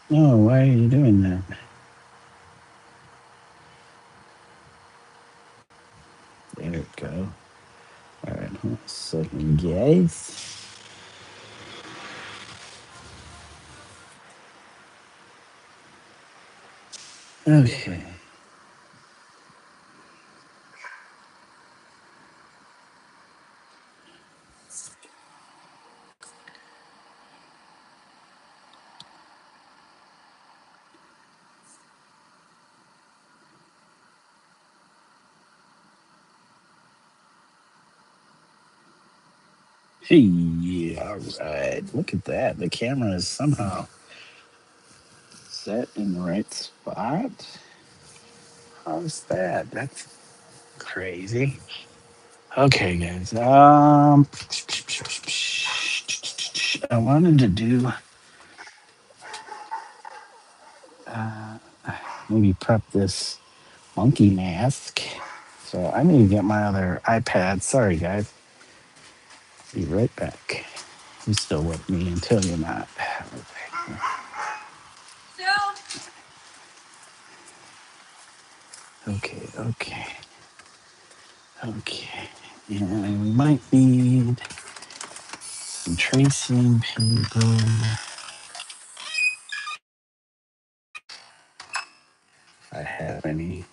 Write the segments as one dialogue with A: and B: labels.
A: No, why are you doing that? There we go. All right, hold on a second, guys. Okay. Hey, all right. Look at that. The camera is somehow set in the right spot. How's that? That's crazy. Okay, guys. I wanted to do uh, maybe prep this monkey mask. So I need to get my other iPad. Sorry, guys. Be right back. You still with me until you're not. Okay, okay, okay. And we might need some tracing paper. I have any.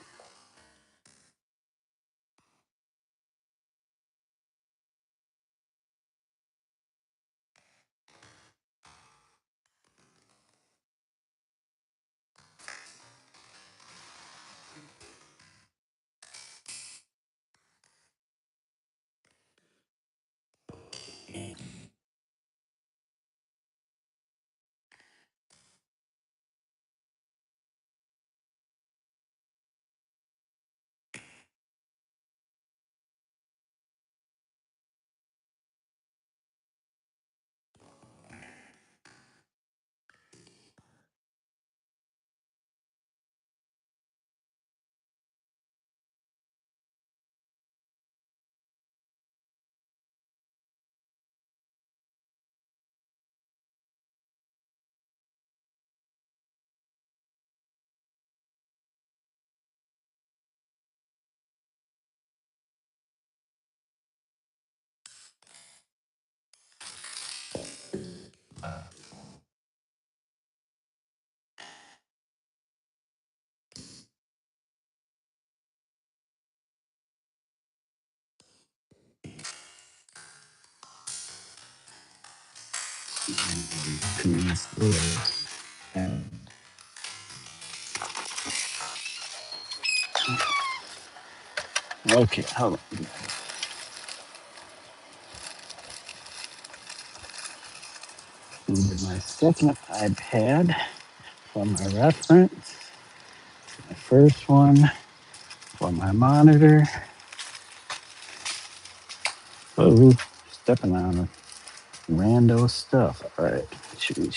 A: And okay, hold on. With my second iPad for my reference. My first one for my monitor. Oh, stepping on rando stuff. All right, should we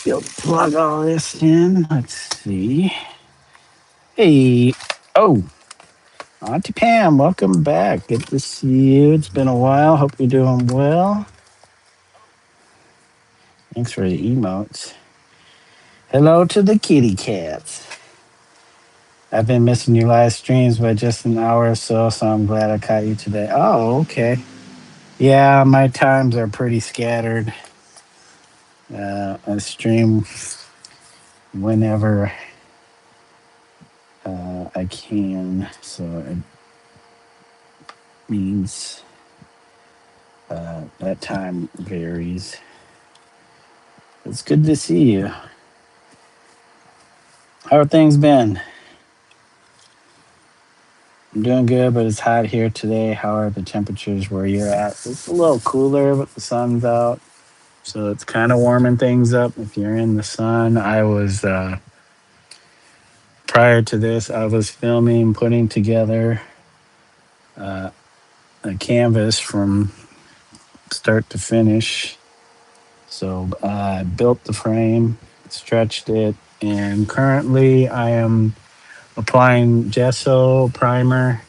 A: be able to plug all this in? Let's see. Hey, oh, Auntie Pam, welcome back. Good to see you. It's been a while. Hope you're doing well. Thanks for the emotes. Hello to the kitty cats. I've been missing your live streams by just an hour or so I'm glad I caught you today. Oh, okay. Yeah, my times are pretty scattered. I stream whenever I can, so it means that time varies. It's good to see you. How have things been? I'm doing good, but it's hot here today. How are the temperatures where you're at? It's a little cooler, but the sun's out. So it's kind of warming things up if you're in the sun. I was, prior to this, I was filming, putting together uh, a canvas from start to finish. So I built the frame, stretched it, and currently I am applying gesso primer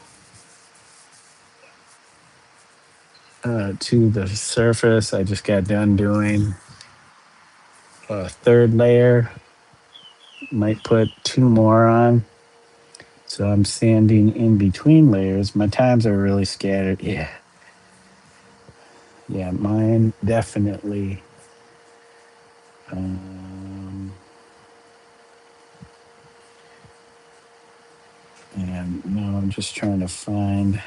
A: to the surface. I just got done doing a third layer. might put 2 more on. So I'm sanding in between layers. My times are really scattered. Yeah, mine definitely. Um, and no, I'm just trying to find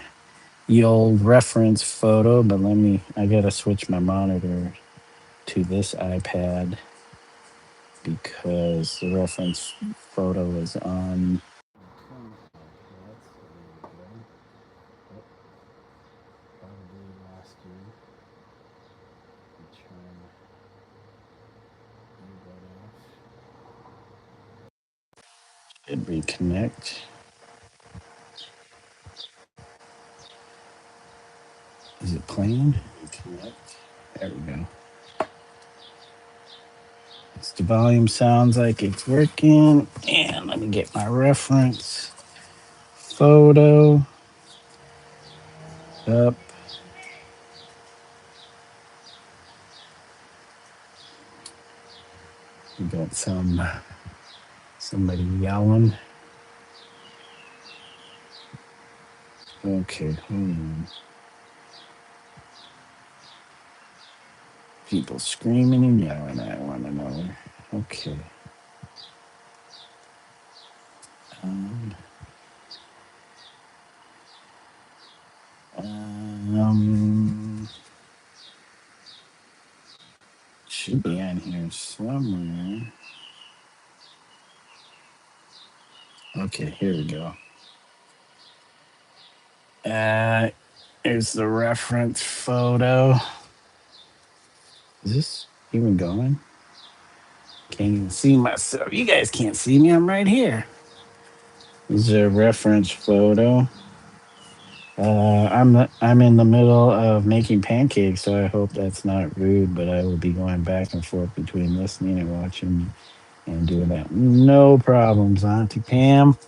A: the old reference photo, but I gotta switch my monitor to this iPad because the reference photo is on. Probably last year. Should reconnect. Is it playing? Reconnect. There we go. The volume sounds like it's working. And let me get my reference photo up. We got somebody yelling. Okay, hold on. People screaming and yelling at one another. Okay. Um, um, should be on here somewhere. Okay, here we go. Here's the reference photo. Is this even going? Can't even see myself. You guys can't see me. I'm right here. This is a reference photo. I'm in the middle of making pancakes, so I hope that's not rude. But I will be going back and forth between listening and watching and doing that. No problems, Auntie Pam.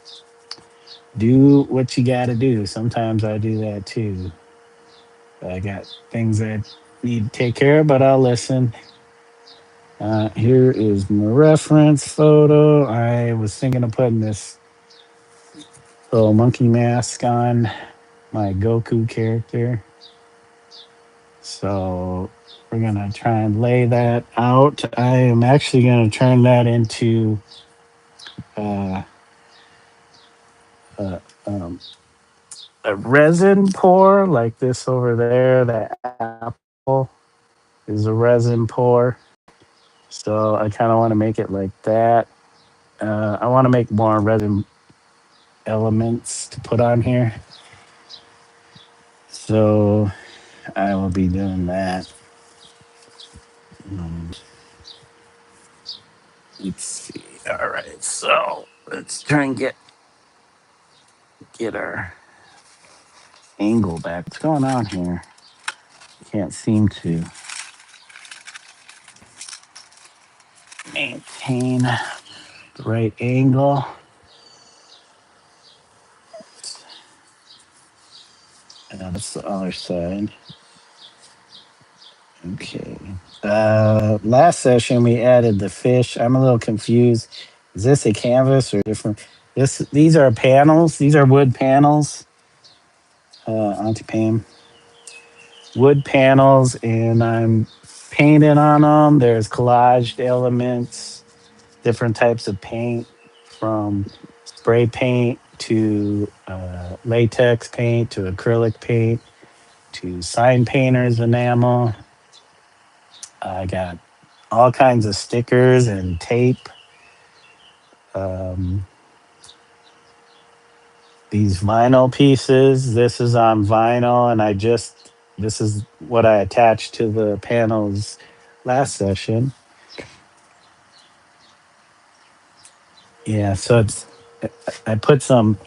A: Do what you got to do. Sometimes I do that too. I got things I need to take care of, but I'll listen. Here is my reference photo. I was thinking of putting this little monkey mask on my Goku character. So we're going to try and lay that out. I am actually going to turn that into uh, uh, um, a resin pour like this over there. That apple is a resin pour. So I kind of want to make it like that. I want to make more resin elements to put on here. So I will be doing that. Um, let's see. All right, so let's try and get our angle back. What's going on here? Can't seem to maintain the right angle. And that's the other side. Okay. Last session we added the fish. I'm a little confused. Is this a canvas or different? These are panels. These are wood panels. Auntie Pam. Wood panels, and I'm painting on them. There's collaged elements, different types of paint, from spray paint to latex paint to acrylic paint to sign painter's enamel. I got all kinds of stickers and tape. Um, these vinyl pieces. This is on vinyl, and this is what I attached to the panels last session. Yeah, so I put some.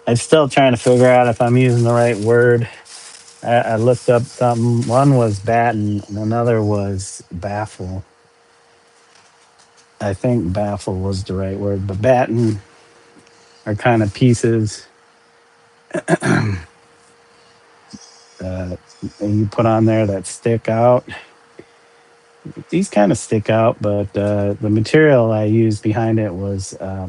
A: I'm still trying to figure out if I'm using the right word. I looked up something. One was batten, and another was baffle. I think baffle was the right word, but batten are kind of pieces that you put on there that stick out. These kind of stick out, but the material I used behind it was uh,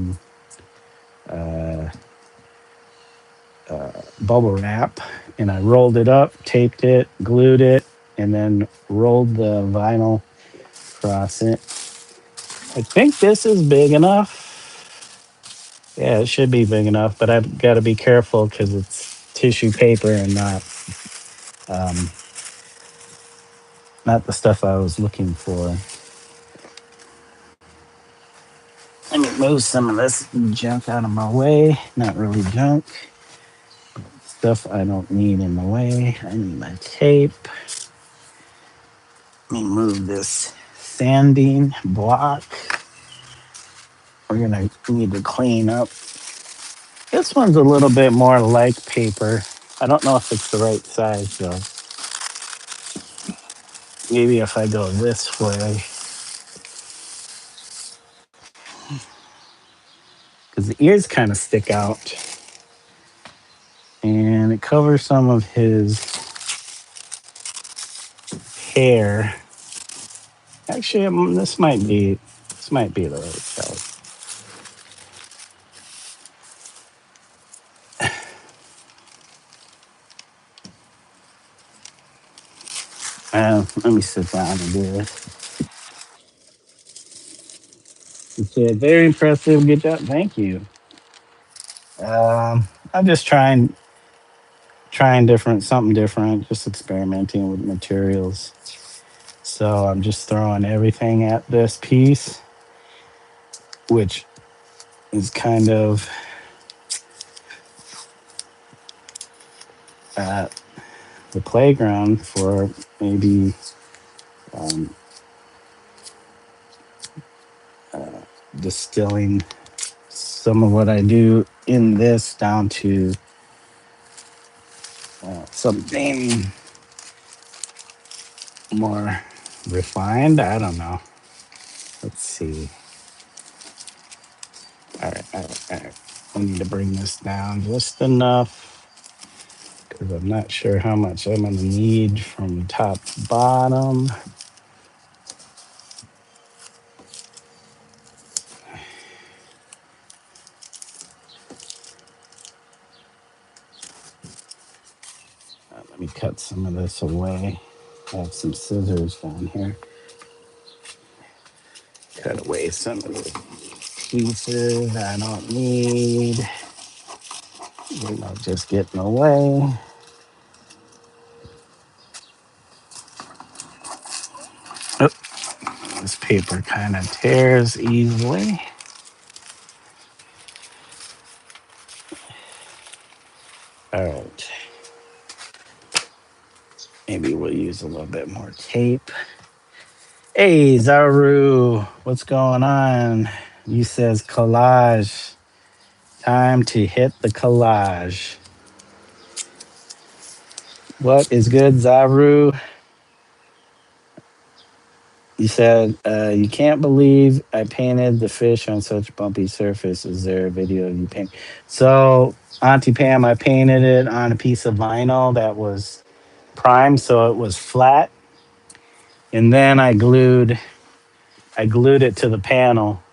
A: bubble wrap, and I rolled it up, taped it, glued it, and then rolled the vinyl across it. I think this is big enough. Yeah, it should be big enough, but I've got to be careful because it's tissue paper and um, not the stuff I was looking for. Let me move some of this junk out of my way. Not really junk. Stuff I don't need in the way. I need my tape. Let me move this sanding block. We're gonna need to clean up. This one's a little bit more like paper. I don't know if it's the right size though. Maybe if I go this way, because the ears kind of stick out, and it covers some of his hair. Actually, this might be the right size. Let me sit down and do this. You said very impressive. Good job. Thank you. I'm just trying different something different, just experimenting with materials. So I'm just throwing everything at this piece, which is kind of uh, the playground for maybe um, uh, distilling some of what I do in this down to something more refined. I don't know. Let's see. All right, all right, all right. I need to bring this down just enough because I'm not sure how much I'm going to need from top to bottom. Let me cut some of this away. I have some scissors down here. Cut away some of the pieces I don't need. Just get in the way. Oh, this paper kind of tears easily. All right. Maybe we'll use a little bit more tape. Hey, Zaru, what's going on? You says collage. Time to hit the collage. What is good, Zaru? You said you can't believe I painted the fish on such bumpy surface. Is there a video of you paint? So, Auntie Pam, I painted it on a piece of vinyl that was primed, so it was flat, and then I glued it to the panel,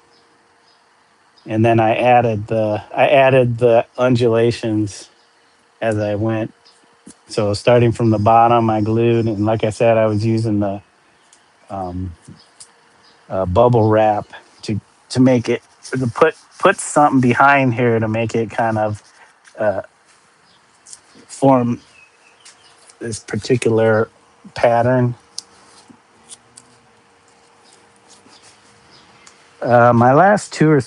A: and then I added the undulations as I went. So starting from the bottom, I glued, and like I said, I was using the um, bubble wrap to make it to put something behind here to make it kind of uh, form this particular pattern. My last two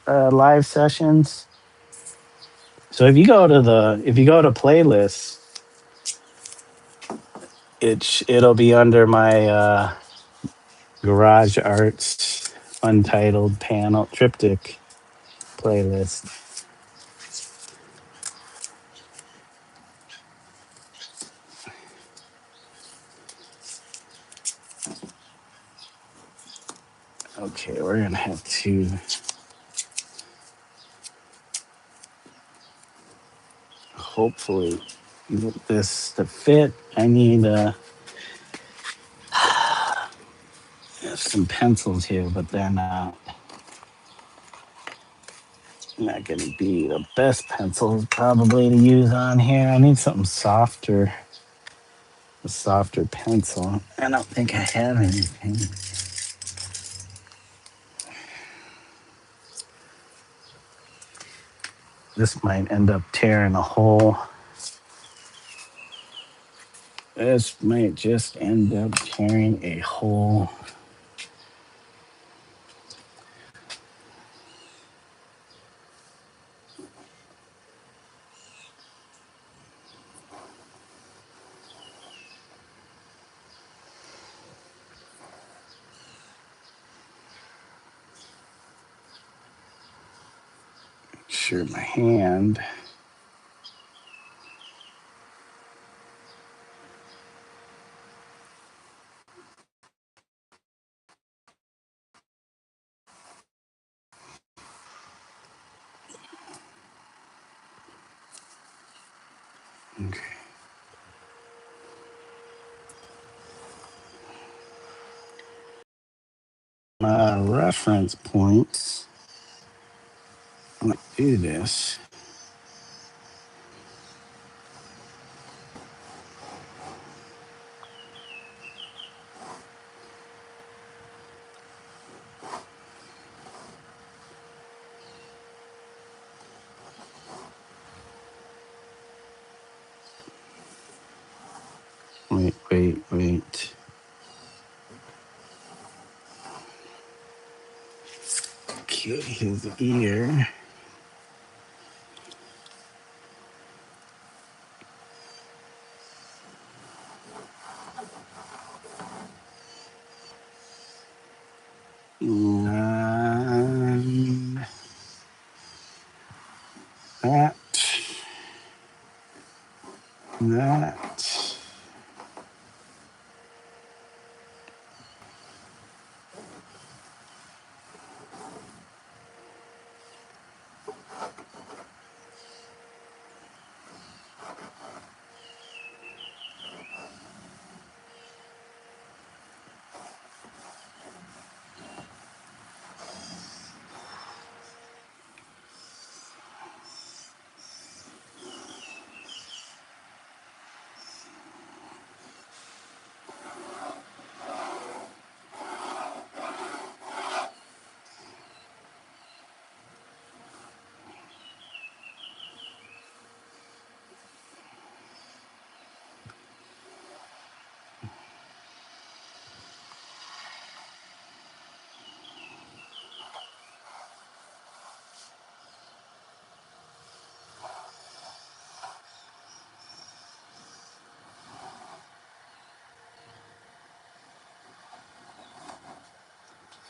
A: live sessions. So if you go to playlists, it'll be under my Garage Arts Untitled panel Triptych playlist. Okay, we're gonna have to hopefully get this to fit. I need some pencils here, but they're not going to be the best pencils probably to use on here. I need something softer, a softer pencil. I don't think I have anything. This might end up tearing a hole. This might just end up tearing a hole. Sure, my hand. Okay. My reference points. I'm gonna do this. Wait. Cue his ear. And that. That.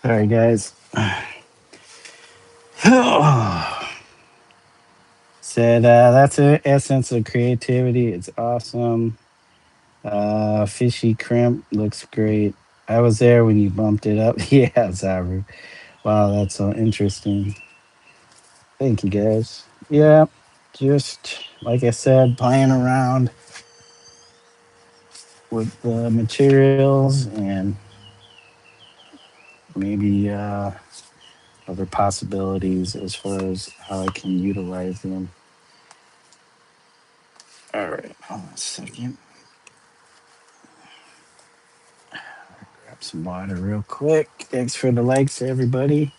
A: Sorry, guys. Said that's the essence of creativity. It's awesome. Fishy crimp looks great. I was there when you bumped it up. Yeah, Zaru. Wow, that's so interesting. Thank you, guys. Yeah, just like I said, playing around with the materials and maybe other possibilities as far as how I can utilize them. All right, hold on a second. Grab some water real quick. Thanks for the likes, everybody.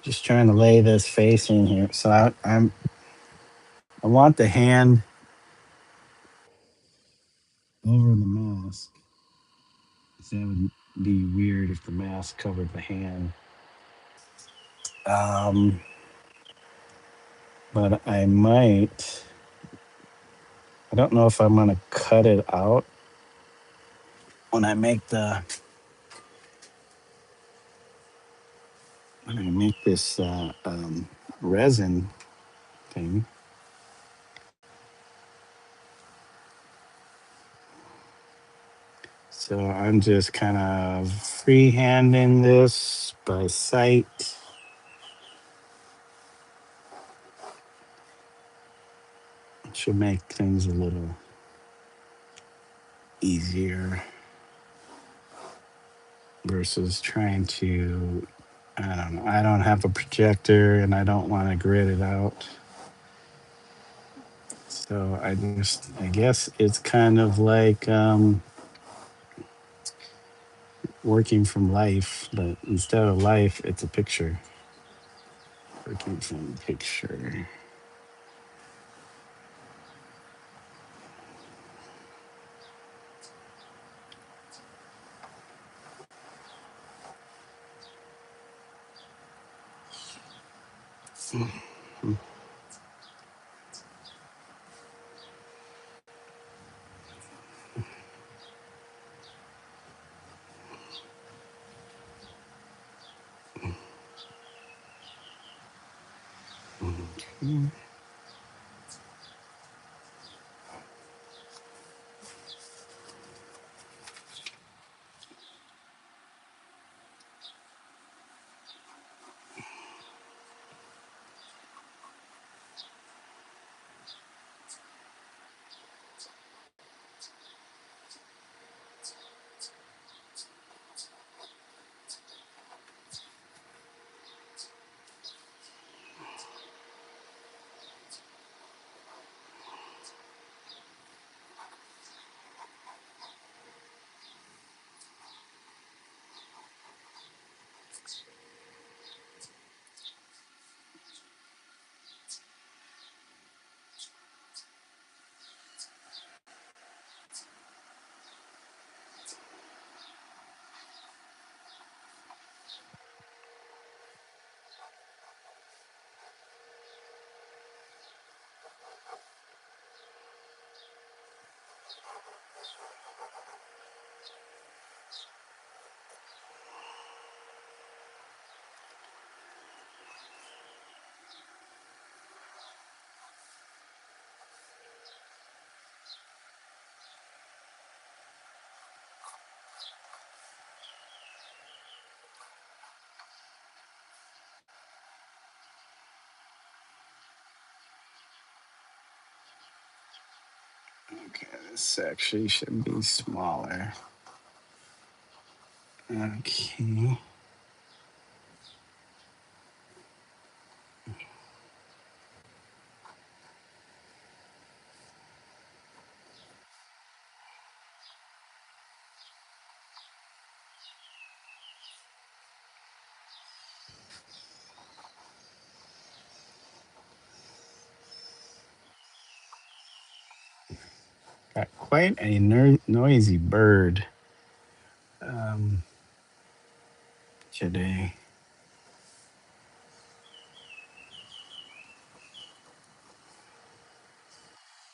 A: Just trying to lay this face in here. So I want the hand over the mask. So that would be weird if the mask covered the hand. Um, but I might. I don't know if I'm gonna cut it out when I make the when I make this resin thing. So I'm just kind of freehanding this by sight. should make things a little easier versus trying to, I don't know. I don't have a projector and I don't want to grid it out. So I guess it's kind of like working from life, but instead of life, it's a picture. Working from picture. Okay, this actually should be smaller. Okay. Got quite a noisy bird um, today.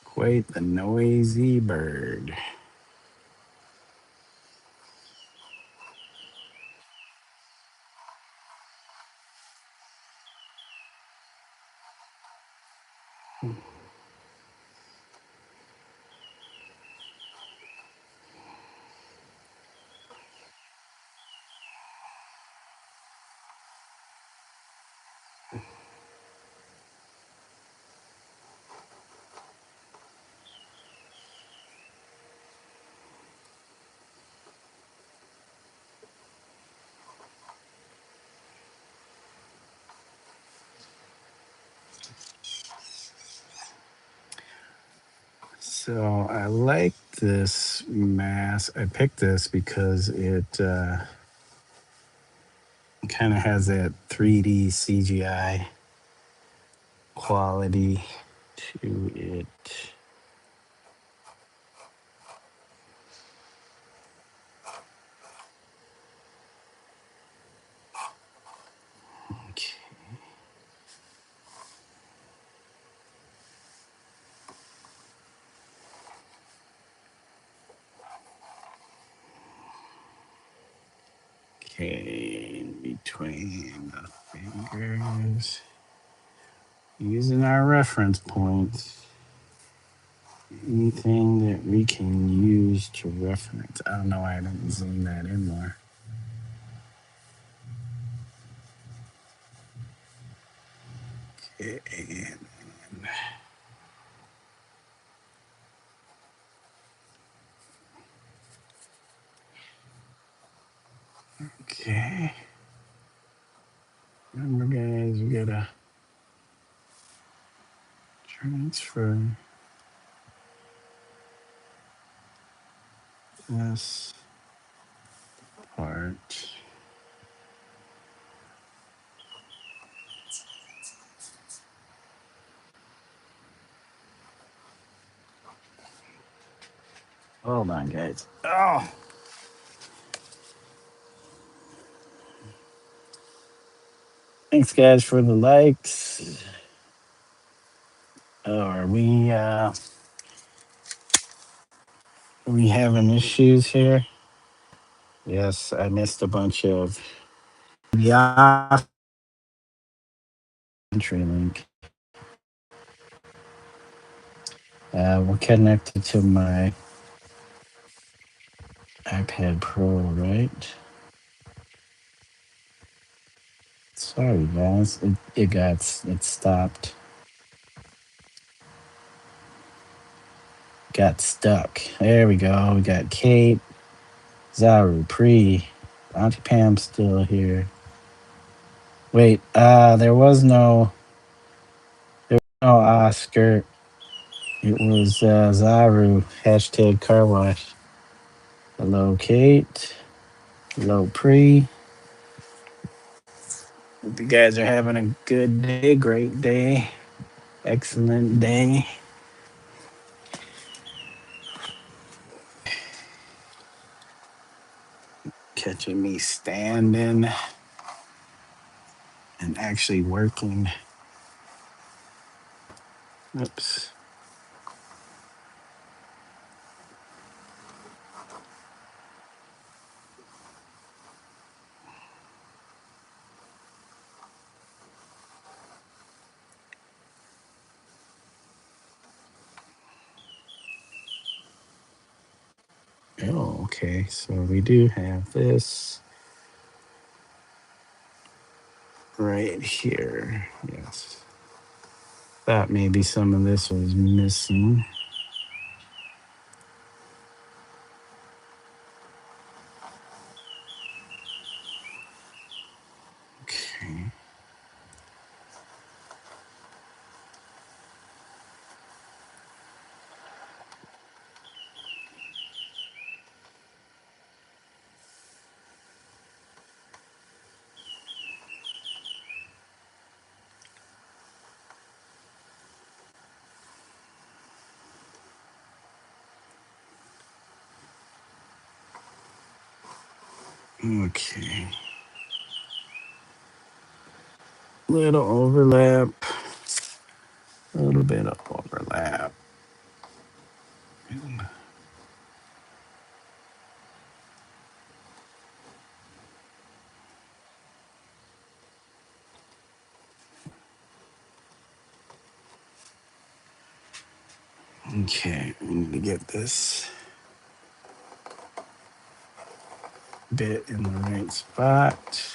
A: Quite the noisy bird. So I like this mask. I picked this because it kind of has that 3D CGI quality to it. Okay. Okay, in between the fingers. Using our reference points. Anything that we can use to reference. I don't know why I didn't zoom that in more. Okay, and Okay. Remember, guys, we gotta transfer this part. Hold on, guys. Oh, thanks, guys, for the likes. Oh, are we having issues here? Yes, I missed a bunch of the entry link. We're connected to my iPad Pro, right? Sorry, guys. It stopped. Got stuck. There we go. We got Kate, Zaru, Pre, Auntie Pam's still here. Wait, there was no Oscar. It was Zaru. Hashtag car wash. Hello, Kate. Hello, Pre. Hope you guys are having a good day, great day, excellent day. Catching me standing and actually working. Oops. Oh, okay. So we do have this right here. Yes. Thought maybe some of this was missing. Okay. Okay. Little overlap. A little bit of overlap. Okay, we need to get this bit in the right spot.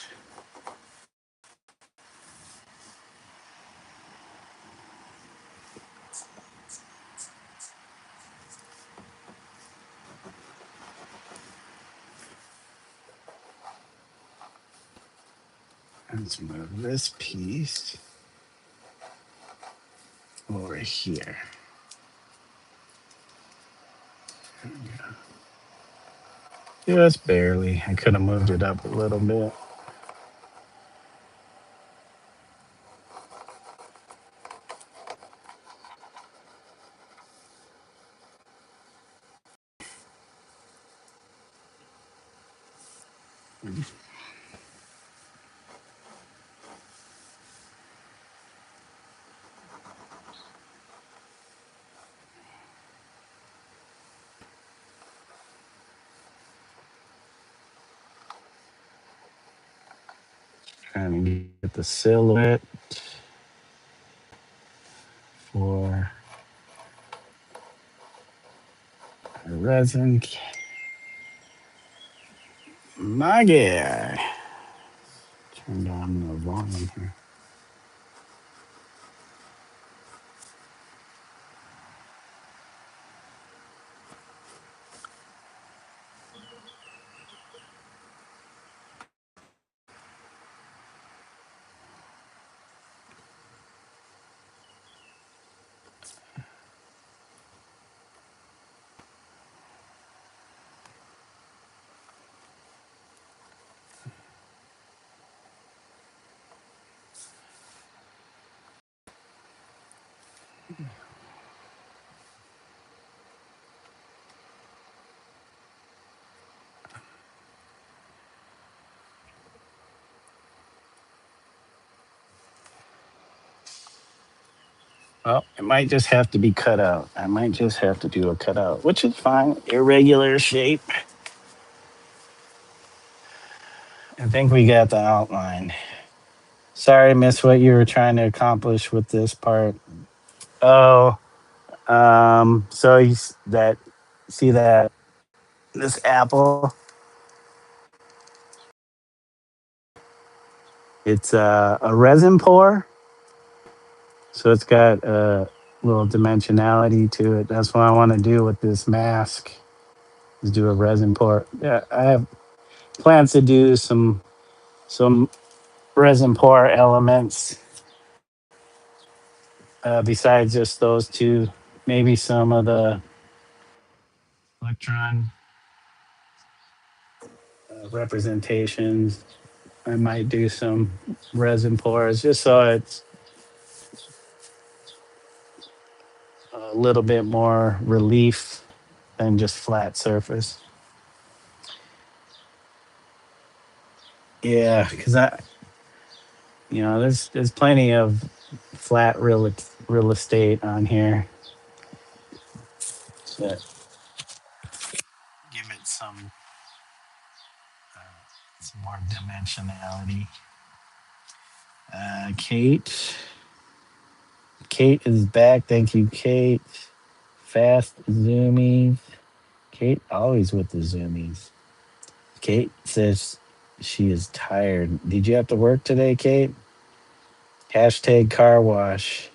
A: Let's move this piece over here. Just barely. I could have moved it up a little bit. Trying to get the silhouette for a resin. My guy. Turn down the volume here. Well, it might just have to be cut out. I might just have to do a cutout, which is fine. Irregular shape. I think we got the outline. Sorry, miss, what you were trying to accomplish with this part. Oh, so that see that this apple, it's a resin pour, so it's got a little dimensionality to it. That's what I want to do with this mask. Is do a resin pour. Yeah, I have plans to do some resin pour elements besides just those two. Maybe some of the electron representations. I might do some resin pours just so it's a little bit more relief than just flat surface. Yeah, because there's plenty of flat real estate on here that give it some more dimensionality. Kate is back. Thank you, Kate. Fast zoomies. Kate always with the zoomies. Kate says she is tired. Did you have to work today, Kate? Hashtag car wash.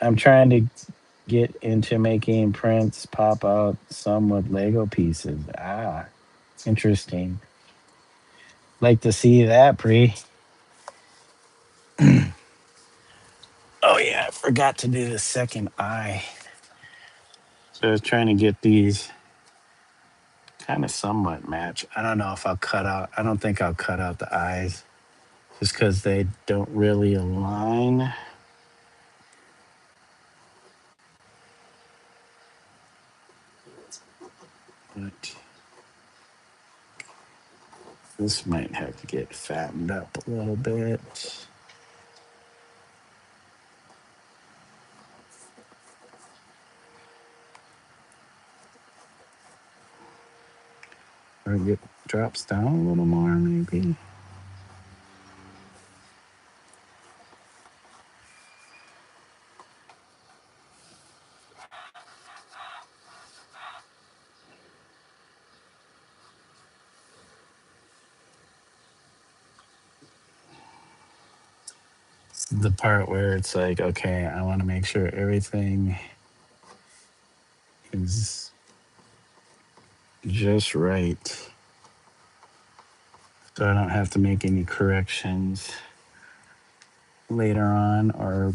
A: I'm trying to get into making prints pop out some with Lego pieces. Ah, interesting. Like to see that, Pre. Oh yeah, I forgot to do the second eye. So I was trying to get these kind of somewhat match. I don't know if I'll cut out. I don't think I'll cut out the eyes just because they don't really align. But this might have to get fattened up a little bit. Or it drops down a little more, maybe. This is the part where it's like, okay, I want to make sure everything is just right. So I don't have to make any corrections later on or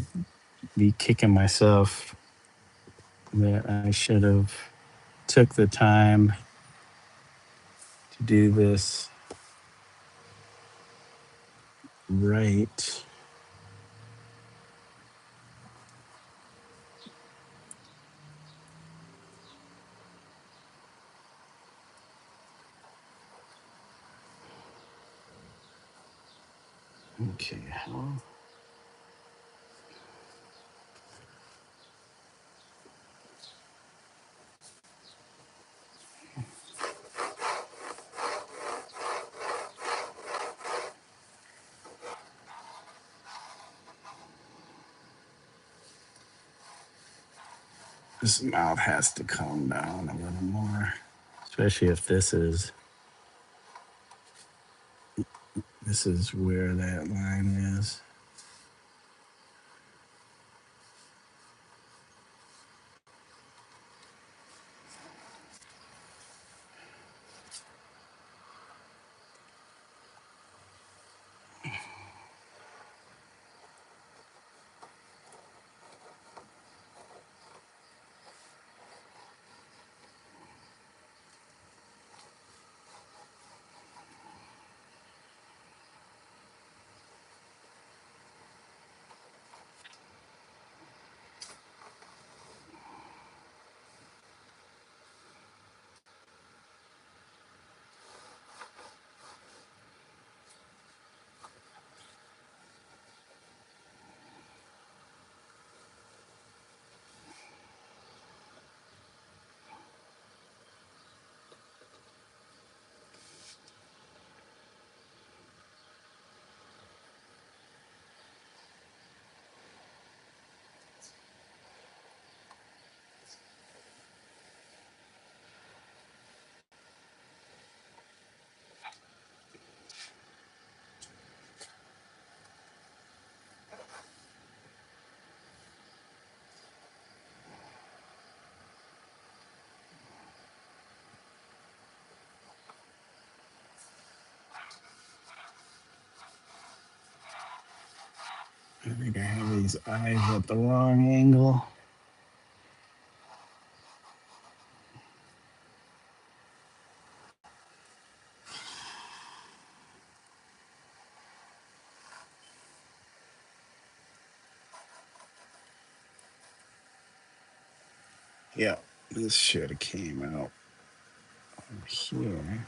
A: be kicking myself that I should have took the time to do this right. Okay, well, this mouth has to calm down a little more, especially if this is where that line is. I think I have these eyes at the wrong angle. Yeah, this should have came out here.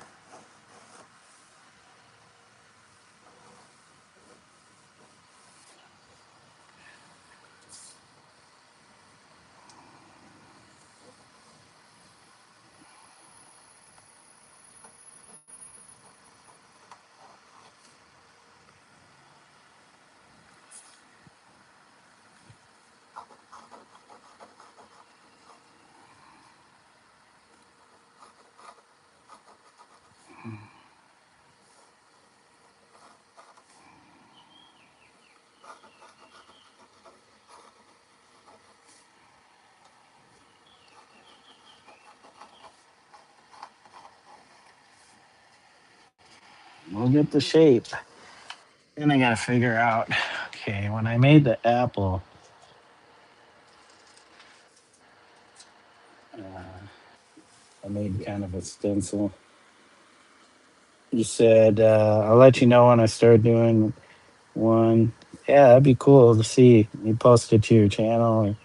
A: We'll get the shape. Then I gotta figure out. Okay, when I made the apple, I made kind of a stencil. You said I'll let you know when I start doing one. Yeah, that'd be cool to see. You post it to your channel,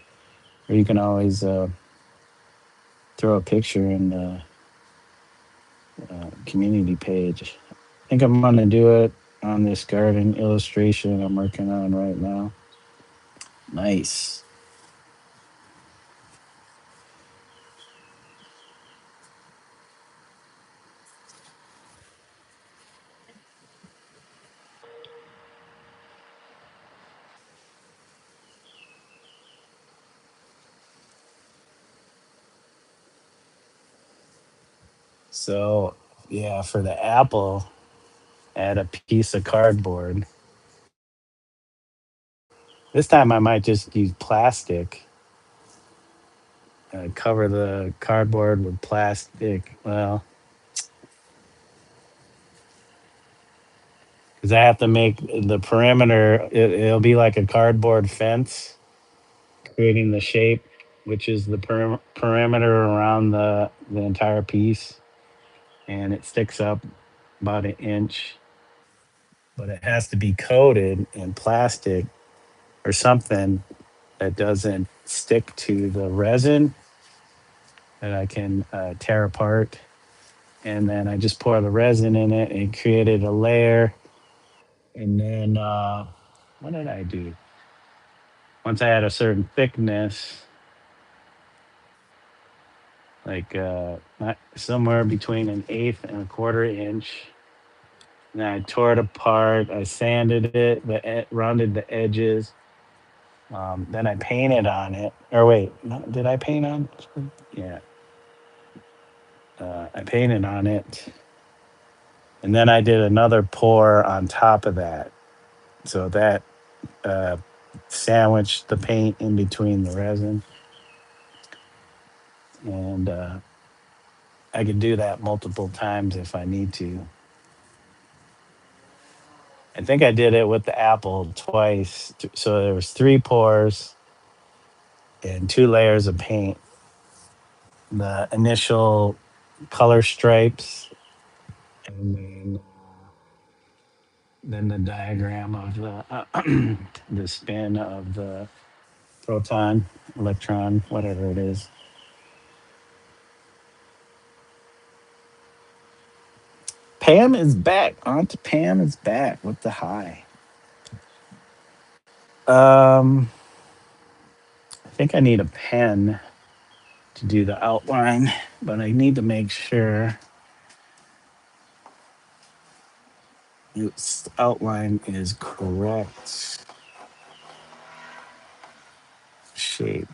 A: or you can always throw a picture in the community page. I think I'm gonna do it on this garden illustration I'm working on right now. Nice. So yeah, for the apple, add a piece of cardboard. This time I might just use plastic. Cover the cardboard with plastic. Well, because I have to make the perimeter. It'll be like a cardboard fence, creating the shape, which is the perimeter around the entire piece, and it sticks up about an inch. But it has to be coated in plastic or something that doesn't stick to the resin that I can tear apart. And then I just pour the resin in it and created a layer. And then what did I do? Once I had a certain thickness, like somewhere between an eighth and a quarter inch, and then I tore it apart. I sanded it, rounded the edges. Then I painted on it. Or wait, no, did I paint on? Yeah, I painted on it, and then I did another pour on top of that, so that uh, sandwiched the paint in between the resin, and I could do that multiple times if I need to. I think I did it with the apple twice, so there was three pours and two layers of paint. The initial color stripes, and then the diagram of the spin of the proton, electron, whatever it is. Pam is back. Aunt Pam is back with the high. Um, I think I need a pen to do the outline, but I need to make sure its outline is correct shape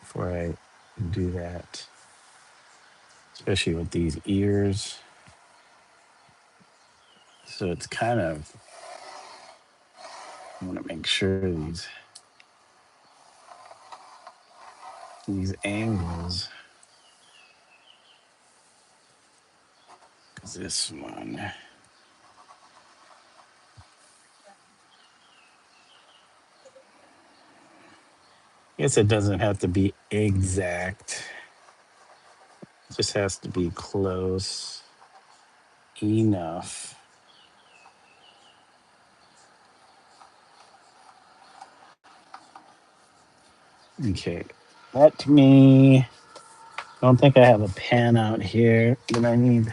A: before I do that, especially with these ears. So it's kind of, I want to make sure these angles, because this one, I guess it doesn't have to be exact. It just has to be close enough. Okay. That to me, I don't think I have a pen out here, but I need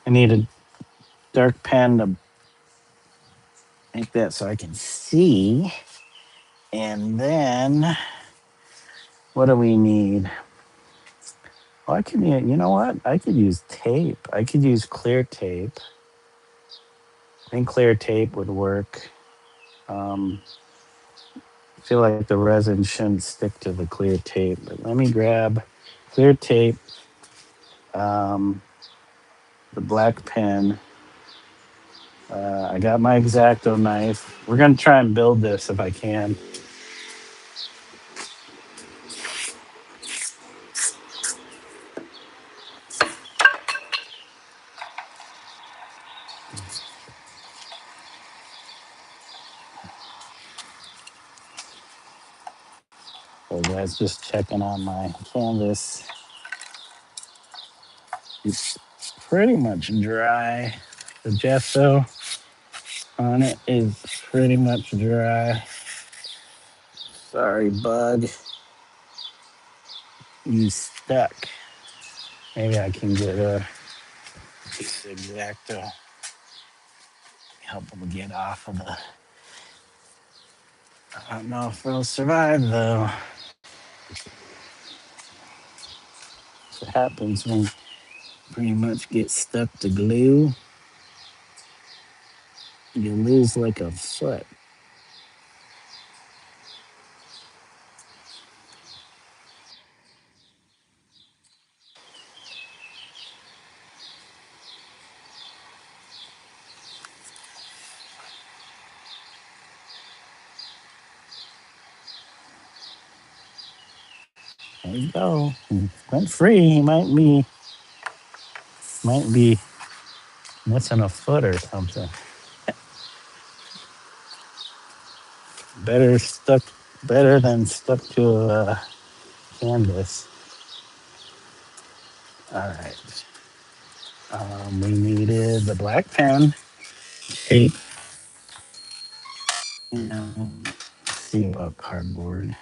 A: a dark pen to make that so I can see. And then what do we need? Oh, I could, you know what? I could use tape. I could use clear tape. I think clear tape would work. Um, I feel like the resin shouldn't stick to the clear tape, but let me grab clear tape, um, the black pen. I got my X-Acto knife. We're gonna try and build this if I can. So guys, just checking on my canvas. It's pretty much dry. The gesso on it is pretty much dry. Sorry, bug. You stuck. Maybe I can get a piece of X-Acto. Help them get off of the. I don't know if it'll survive though. What happens when you pretty much get stuck to glue? You lose like a foot. There you go. Went free. He might be missing a foot or something. Better stuck, better than stuck to a canvas. All right. We needed the black pen, tape, let's see about cardboard.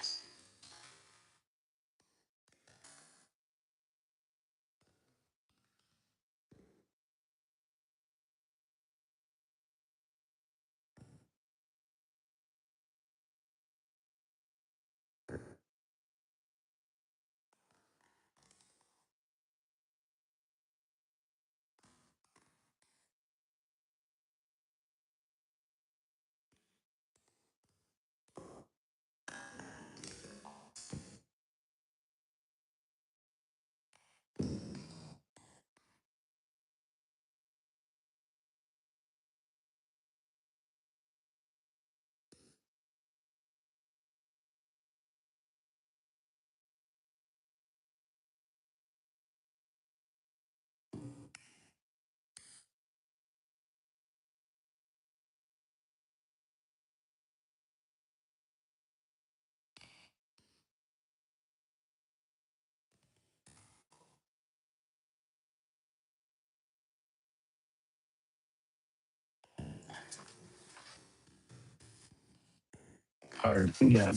A: Card. Yeah.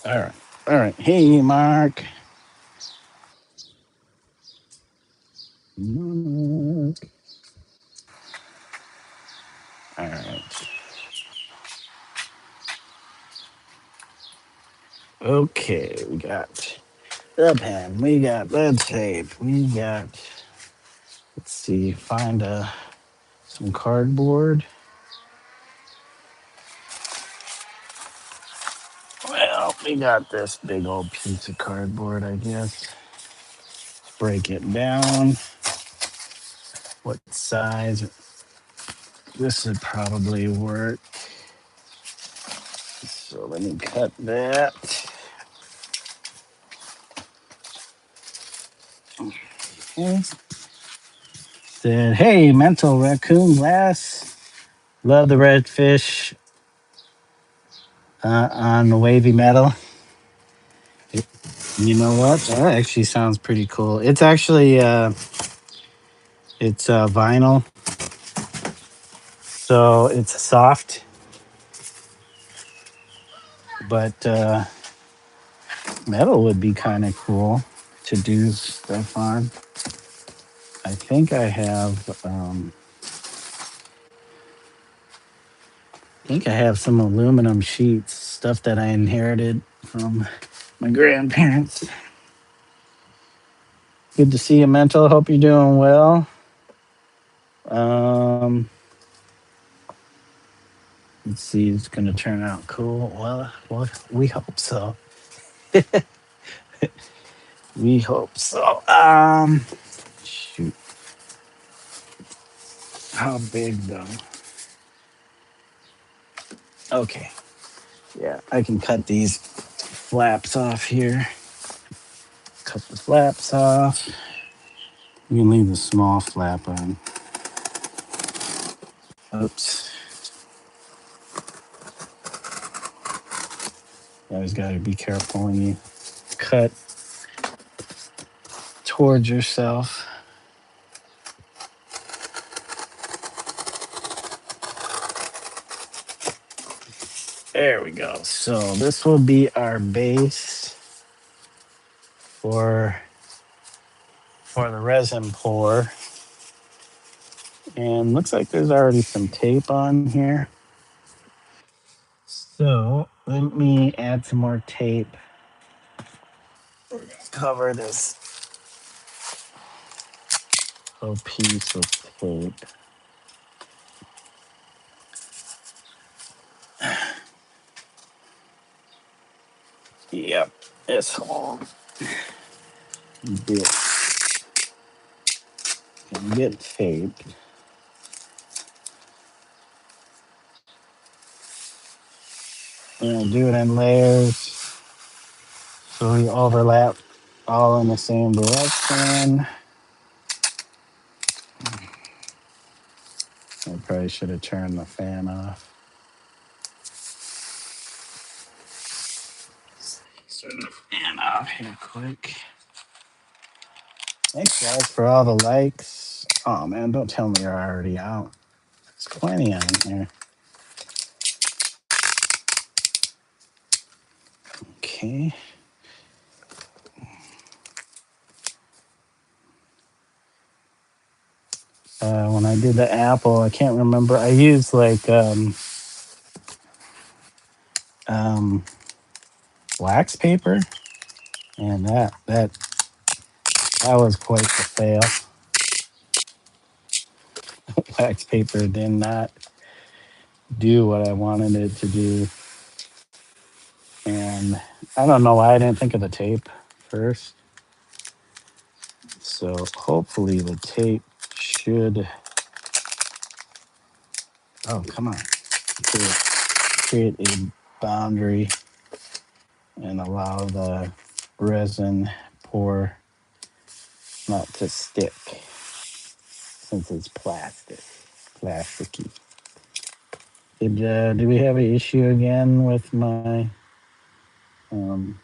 A: All right. All right. Hey, Mark. Mark. All right. Okay. We got the pen. We got the tape. We got, let's see, find some cardboard. Well, we got this big old piece of cardboard, I guess. Let's break it down. What size? This would probably work. So let me cut that. Okay. Said, hey, mental raccoon glass. Love the redfish on the wavy metal. You know what? That actually sounds pretty cool. It's actually it's vinyl, so it's soft, but metal would be kind of cool to do stuff on. I think I have. I think I have some aluminum sheets, stuff that I inherited from my grandparents. Good to see you, Mental. Hope you're doing well. Um, let's see, it's gonna turn out cool. Well, we hope so. We hope so. Shoot, how big though? Okay, yeah, I can cut these flaps off here. Cut the flaps off. We can leave the small flap on. Oops. You always got to be careful when you cut towards yourself. There we go. So this will be our base for the resin pour. And looks like there's already some tape on here. So let me add some more tape. Cover this whole piece with tape. Yep, this whole bit can get taped. And I'll do it in layers so we overlap all in the same direction. I probably should have turned the fan off. Turn the fan off here quick. Thanks guys for all the likes. Oh man, don't tell me you're already out. There's plenty on here. Okay. When I did the apple, I can't remember. I used like um, wax paper, and that was quite the fail. Wax paper did not do what I wanted it to do, and I don't know why I didn't think of the tape first. So hopefully the tape should. Oh come on! Create a boundary and allow the resin pour not to stick since it's plasticky. Do we have an issue again with my um,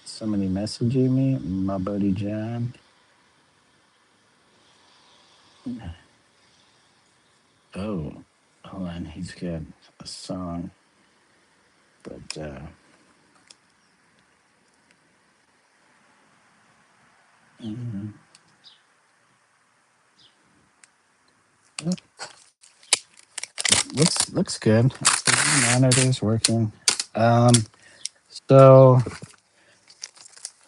A: somebody messaging me? My buddy John. Oh, hold on, he's got a song, but mm, looks good. The monitor's working. Um, so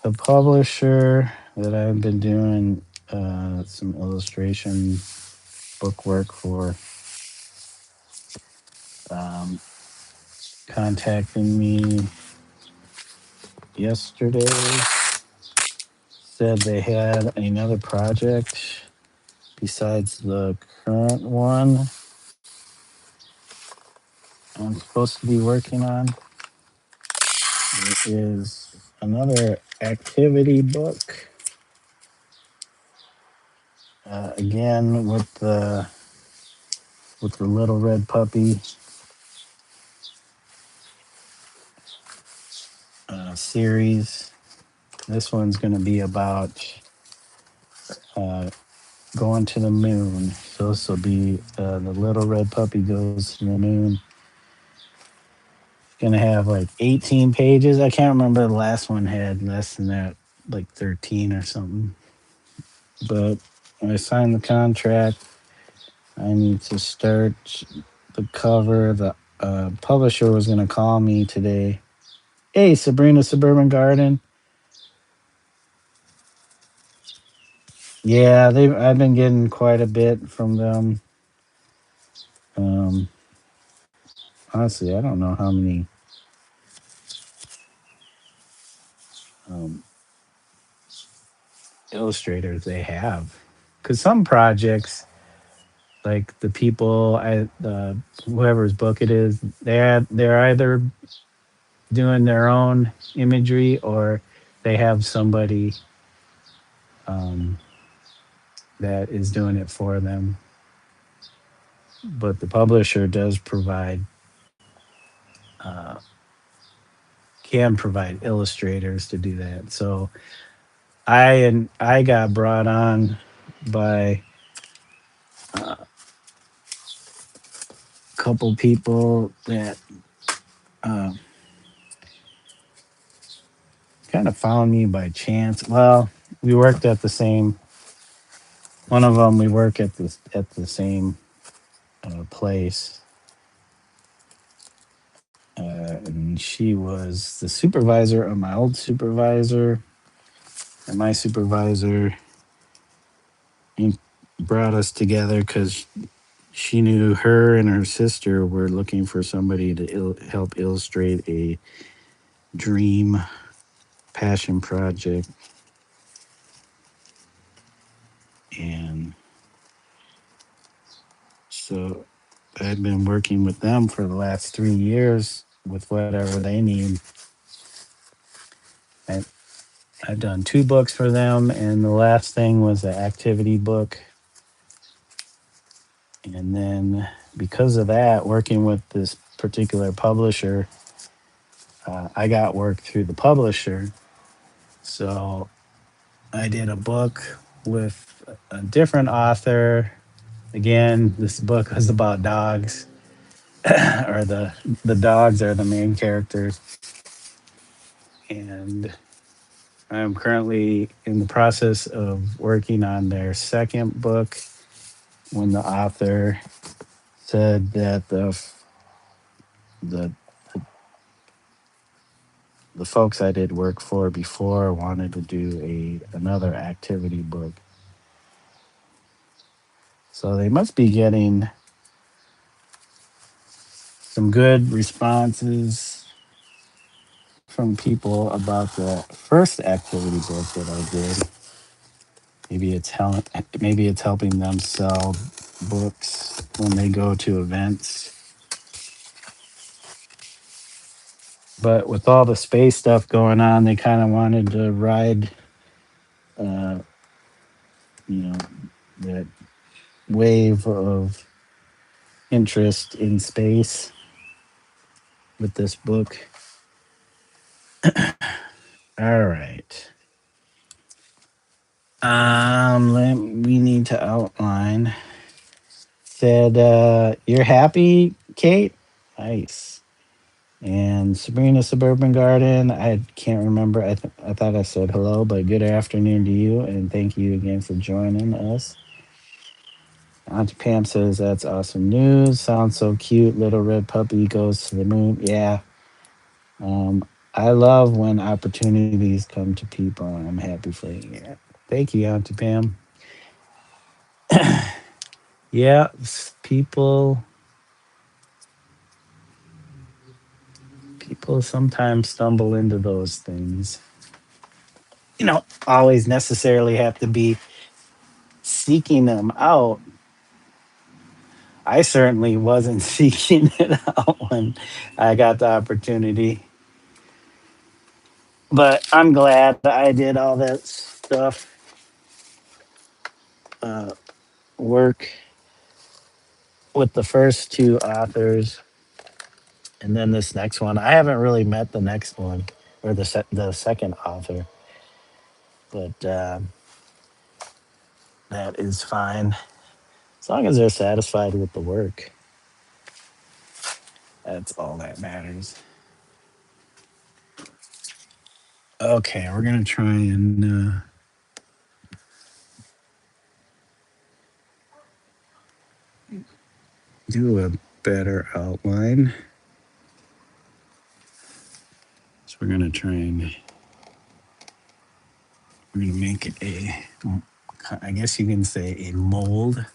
A: the publisher that I've been doing some illustration book work for um, contacting me yesterday. Said they had another project besides the current one I'm supposed to be working on. It is another activity book. Again with the little red puppy series. This one's going to be about uh, going to the moon. So this will be the little red puppy goes to the moon. Going to have like 18 pages. I can't remember the last one had less than that, like 13 or something. But I signed the contract. I need to start the cover. The publisher was going to call me today. Hey, Sabrina Suburban Garden. Yeah, they I've been getting quite a bit from them. Um, honestly, I don't know how many um, illustrators they have, because some projects, like the people, whoever's book it is, they're either doing their own imagery or they have somebody um, that is doing it for them. But the publisher does provide uh, can provide illustrators to do that. So I got brought on by a couple people that uh, kind of found me by chance. Well, we worked at the same. One of them we work at the same place, and she was the supervisor of my old supervisor, and my supervisor brought us together because she knew her and her sister were looking for somebody to help illustrate a dream passion project, and so I've been working with them for the last 3 years with whatever they need. And I've done two books for them, and the last thing was the activity book. And then because of that, working with this particular publisher, I got work through the publisher. So I did a book with a different author. Again, this book was about dogs, or the dogs are the main characters. And I'm currently in the process of working on their second book when the author said that the the folks I did work for before wanted to do another activity book. So they must be getting some good responses from people about the first activity book that I did. Maybe it's helping them sell books when they go to events. But with all the space stuff going on, they kind of wanted to ride, uh, you know, that wave of interest in space with this book. All right. We need to outline. Said, you're happy, Kate? Nice. And Sabrina Suburban Garden, I can't remember. I thought I said hello, but good afternoon to you, and thank you again for joining us. Auntie Pam says that's awesome news. Sounds so cute. Little red puppy goes to the moon. Yeah. Um, I love when opportunities come to people, and I'm happy for you. Yeah. Thank you, Auntie Pam. Yeah, people sometimes stumble into those things. You don't always necessarily have to be seeking them out. I certainly wasn't seeking it out when I got the opportunity. But I'm glad I did all that stuff, uh, work with the first two authors, and then this next one. I haven't really met the next one or the second author, but that is fine as long as they're satisfied with the work. That's all that matters. Okay, we're gonna try and do a better outline. So we're gonna make I guess you can say a mold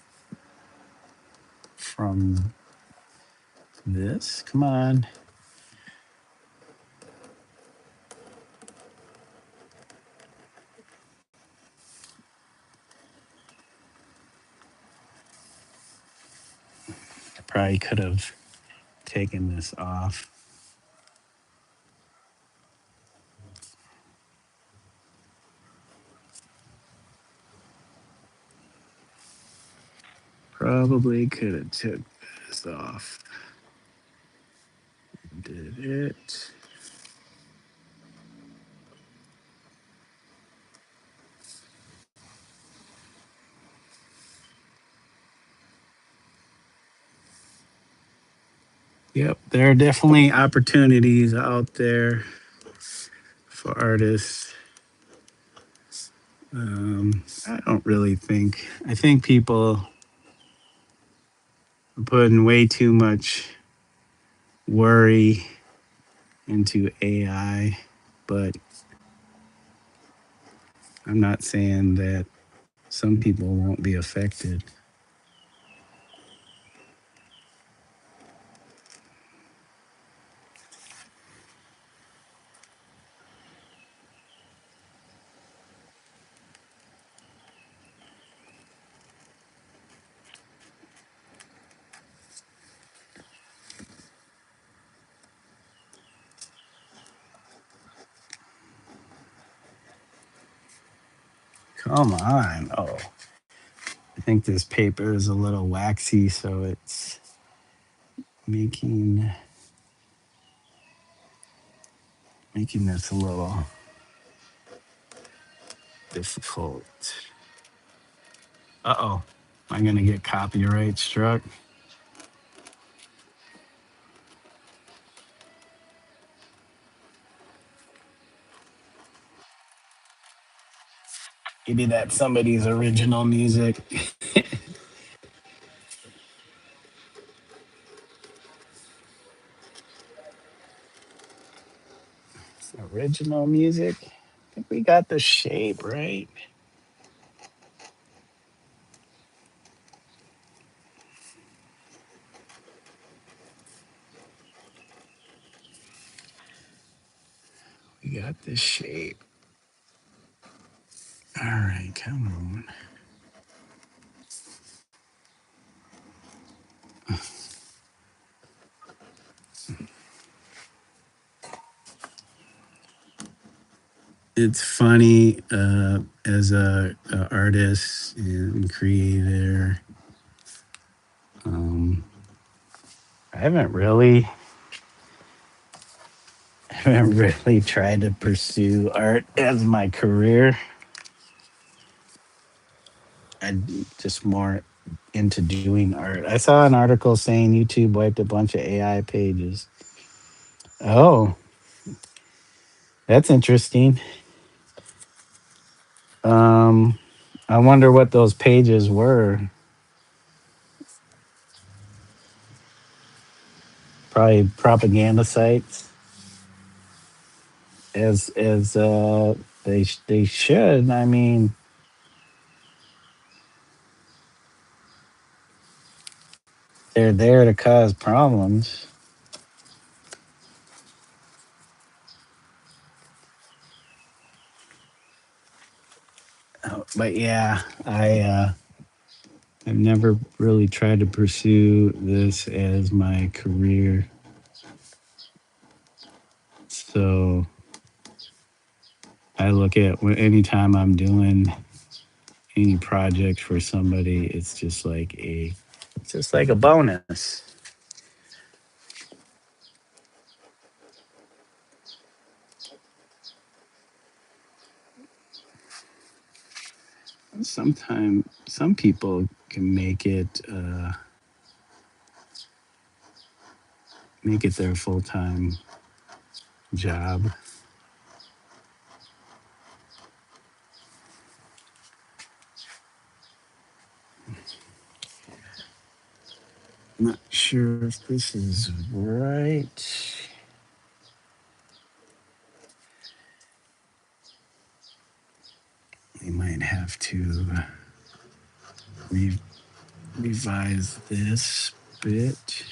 A: from this. Come on. I probably could have taken this off. Probably could have took this off. Did it? Yep, there are definitely opportunities out there for artists. I don't really think. I think people are putting way too much worry into AI, but I'm not saying that some people won't be affected. Come on. Oh, I think this paper is a little waxy, so it's making making this a little difficult. Uh-oh. Am I gonna get copyright struck? Maybe that's somebody's original music. Original music. I think we got the shape right. We got the shape. All right, come on. It's funny, as a artist and creator. Um, I haven't really, I haven't really tried to pursue art as my career. I'm just more into doing art. I saw an article saying YouTube wiped a bunch of AI pages. Oh, that's interesting. Um, I wonder what those pages were. Probably propaganda sites, as they should. I mean, they're there to cause problems. But yeah, I've never really tried to pursue this as my career. So I look at anytime I'm doing any project for somebody, it's just like a bonus. Sometimes some people can make it their full time job. Not sure if this is right. We might have to re- revise this bit.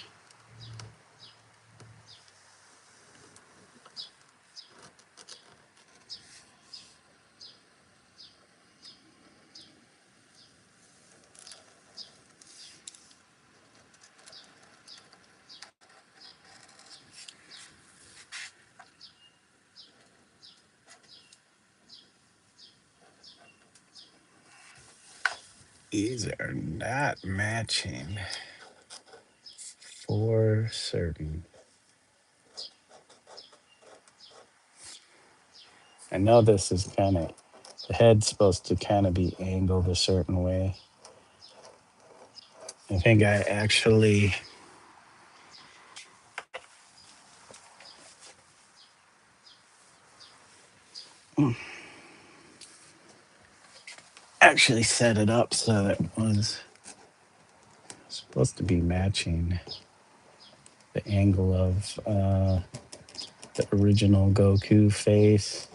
A: These are not matching for certain. I know this is the head's supposed to kind of be angled a certain way. I think I actually set it up so that it was supposed to be matching the angle of the original Goku face.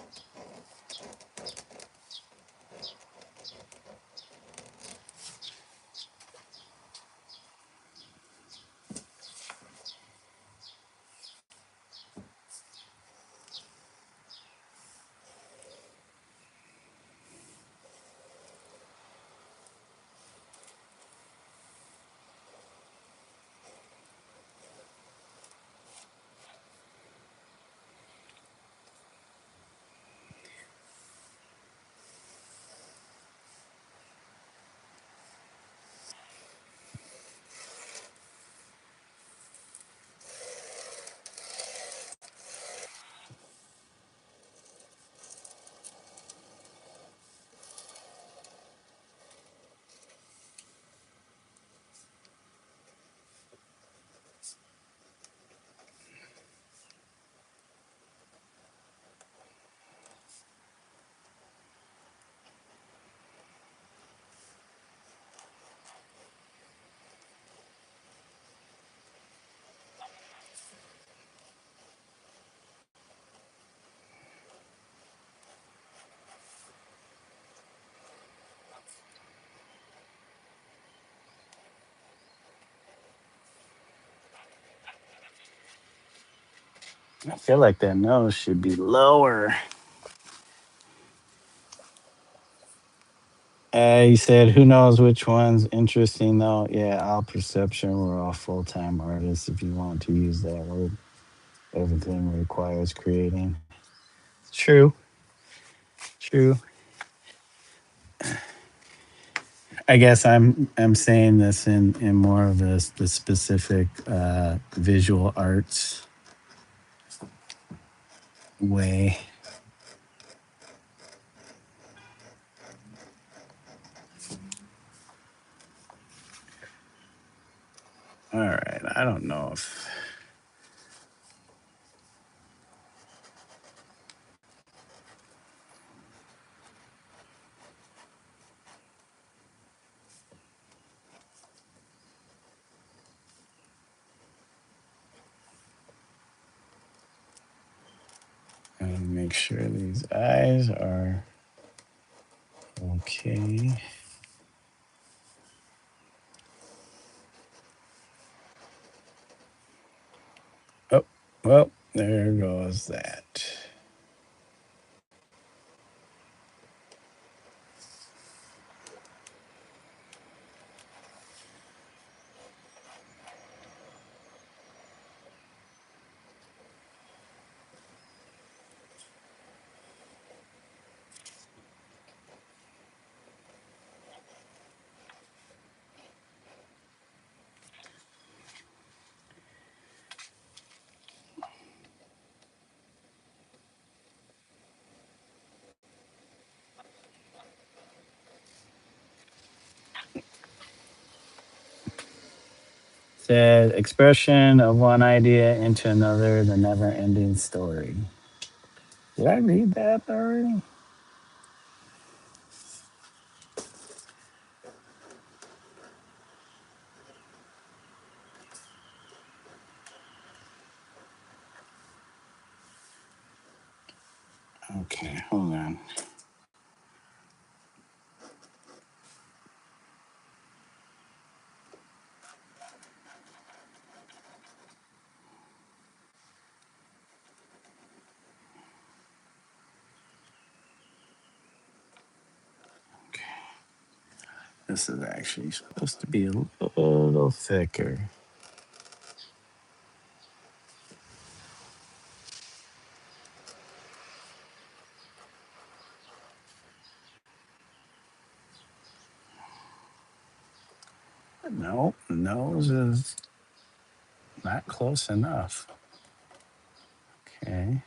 A: I feel like that nose should be lower. He said, "Who knows which one's interesting though?" Yeah, all perception. We're all full time artists. If you want to use that word, everything requires creating. True, true. I guess I'm saying this in more of the specific visual arts way. All right, I don't know if I want to make sure these eyes are okay. Oh, well, there goes that. Said expression of one idea into another, the never ending story. Did I read that already? Okay, hold on. Okay. This is actually supposed to be a little thicker. No, the nose is not close enough. Okay.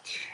A: Okay.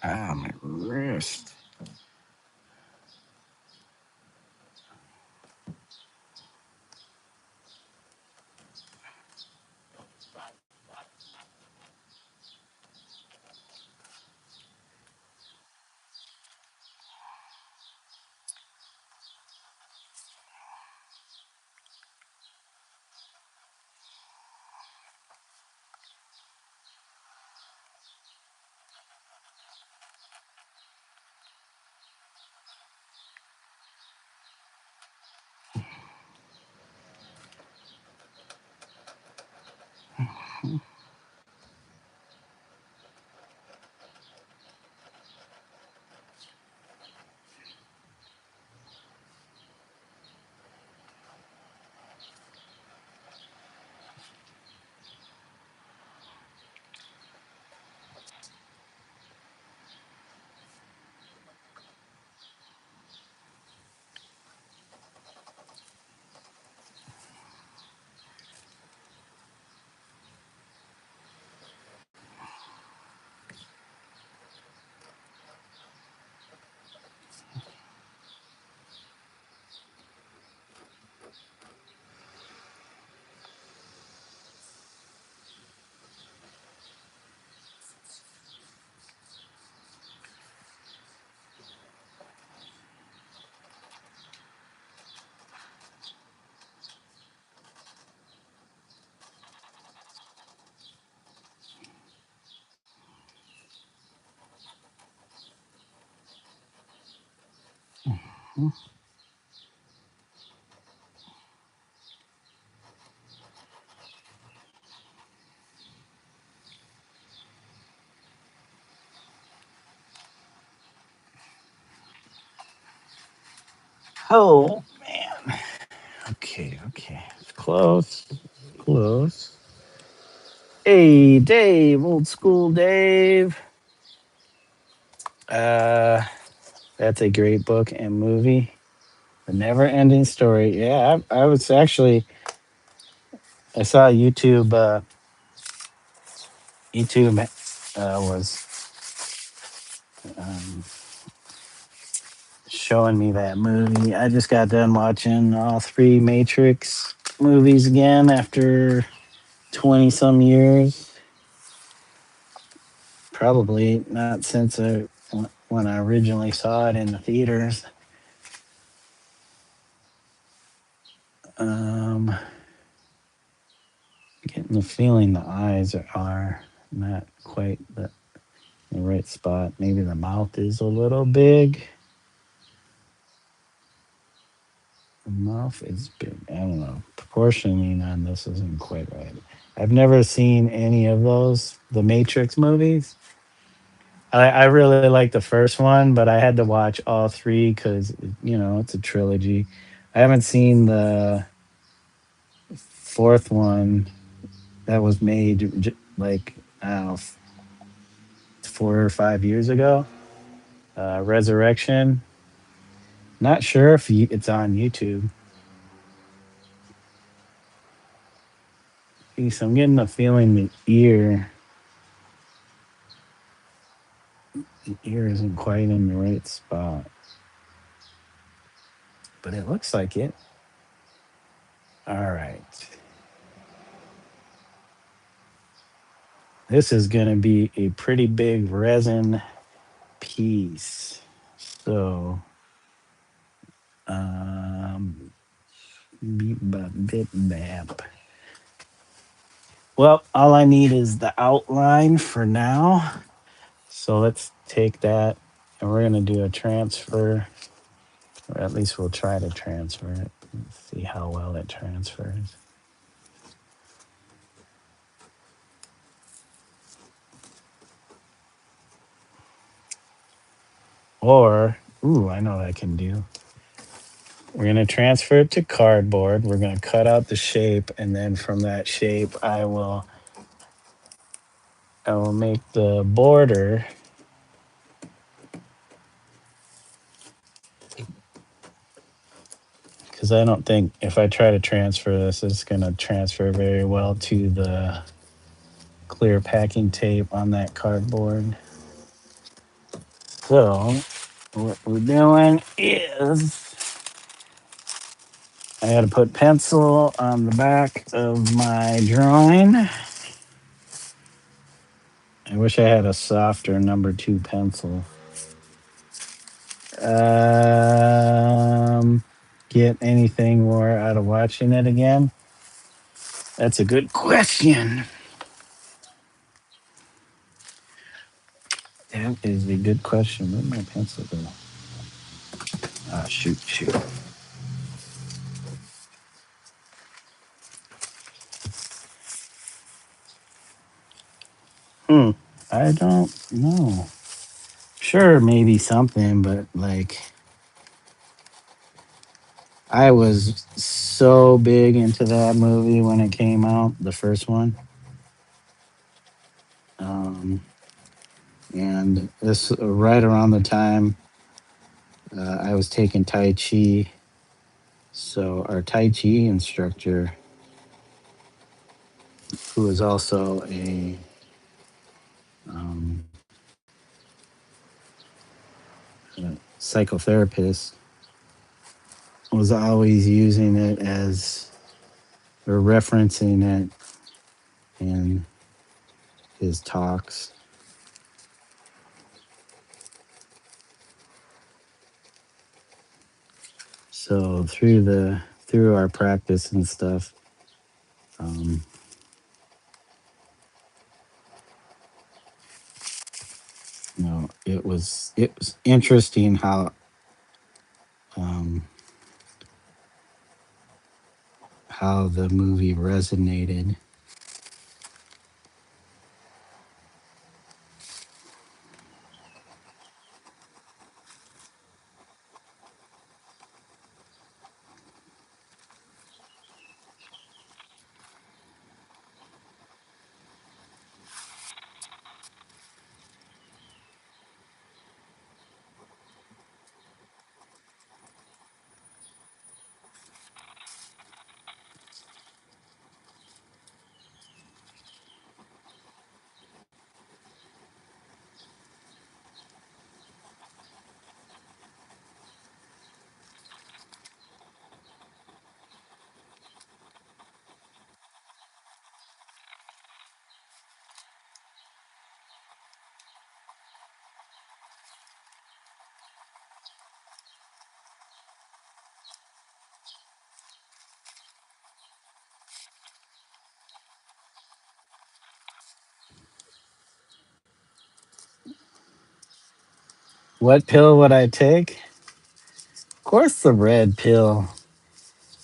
A: Ah, my wrist. Oh man. Okay, okay. Close. Close. Hey, Dave, old school Dave. Uh, that's a great book and movie. The Never Ending Story. Yeah, I was actually I saw YouTube. YouTube was um, showing me that movie. I just got done watching all three Matrix movies again after 20 some years. Probably not since when I originally saw it in the theaters. Um, Getting the feeling the eyes are not quite the right spot. Maybe the mouth is a little big. The mouth is big. I don't know. Proportioning on this isn't quite right. I've never seen any of those, the Matrix movies. I really like the first one, but I had to watch all three because, it's a trilogy. I haven't seen the fourth one that was made like, I don't know, 4 or 5 years ago. Resurrection. Not sure if it's on YouTube. Geez, I'm getting the feeling the ear isn't quite in the right spot, but it looks like it. All right. This is going to be a pretty big resin piece. So, beep, bop, bip, bap. Well, all I need is the outline for now. So let's take that and we're going to do a transfer, or at least we'll try to transfer it. Let's see how well it transfers. Or, ooh, I know what I can do. We're going to transfer it to cardboard. We're going to cut out the shape, and then from that shape, I will make the border, because I don't think if I try to transfer this, it's going to transfer very well to the clear packing tape on that cardboard. So what we're doing is I got to put pencil on the back of my drawing. I wish I had a softer number 2 pencil. Um, get anything more out of watching it again? That's a good question. That is a good question. Where'd my pencil go? Ah, shoot. Hmm. I don't know. Sure, maybe something, but like I was so big into that movie when it came out, the first one. Um, and this right around the time I was taking Tai Chi. So our Tai Chi instructor, who is also a um, psychotherapist, was always using it as or referencing it in his talks. So through our practice and stuff, um, it was interesting how um, how the movie resonated. What pill would I take? Of course, the red pill.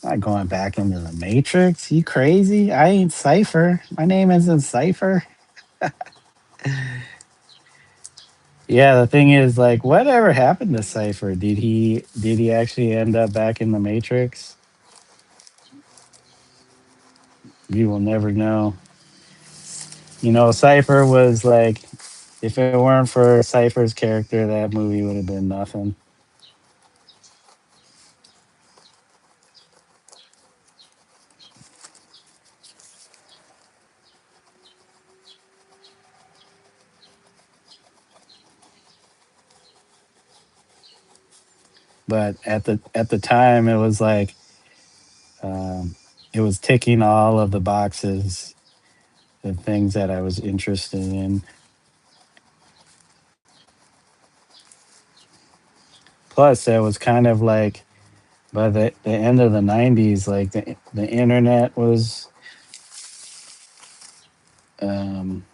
A: Not going back into the Matrix. You crazy? I ain't Cypher. My name isn't Cypher. Yeah, the thing is, like, whatever happened to Cypher? Did he actually end up back in the Matrix? You will never know. Cypher was like, if it weren't for Cypher's character, that movie would have been nothing. But at the time, it was like, um, it was ticking all of the boxes, the things that I was interested in. Plus, it was kind of like by the end of the '90s, like the internet um,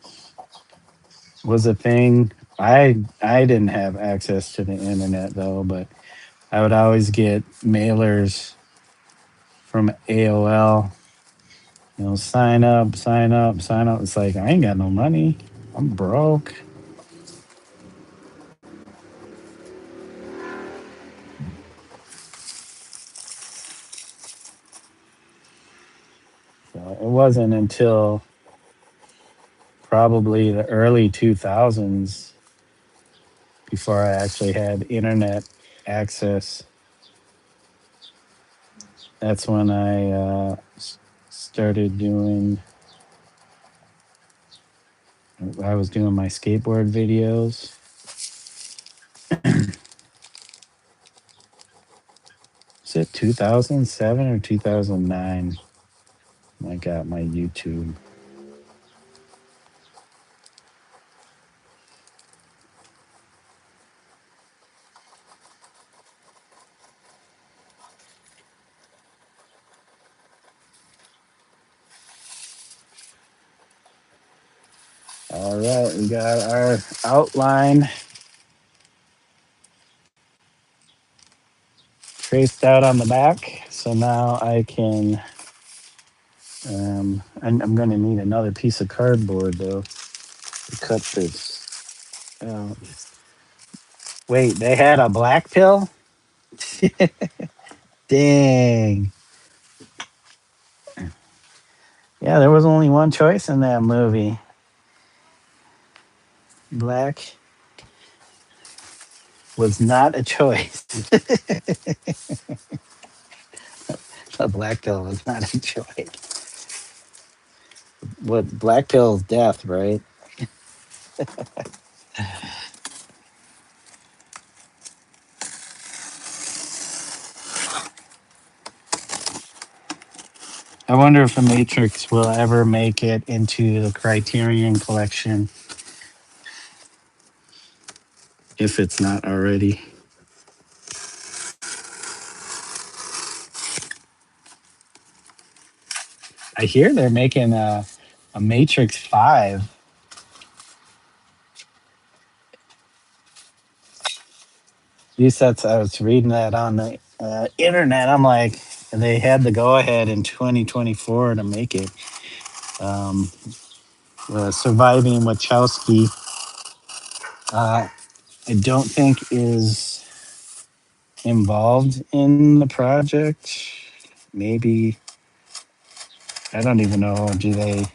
A: was a thing. I didn't have access to the internet though, but I would always get mailers from AOL. Sign up, sign up, sign up. It's like I ain't got no money. I'm broke. So it wasn't until probably the early 2000s before I actually had internet access. That's when I started doing. I was doing my skateboard videos. Is it 2007 or 2009? I got my YouTube. All right, we got our outline traced out on the back. So now I can. I'm going to need another piece of cardboard though to cut this out. Wait, they had a black pill? Dang. Yeah, there was only one choice in that movie. Black was not a choice. A black pill was not a choice. What black pill is death, right? I wonder if the Matrix will ever make it into the Criterion collection, if it's not already. I hear they're making a Matrix 5. You said I was reading that on the internet. I'm like, they had the go ahead in 2024 to make it. Um, Surviving Wachowski, uh, I don't think is involved in the project. Maybe I don't even know. Do they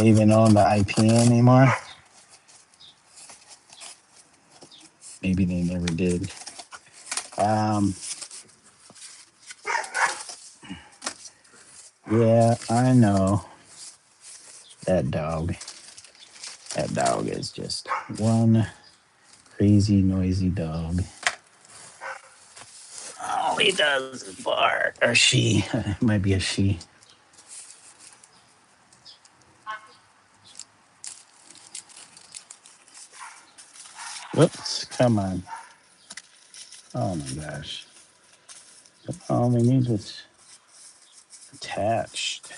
A: even own the IP anymore? Maybe they never did. Um, yeah, I know that dog. That dog is just one crazy, noisy dog. All he does is bark. Or she. It might be a she. Whoops. Come on. Oh my gosh. All we need is attached.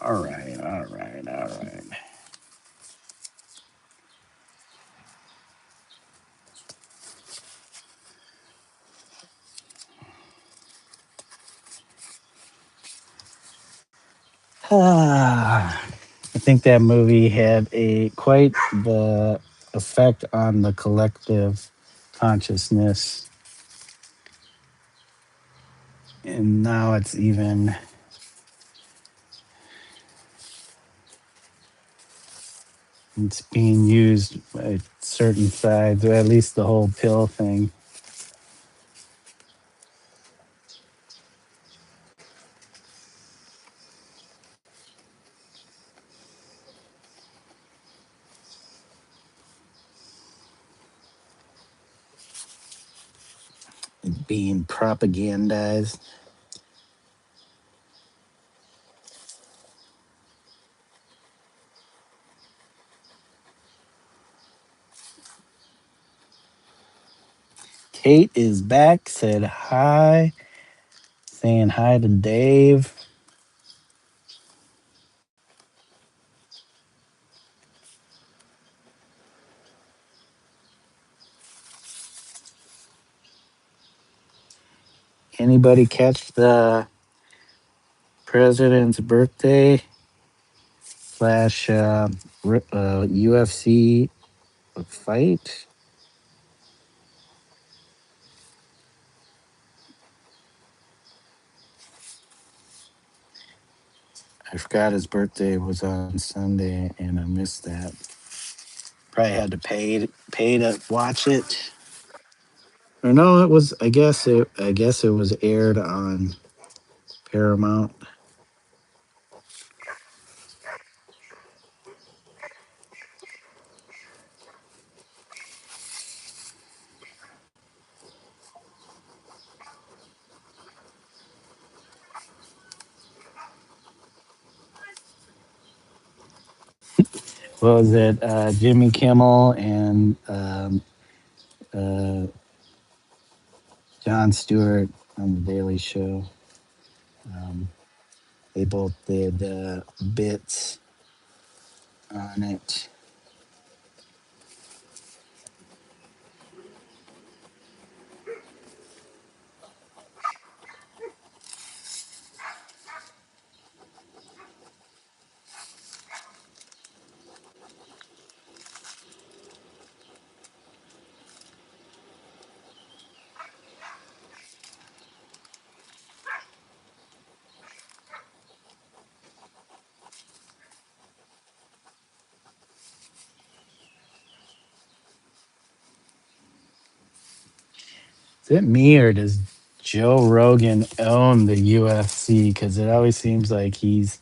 A: All right. All right. All right. I think that movie had a quite the effect on the collective consciousness, and now it's being used by certain sides, or at least the whole pill thing. Being propagandized. Kate is back, said hi, saying hi to Dave. Anybody catch the president's birthday slash UFC fight? I forgot his birthday was on Sunday and I missed that. Probably had to pay to watch it. Or no, it was I guess it was aired on Paramount. What was it? Jimmy Kimmel and uh, Jon Stewart on the Daily Show. Um, they both did bits on it. Is it me or does Joe Rogan own the UFC? Because it always seems like he's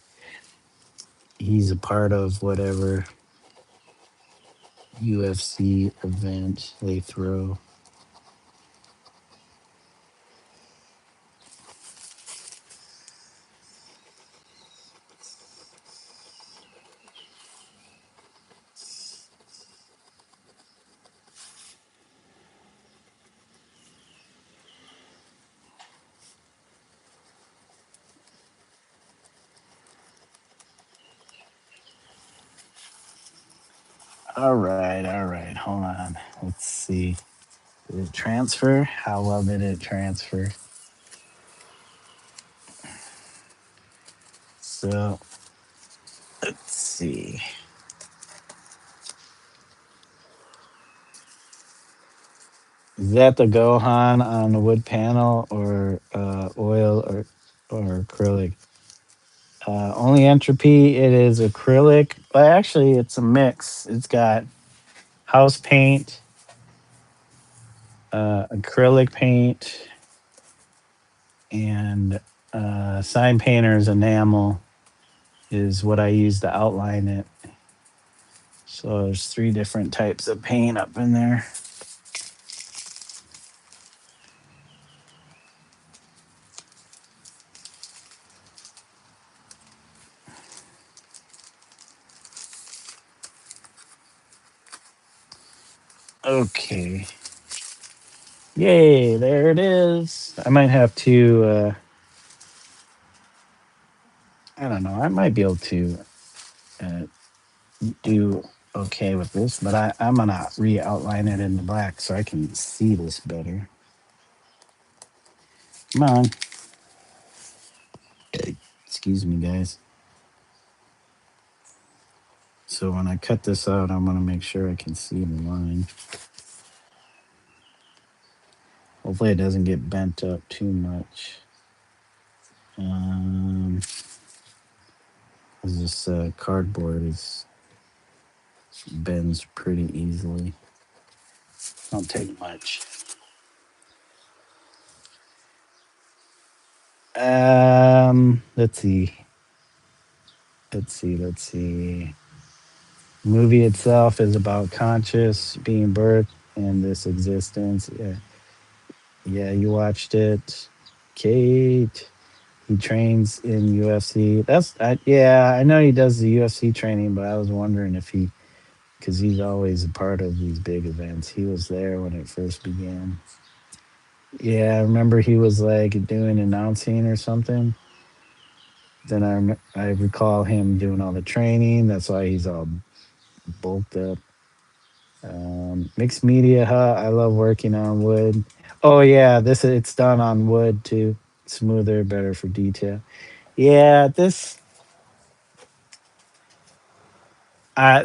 A: a part of whatever UFC event they throw. All right. Hold on. Let's see. Did it transfer? How well did it transfer? So let's see. Is that the Gohan on the wood panel or oil or acrylic? Only entropy. It is acrylic, but actually it's a mix. It's got house paint, acrylic paint, and sign painter's enamel is what I use to outline it. So there's three different types of paint up in there. Okay. Yay, there it is. I might have to, I don't know, I might be able to uh, do okay with this, but I'm going to re outline it in the black so I can see this better. Come on. Excuse me, guys. So when I cut this out, I'm going to make sure I can see the line. Hopefully it doesn't get bent up too much. 'Cause this cardboard is bends pretty easily. Don't take much. Let's see. Let's see. Movie itself is about conscious being birthed and this existence. Yeah, yeah, you watched it, Kate. He trains in UFC. Yeah, I know he does the UFC training, but I was wondering if he, because he's always a part of these big events. He was there when it first began. Yeah, I remember he was like doing announcing or something. Then I recall him doing all the training. That's why he's all bulked up. Mixed media, huh? I love working on wood. Oh yeah, this it's done on wood too. Smoother, better for detail. Yeah, this.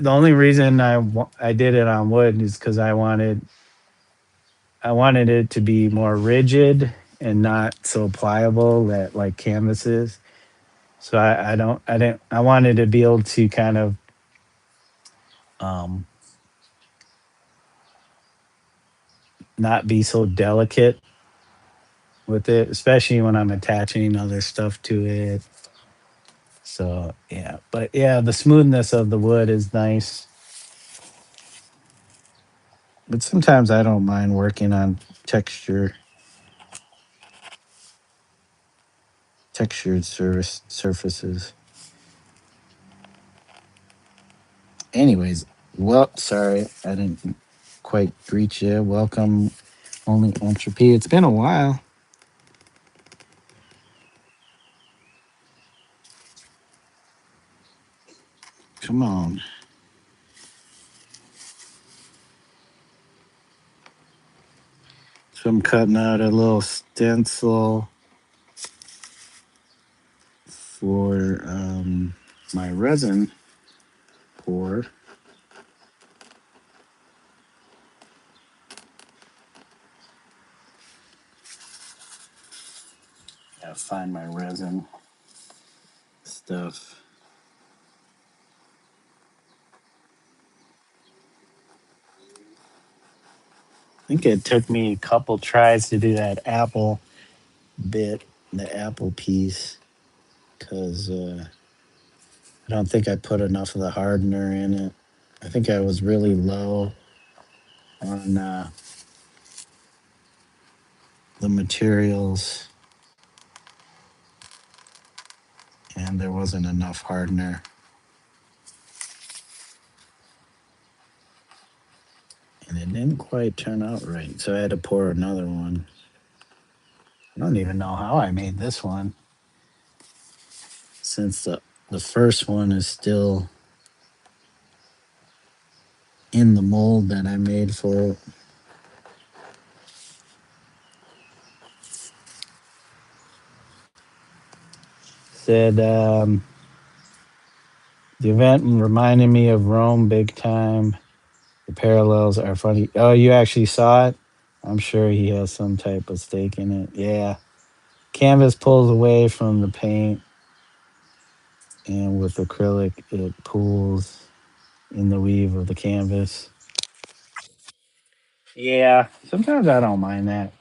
A: The only reason I did it on wood is because I wanted it to be more rigid and not so pliable that like canvas is. So I didn't I wanted to be able to kind of um, not be so delicate with it, especially when I'm attaching other stuff to it. So yeah, but yeah, the smoothness of the wood is nice. But sometimes I don't mind working on texture, textured surfaces. Anyways, well, sorry, I didn't quite greet you. Welcome, only entropy. It's been a while. Come on. So I'm cutting out a little stencil for my resin pour. Gotta find my resin stuff. I think it took me a couple tries to do that apple bit, the apple piece, because I don't think I put enough of the hardener in it. I think I was really low on the materials, and there wasn't enough hardener, and it didn't quite turn out right. So I had to pour another one. I don't even know how I made this one, since the first one is still in the mold that I made for it. Said the event reminded me of Rome big time. The parallels are funny. Oh, you actually saw it? I'm sure he has some type of stake in it. Yeah. Canvas pulls away from the paint, and with acrylic, it pulls in the weave of the canvas. Yeah, sometimes I don't mind that.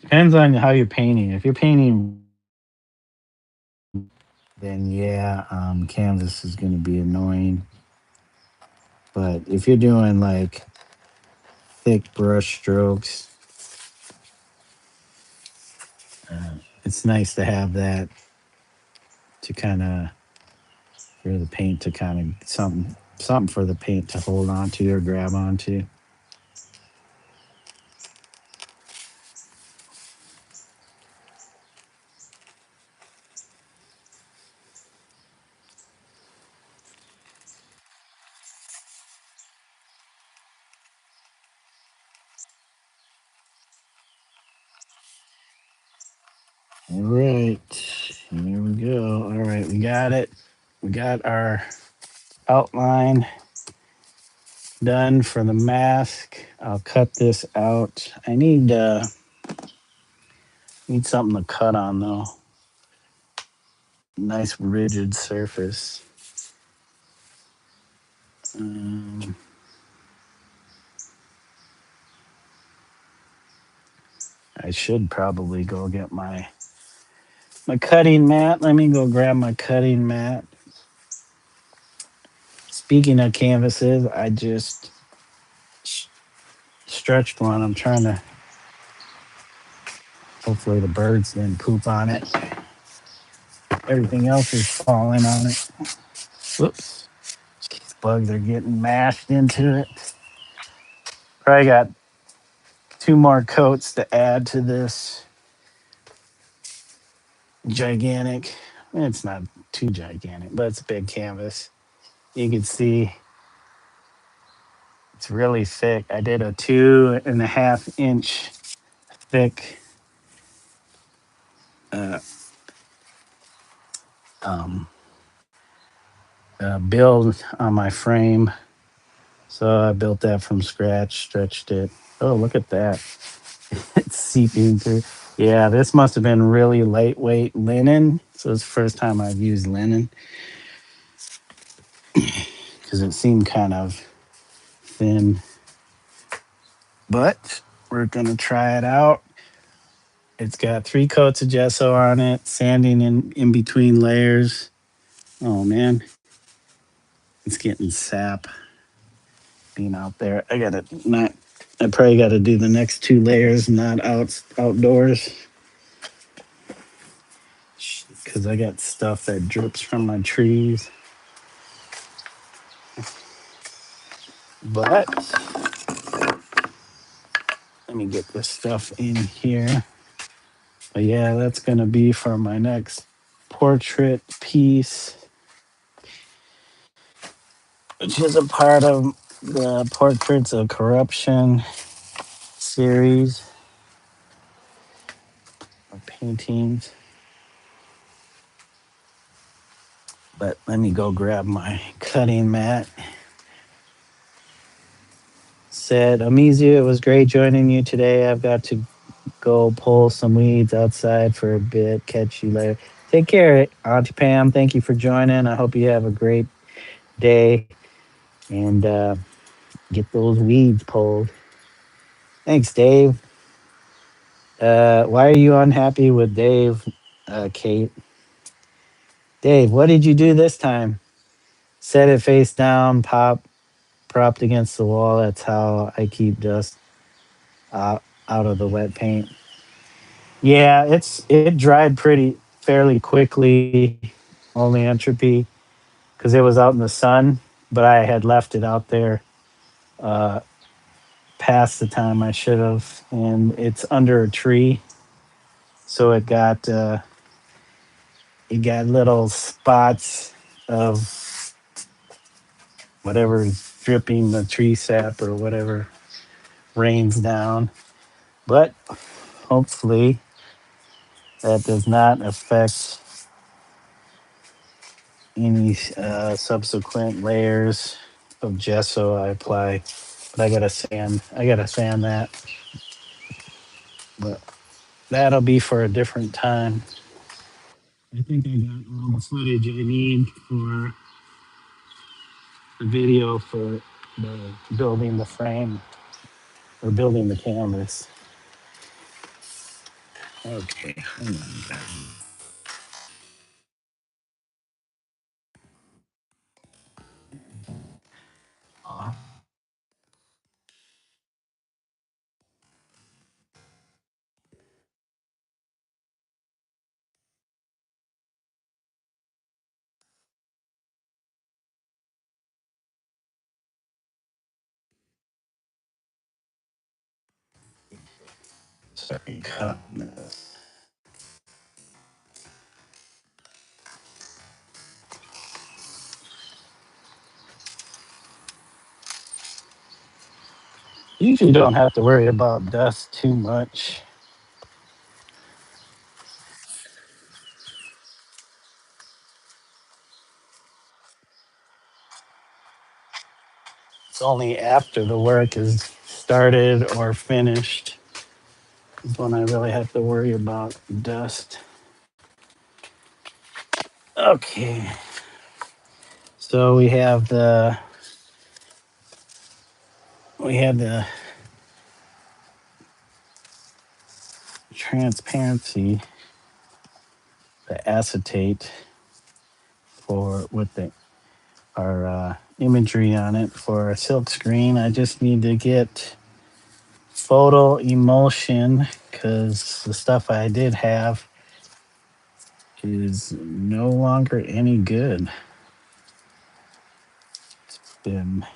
A: Depends on how you're painting. If you're painting, then yeah, canvas is going to be annoying. But if you're doing like thick brush strokes, uh, it's nice to have that to kind of for the paint to kind of something for the paint to hold onto or grab onto. All right, here we go. All right, we got it. We got our outline done for the mask. I'll cut this out. I need something to cut on though. Nice rigid surface. Um, I should probably go get my cutting mat. Let me go grab my cutting mat. Speaking of canvases, I just stretched one. I'm trying to. Hopefully the birds didn't poop on it. Everything else is falling on it. Whoops. These bugs are getting mashed into it. Probably got two more coats to add to this gigantic. It's not too gigantic, but it's a big canvas. You can see it's really thick. I did a 2.5 inch thick uh, um, build on my frame. So I built that from scratch, stretched it. Oh, look at that. It's seeping through. Yeah, this must have been really lightweight linen. So it's the first time I've used linen because it seemed kind of thin. But we're going to try it out. It's got 3 coats of gesso on it, sanding in between layers. Oh man, it's getting sap being out there. I gotta not. I probably got to do the next 2 layers not outdoors because I got stuff that drips from my trees. But let me get this stuff in here. But yeah, that's gonna be for my next portrait piece, which is a part of the Portraits of Corruption series of paintings. But let me go grab my cutting mat. Said, Omizu, it was great joining you today. I've got to go pull some weeds outside for a bit. Catch you later. Take care, Auntie Pam. Thank you for joining. I hope you have a great day and get those weeds pulled. Thanks, Dave. Why are you unhappy with Dave, Kate? Dave, what did you do this time? Set it face down, propped against the wall. That's how I keep dust out of the wet paint. Yeah, it dried pretty fairly quickly, only entropy, because it was out in the sun. But I had left it out there uh, past the time I should have, and it's under a tree, so it got little spots of whatever dripping the tree sap or whatever rains down. But hopefully that does not affect any subsequent layers of gesso I apply. But I gotta sand that. But that'll be for a different time. I think I got all the footage I need for the video for the building the frame or building the canvas. Okay, hold on. Sorry, cut this. Usually don't have to worry about dust too much. It's only after the work is started or finished is when I really have to worry about dust. Okay, so we have the transparency, the acetate for with the our imagery on it for a silk screen. I just need to get photo emulsion because the stuff I did have is no longer any good. It's been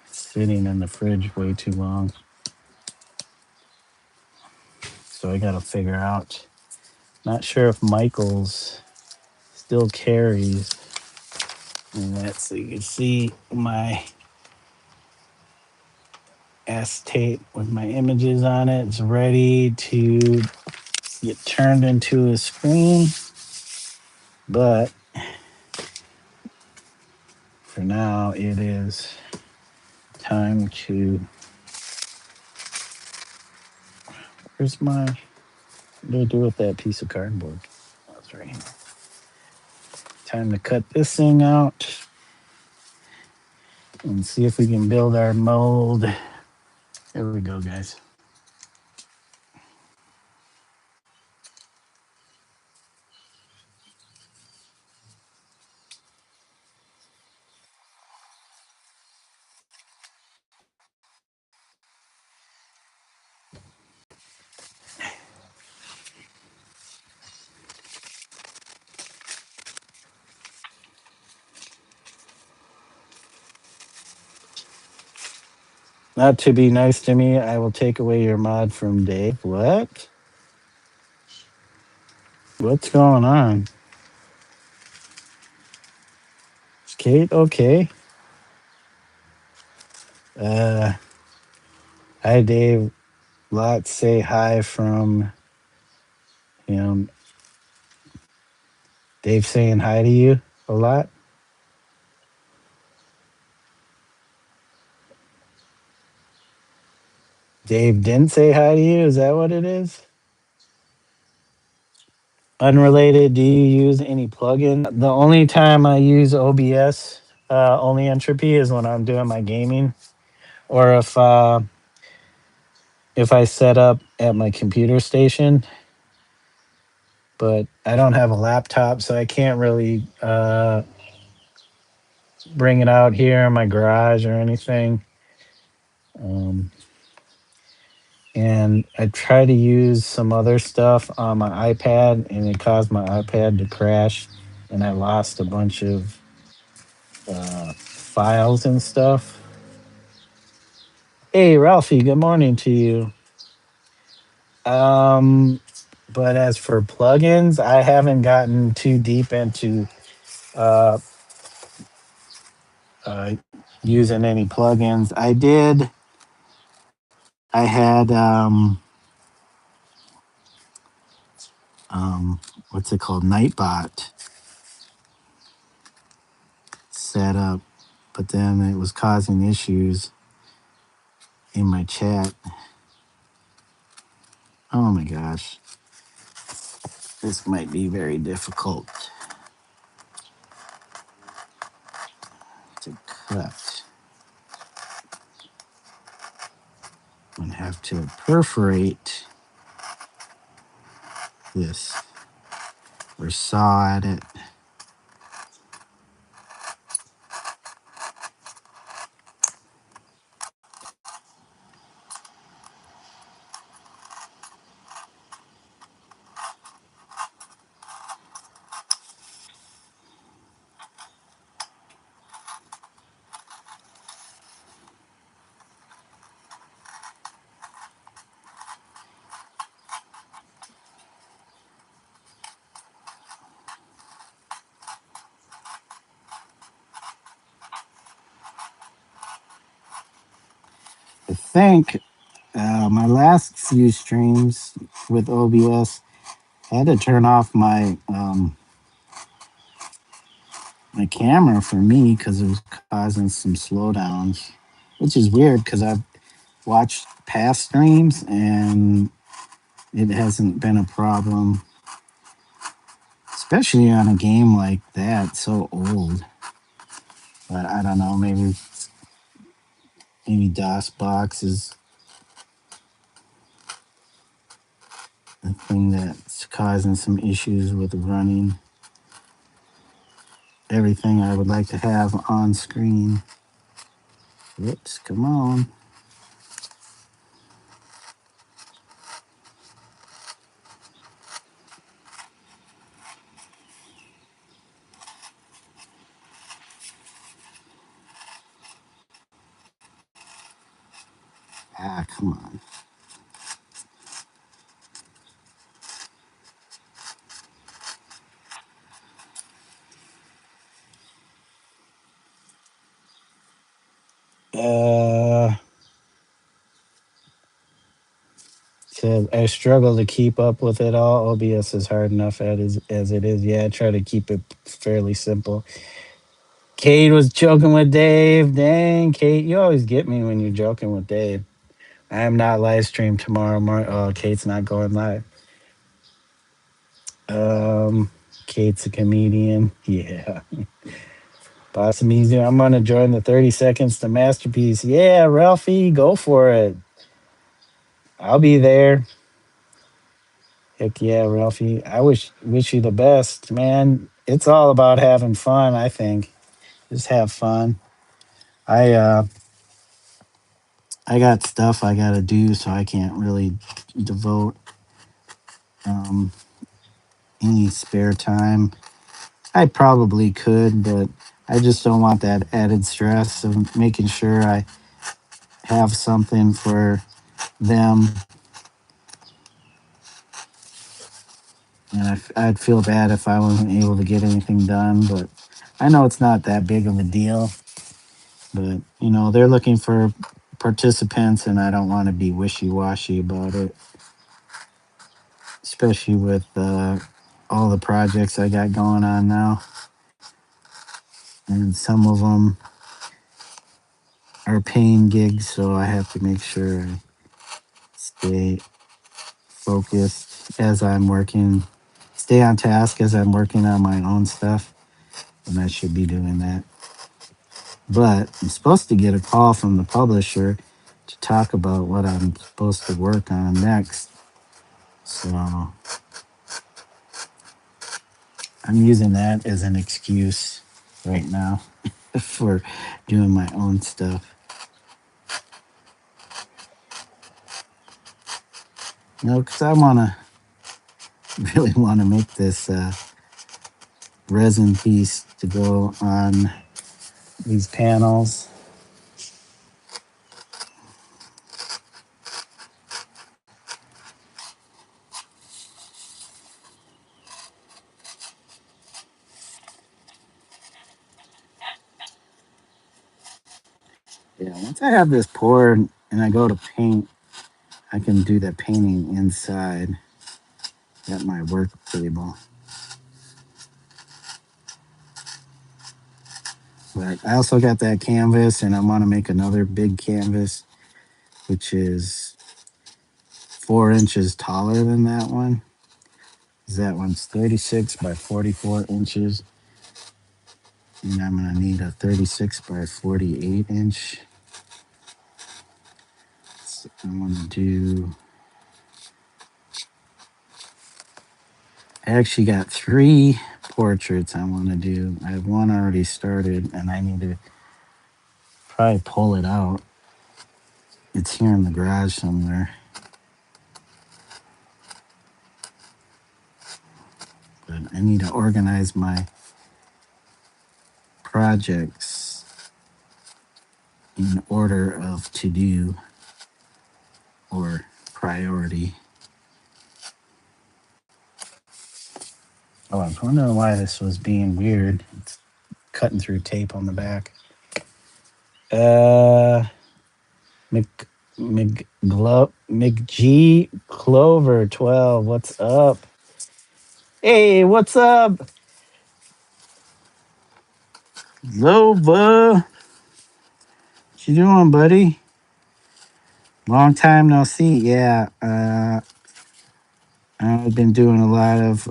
A: sitting in the fridge way too long. So I got to figure out. Not sure if Michael's still carries. And that's so you can see my acetate with my images on it. It's ready to get turned into a screen. But for now, it is time to. Where's my. What do I do with that piece of cardboard? That's right here. Time to cut this thing out and see if we can build our mold. Here we go, guys. Not to be nice to me, I will take away your mod from Dave. What? What's going on? Is Kate okay? Uh, Hi, Dave. Lots say hi from him. Dave saying hi to you a lot. Dave didn't say hi to you. Is that what it is? Unrelated, do you use any plugin? The only time I use OBS, only entropy, is when I'm doing my gaming, or if I set up at my computer station. But I don't have a laptop, so I can't really bring it out here in my garage or anything. Um, and I try to use some other stuff on my iPad, and it caused my iPad to crash, and I lost a bunch of files and stuff. Hey, Ralphie, good morning to you. Um, but as for plugins, I haven't gotten too deep into uh, uh, using any plugins. I did. I had um, what's it called, Nightbot set up, but then it was causing issues in my chat. Oh my gosh, this might be very difficult to cut. I'm gonna have to perforate this or saw at it. I think my last few streams with OBS, I had to turn off my camera for me because it was causing some slowdowns, which is weird because I've watched past streams and it hasn't been a problem, especially on a game like that, so old. But I don't know, maybe DOSBox is the thing that's causing some issues with running everything I would like to have on screen. Whoops, come on. Ah, come on. Uh, so I struggle to keep up with it all. OBS is hard enough as it is. Yeah, I try to keep it fairly simple. Kate was joking with Dave. Dang, Kate, you always get me when you're joking with Dave. I am not live stream tomorrow morning. Oh, Kate's not going live. Um, Kate's a comedian. Yeah. Boss Omizu, I'm gonna join the 30 seconds to masterpiece. Yeah, Ralphie, go for it. I'll be there. Heck yeah, Ralphie. I wish you the best, man. It's all about having fun, I think. Just have fun. I uh I got stuff I gotta do, so I can't really devote um any spare time. I probably could, but I just don't want that added stress of making sure I have something for them. And I'd feel bad if I wasn't able to get anything done, but I know it's not that big of a deal. But, they're looking for participants, and I don't want to be wishy washy about it, especially with all the projects I got going on now. And some of them are paying gigs, so I have to make sure I stay focused as I'm working, stay on task as I'm working on my own stuff. And I should be doing that. But I'm supposed to get a call from the publisher to talk about what I'm supposed to work on next. So I'm using that as an excuse right now for doing my own stuff. Because I really want to make this resin piece to go on these panels. Yeah, once I have this poured and I go to paint, I can do the painting inside at my work table. But I also got that canvas, and I want to make another big canvas, which is 4 inches taller than that one. That one's 36 by 44 inches, and I'm gonna need a 36 by 48 inch. So I want to do. I actually got 3 portraits I want to do. I have one already started, and I need to probably pull it out. It's here in the garage somewhere. But I need to organize my projects in order of to do or priority. Oh, I was wondering why this was being weird. It's cutting through tape on the back. Uh, Mc McG Clover 12. What's up? Hey, what's up, Lova? What you doing, buddy? Long time no see. Yeah, I've been doing a lot of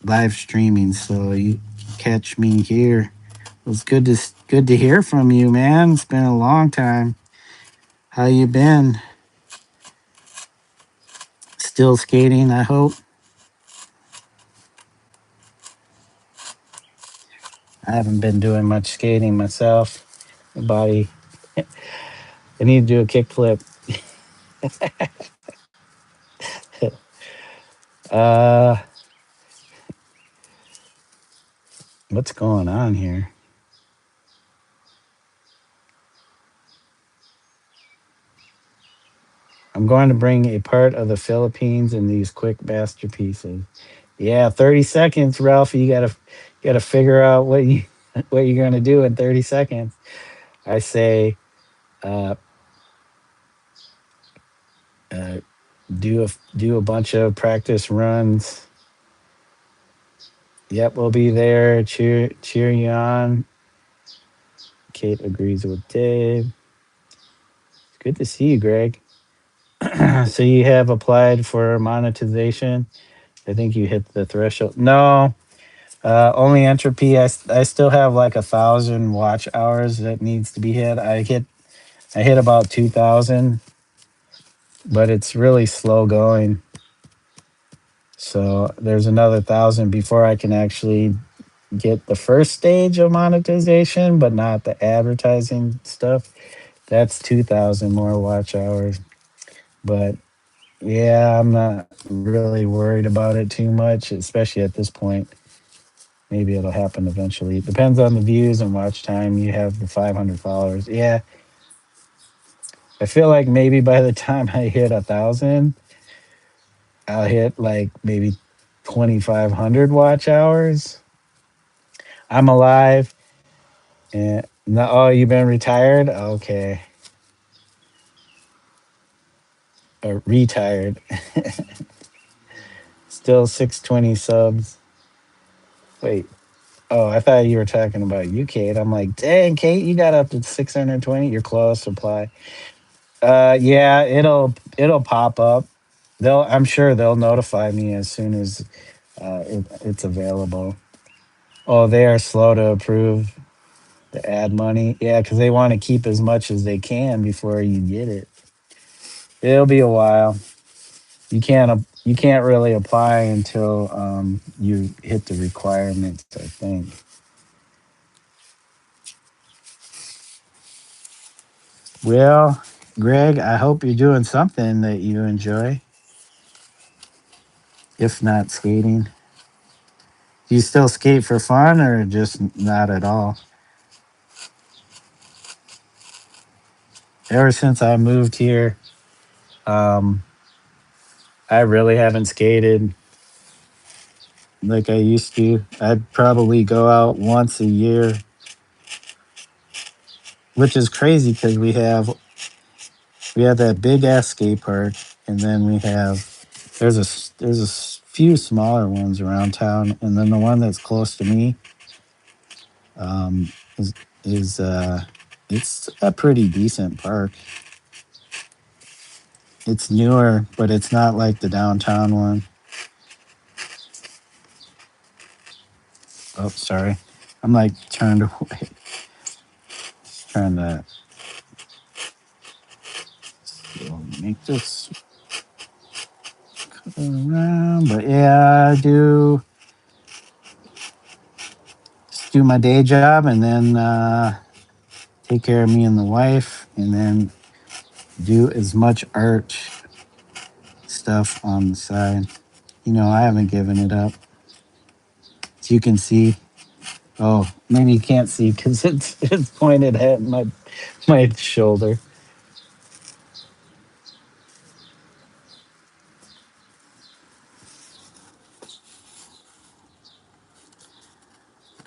A: live streaming, so you catch me here. It was good to hear from you, man. It's been a long time. How you been? Still skating, I hope. I haven't been doing much skating myself. My body, I need to do a kickflip. uh, what's going on here? I'm going to bring a part of the Philippines in these quick masterpieces. Yeah, 30 seconds, Ralph. You gotta figure out what you what you're gonna do in 30 seconds. I say, uh, uh, do a bunch of practice runs. Yep, we'll be there. Cheer you on. Kate agrees with Dave. It's good to see you, Greg. So you have applied for monetization. I think you hit the threshold. No, only entropy. I still have like 1,000 watch hours that needs to be hit. I hit about 2,000, but it's really slow going. So there's another 1,000 before I can actually get the first stage of monetization, but not the advertising stuff. That's 2,000 more watch hours. But yeah, I'm not really worried about it too much, especially at this point. Maybe it'll happen eventually. It depends on the views and watch time. You have the 500 followers. Yeah, I feel like maybe by the time I hit 1,000, I'll hit like maybe 2,500 watch hours. I'm alive. And no, oh, you've been retired? Okay. Or retired. Still 620 subs. Wait. Oh, I thought you were talking about you, Kate. I'm like, dang, Kate, you got up to 620. You're close. Reply. Yeah, it'll pop up. I'm sure they'll notify me as soon as it's available. Oh, they are slow to approve the ad money. Yeah, because they want to keep as much as they can before you get it. It'll be a while. You can't really apply until you hit the requirements, I think. Well, Greg, I hope you're doing something that you enjoy, if not skating. Do you still skate for fun or just not at all? Ever since I moved here, um, I really haven't skated like I used to. I'd probably go out once a year. which is crazy because we have that big ass skate park, and then there's a few smaller ones around town, and then the one that's close to me um, is is it's a pretty decent park. It's newer, but it's not like the downtown one. Oh, sorry, I'm like turned away, trying to make this around. But yeah, just do my day job, and then take care of me and the wife, and then do as much art stuff on the side. I haven't given it up. As you can see, oh, maybe you can't see because it's pointed at my shoulder.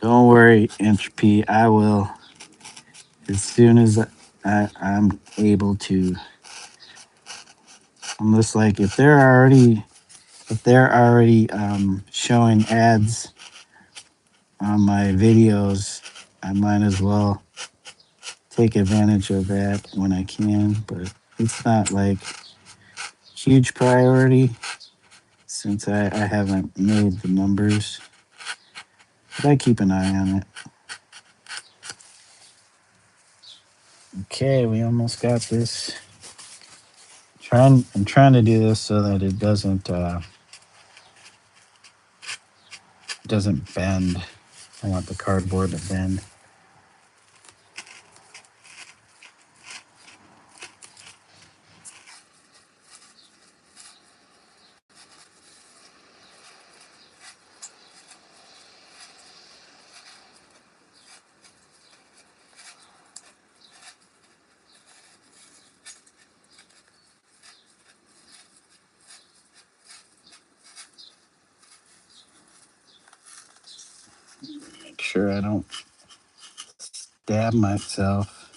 A: Don't worry, Entropy. I will, as soon as I'm able to. I'm just like, if they're already showing ads on my videos, I might as well take advantage of that when I can. But it's not like huge priority since I haven't made the numbers. But I keep an eye on it. Okay, we almost got this. I'm trying to do this so that it doesn't bend. I want the cardboard to bend. Make sure I don't stab myself.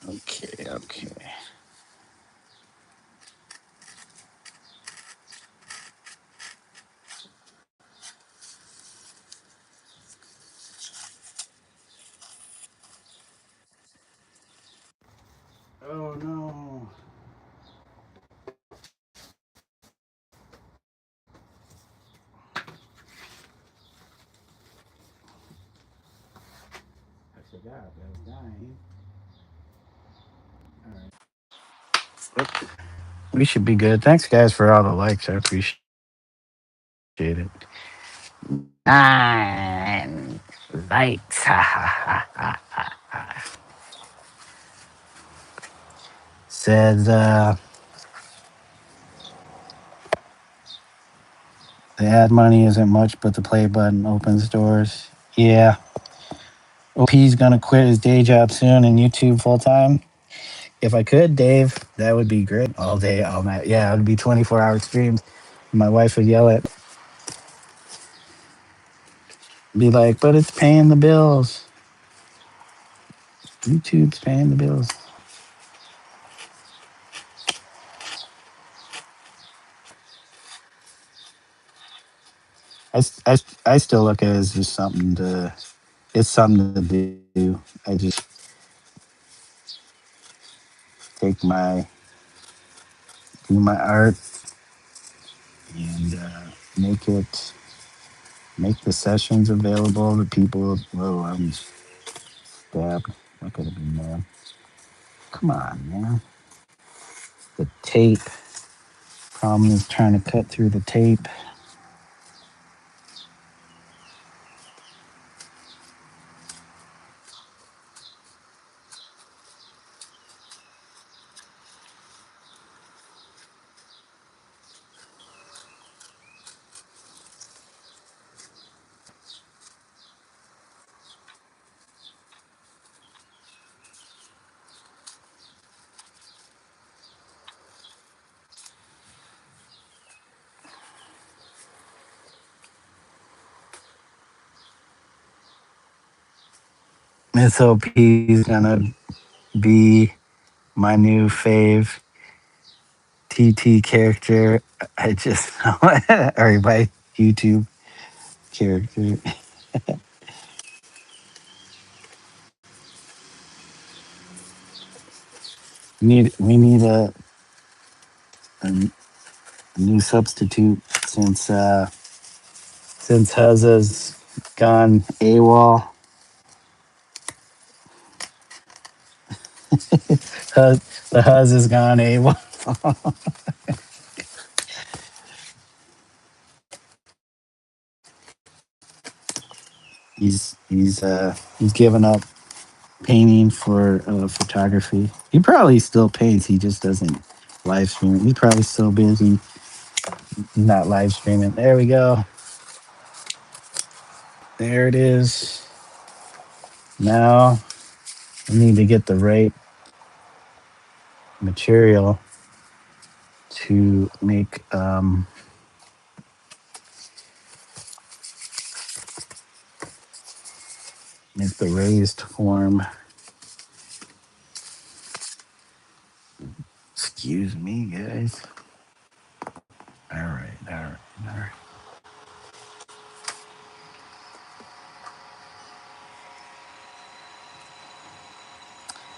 A: Okay, okay. Oh no. I forgot I was dying. All right. We should be good. Thanks, guys, for all the likes. I appreciate it. 9 likes. Says the ad money isn't much, but the play button opens doors. Yeah. OP's gonna quit his day job soon and YouTube full time. If I could, Dave, that would be great. All day, all night. Yeah, it would be 24-hour streams. My wife would yell at, be like, but it's paying the bills. YouTube's paying the bills. I still look at it as just it's something to do. I just take do my art and make the sessions available to people. Whoa, I'm stabbed. I could have been there. Come on, man. The tape. Problem is trying to cut through the tape. Miss OP is gonna be my new fave TT character. I just or my YouTube character. We need a new substitute since Huzza's gone AWOL. Huz, the Huz has gone AWOL. He's given up painting for photography. He probably still paints. He just doesn't live stream. He's probably still busy not live streaming. There we go. There it is. Now we need to get the right material to make the raised form. Excuse me, guys. All right, all right, all right.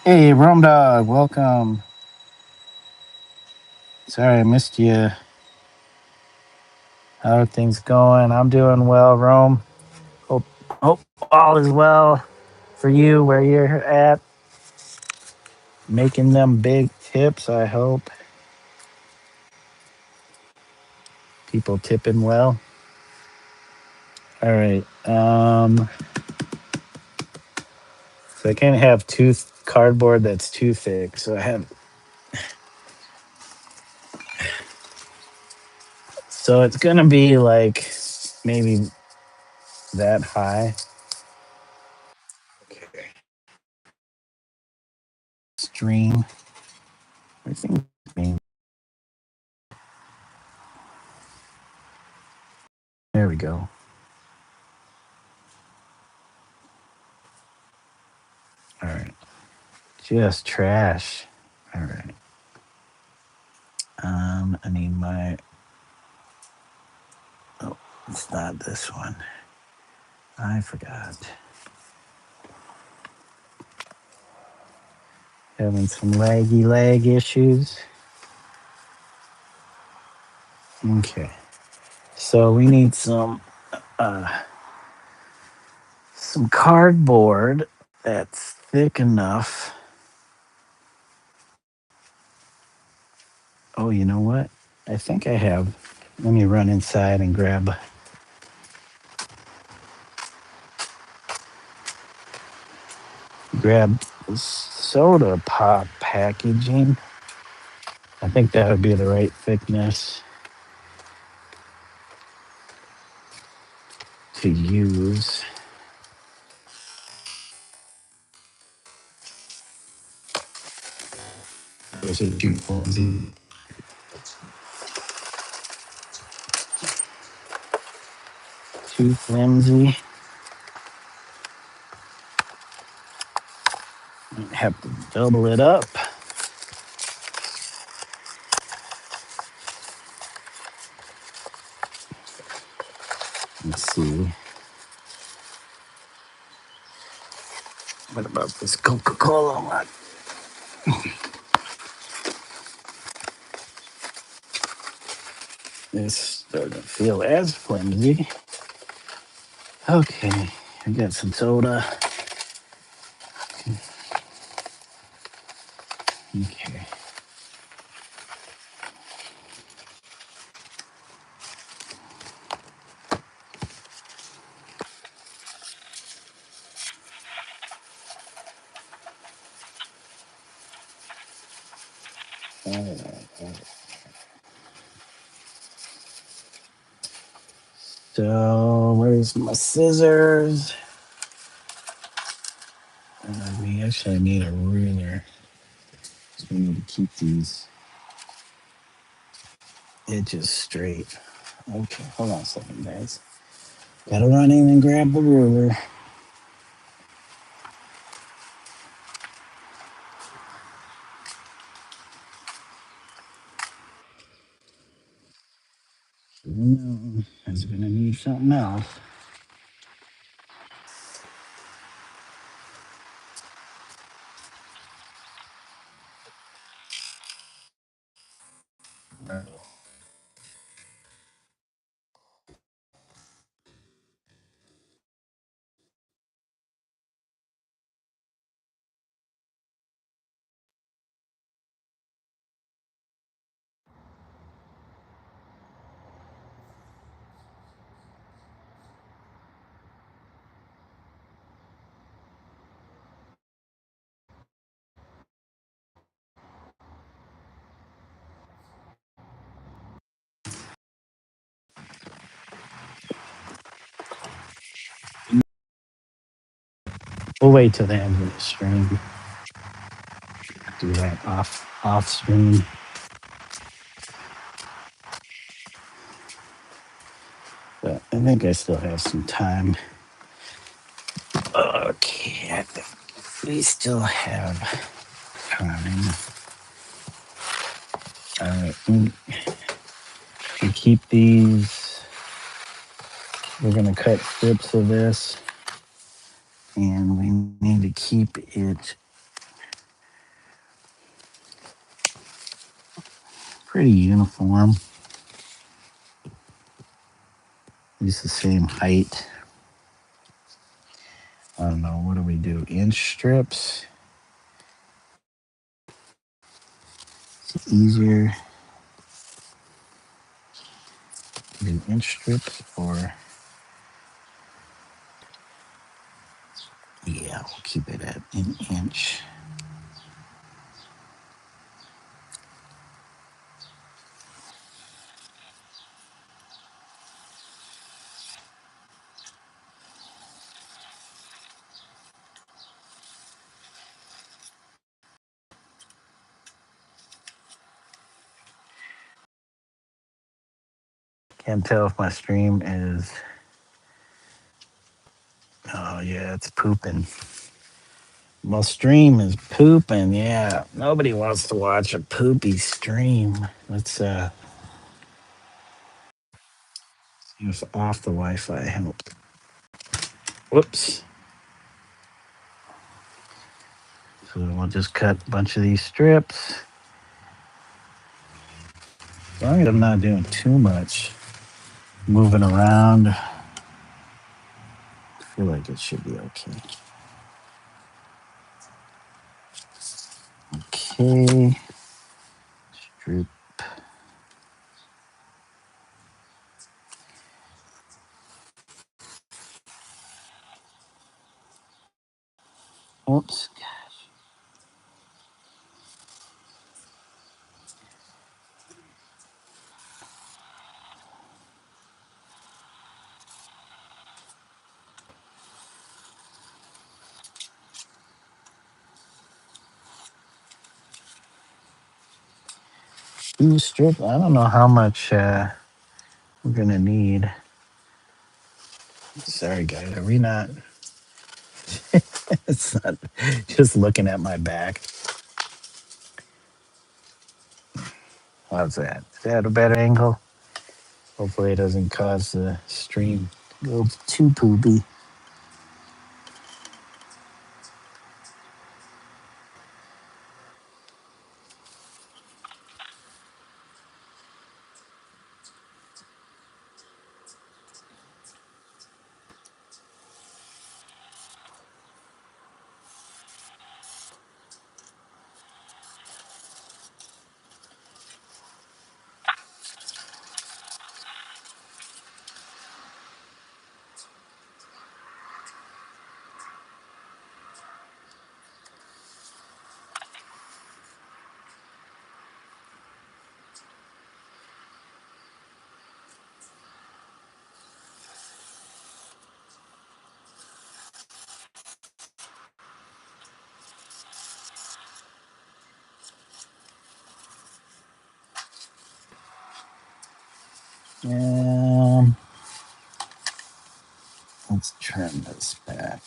A: Hey, Rome Dog, welcome. Sorry I missed you. How are things going? I'm doing well, Rome. Hope hope all is well for you where you're at. Making them big tips, I hope. People tipping well. All right. So I can't have cardboard that's too thick. So I have. So it's gonna be like maybe that high. Okay. Stream. I think. There we go. All right. Just trash. All right. I need my. Oh, it's not this one. I forgot. Having some laggy lag issues. Okay. So we need some cardboard that's thick enough. Oh, you know what? I think I have. Let me run inside and grab soda pop packaging. I think that would be the right thickness to use. Those are too flimsy. Too flimsy. Have to double it up. Let's see. What about this Coca-Cola one? This doesn't feel as flimsy. Okay, I got some soda. Okay. All right. So where's my scissors? We actually need a ruler. So we need to keep these edges straight. Okay, hold on a second, guys. Gotta run in and grab the ruler. No, it's gonna need something else. We'll wait till the end of the stream. Do that off stream. But I think I still have some time. Okay, I think we still have time. All right, we keep these. We're gonna cut strips of this, and we need to keep it pretty uniform. Use the same height. I don't know. What do we do? Inch strips. It's easier to do inch strips, or yeah, we'll keep it at an inch. Can't tell if my stream is. Oh yeah, it's pooping. My stream is pooping. Yeah, nobody wants to watch a poopy stream. Let's see if off the Wi-Fi helped. Whoops. So we'll just cut a bunch of these strips. As long as I'm not doing too much moving around, I feel like it should be okay. Okay. Strip. Oops. Two strip. I don't know how much we're gonna need. Sorry, guys. Are we not? It's not just looking at my back. How's that? Is that a better angle? Hopefully, it doesn't cause the stream to go too poopy. Um, let's turn this back.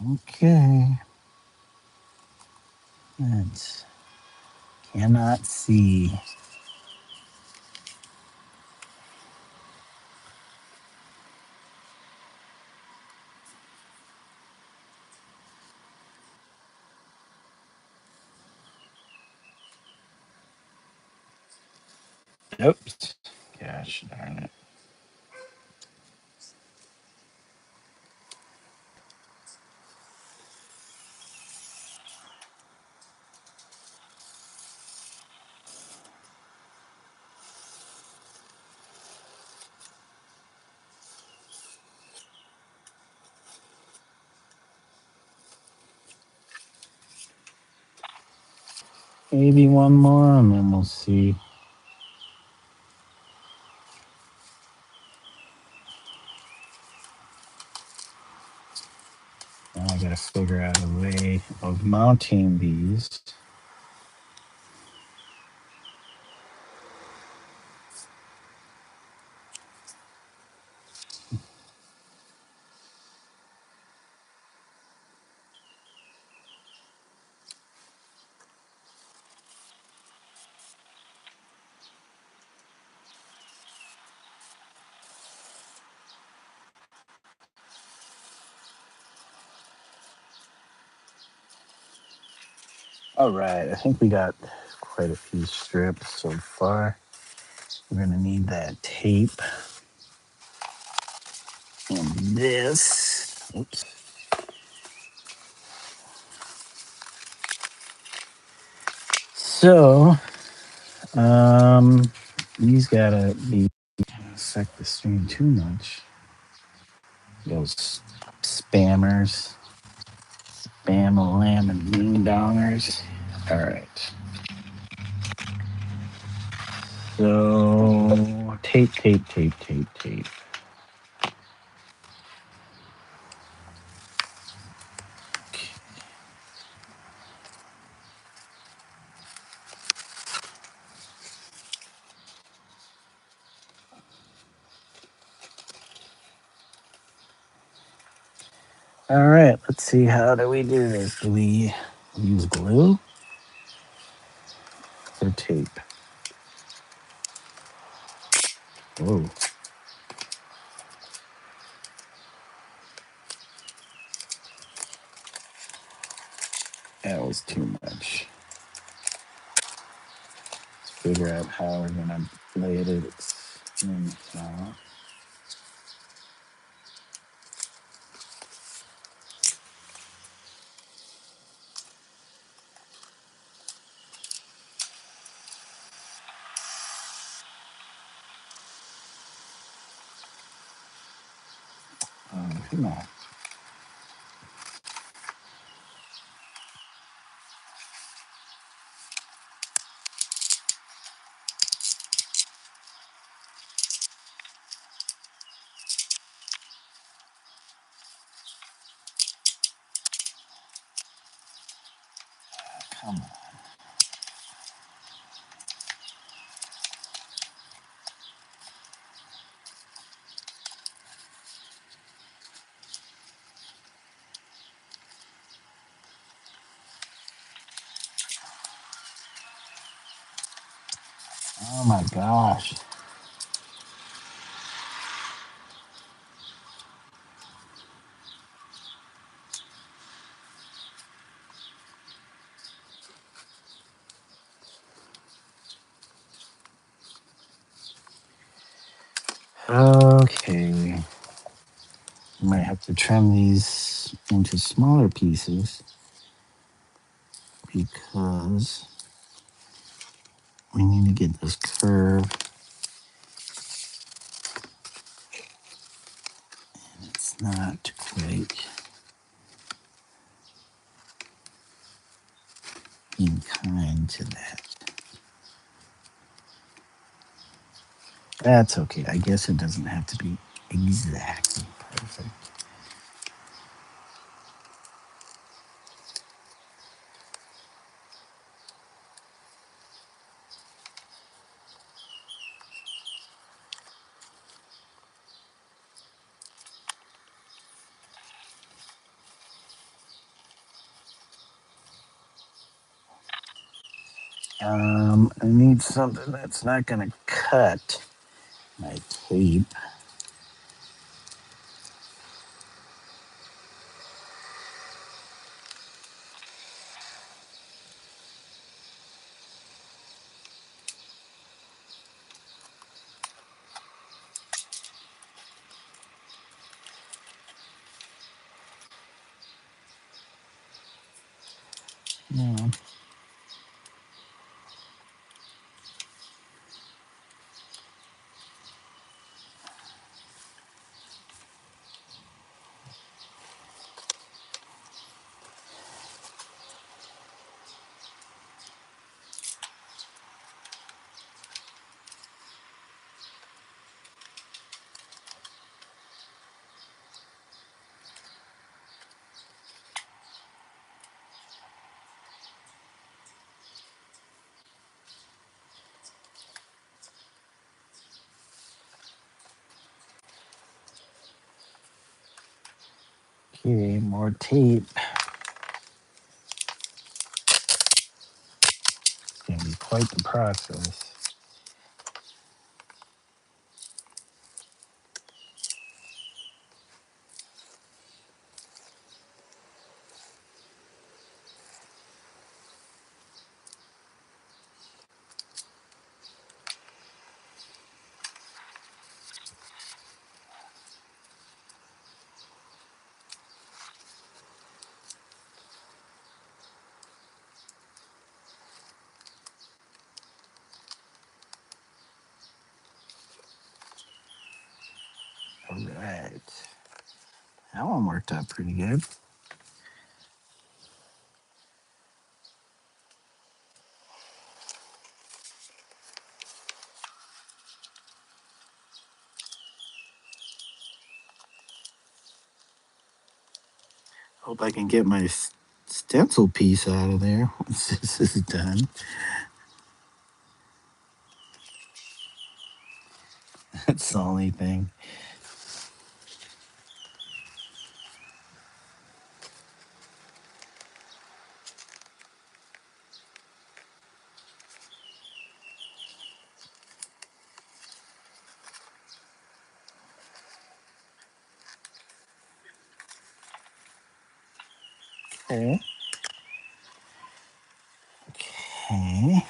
A: Okay. Let's cannot see. Oops. Gosh darn it. Maybe one more and then we'll see. Now I gotta figure out a way of mounting these. All right, I think we got quite a few strips so far. We're gonna need that tape and this. Oops. So, these gotta be affect the stream too much. Those spammers, spam a lamb and ding dongers. All right. So tape, tape, tape, tape, tape. Okay. All right, let's see. How do we do this? Do we use glue or tape? Whoa, that was too much. Let's figure out how we're gonna lay it in. Come on. Come on. Oh my gosh. Okay. Might have to trim these into smaller pieces because we need to get this curve. It's not quite being kind to that. That's okay. I guess it doesn't have to be exactly perfect. I need something that's not going to cut my tape. Yeah. Okay, more tape. It's going to be quite the process. All right. That one worked out pretty good. Hope I can get my stencil piece out of there once this is done. That's the only thing. Okay. Okay.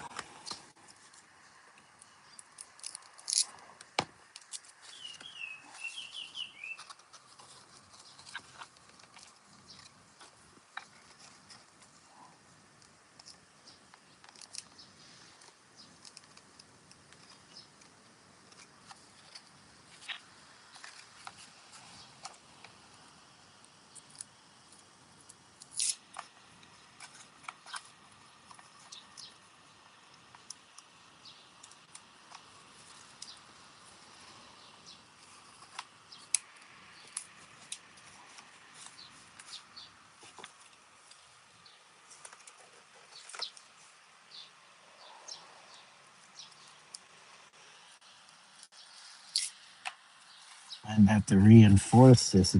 A: I'd have to reinforce this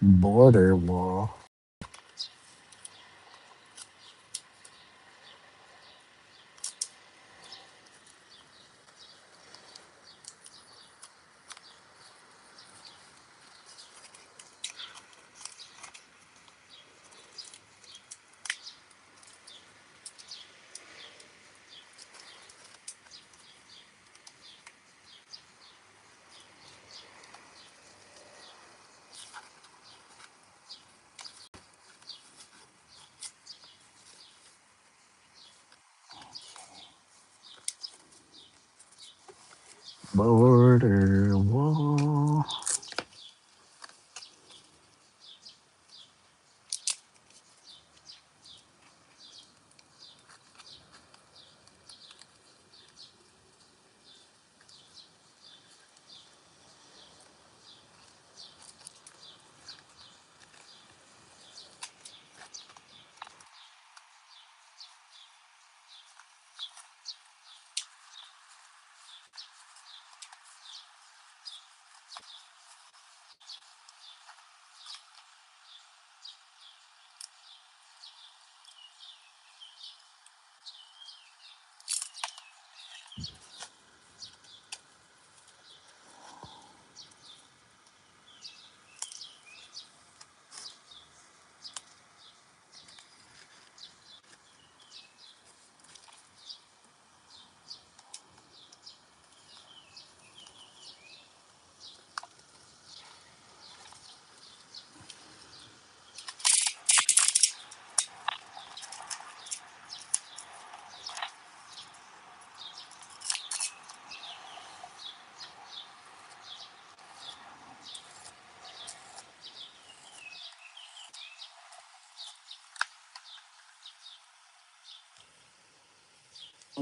A: border wall. Border wall.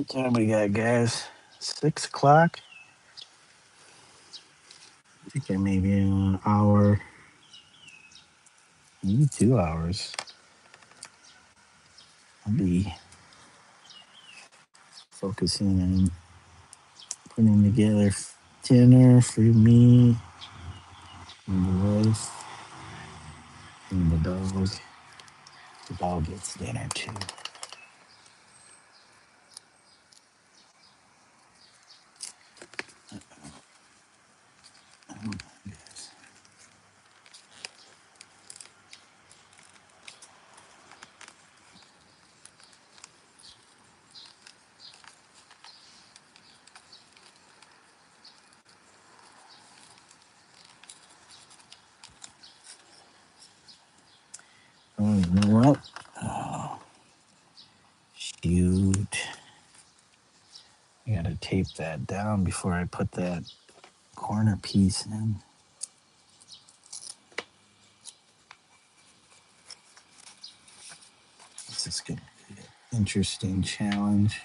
A: What time we got, guys? 6 o'clock? I think I maybe an hour, maybe 2 hours. I'll be focusing on putting together dinner for me and the wife and the dog. The dog gets dinner too. Oh, you know what? Oh, shoot. I gotta tape that down before I put that corner piece in. This is gonna be an interesting challenge.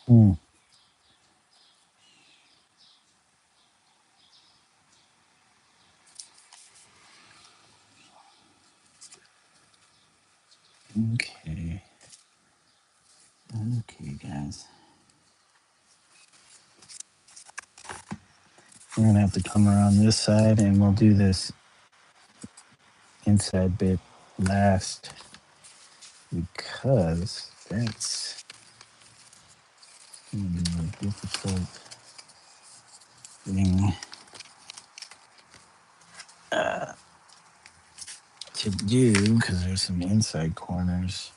A: Hmm. Okay. Okay, guys. We're gonna have to come around this side and we'll do this inside bit last because that's gonna be a difficult thing to do because there's some inside corners.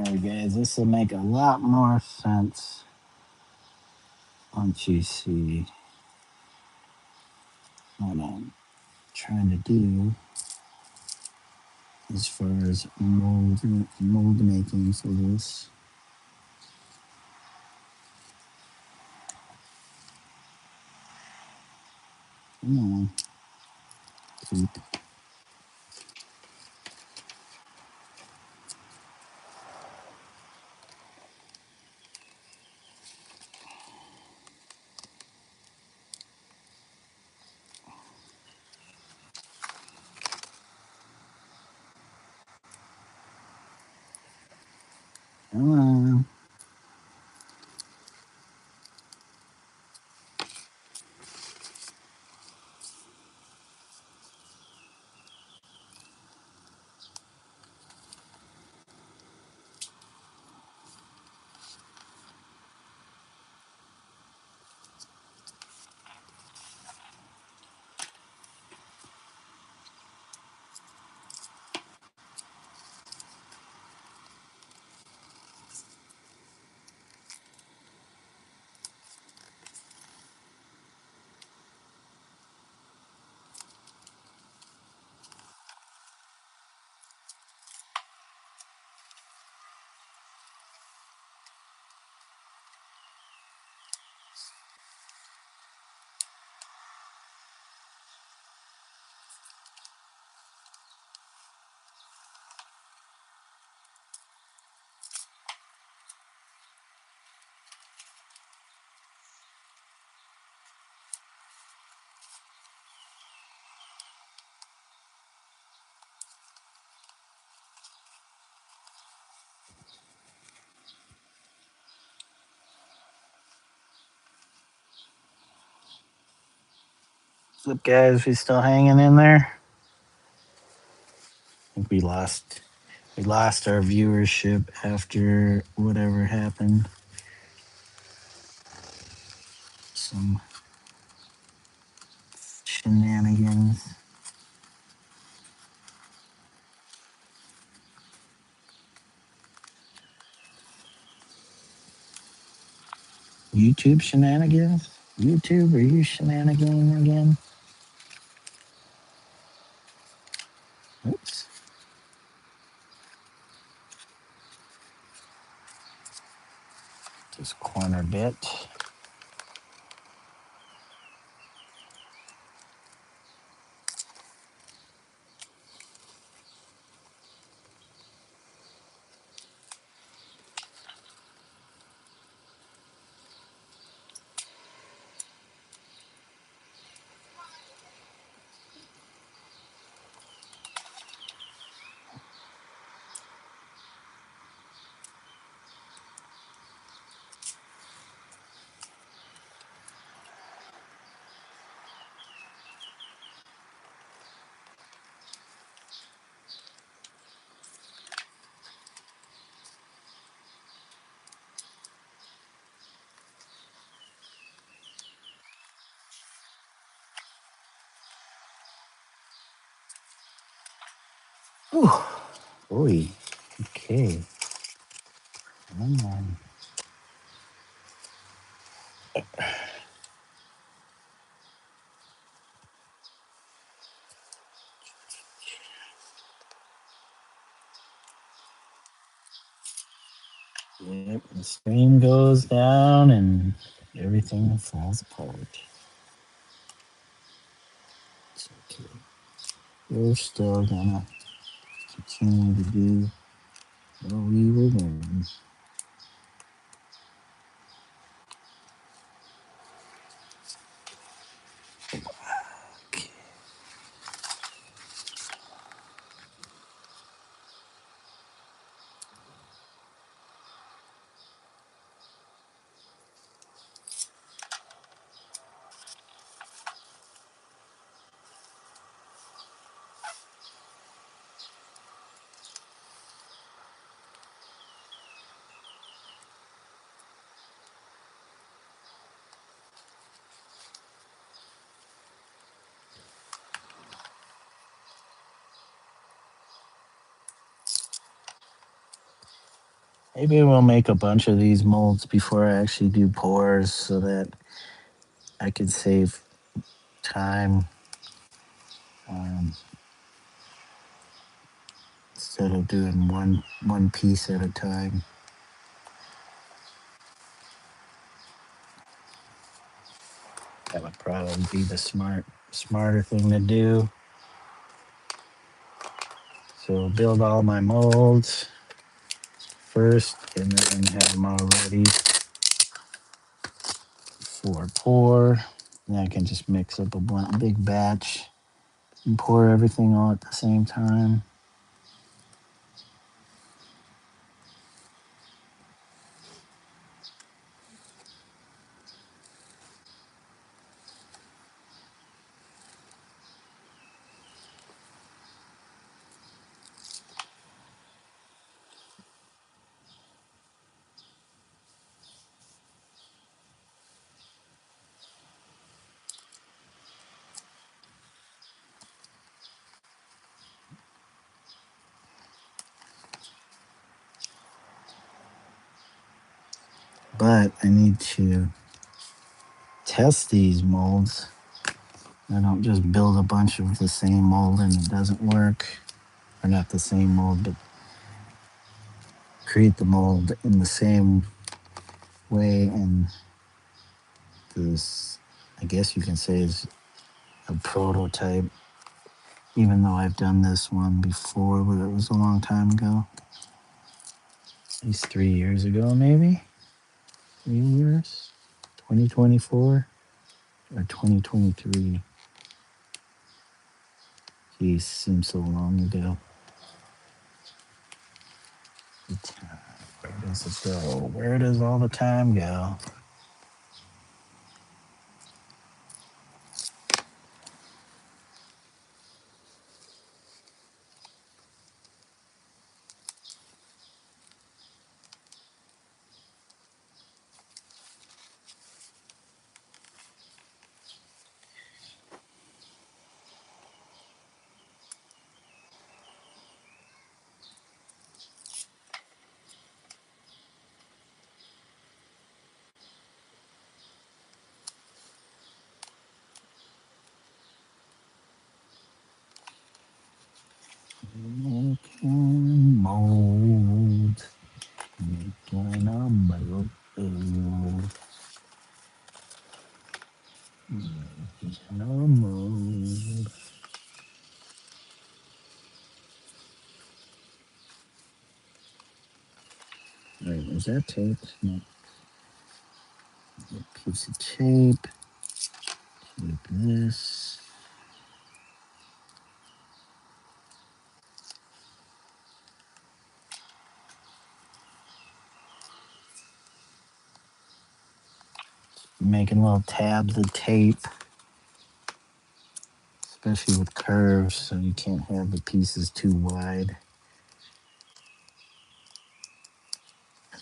A: there, guys. This will make a lot more sense once you see what I'm trying to do as far as mold making for this. Come on. Keep. Come on. What's up, guys? We still hanging in there? I think we lost our viewership after whatever happened. Some shenanigans. YouTube shenanigans? YouTube, are you shenaniganing again? Oops. This corner bit. Ooh, boy. Okay. Come on. Yep, the stream goes down and everything falls apart. It's okay. We're still gonna continue to do what we were doing. Okay. Maybe we'll make a bunch of these molds before I actually do pours so that I can save time instead of doing one piece at a time. That would probably be the smarter thing to do. So build all my molds first and then have them all ready for pour. And I can just mix up a big batch and pour everything all at the same time. But I need to test these molds. I don't just build a bunch of the same mold and it doesn't work. Or not the same mold, but create the mold in the same way. And this, I guess you can say, is a prototype. Even though I've done this one before, but it was a long time ago. At least 3 years ago, maybe? 3 years? 2024 or 2023? Geez, seems so long ago. Where does it go? Where does all the time go? Making mold. Making a mold. Making a mold. Wait, is that tape? No. A piece of tape. Tape this. Making little tabs of tape, especially with curves, so you can't have the pieces too wide.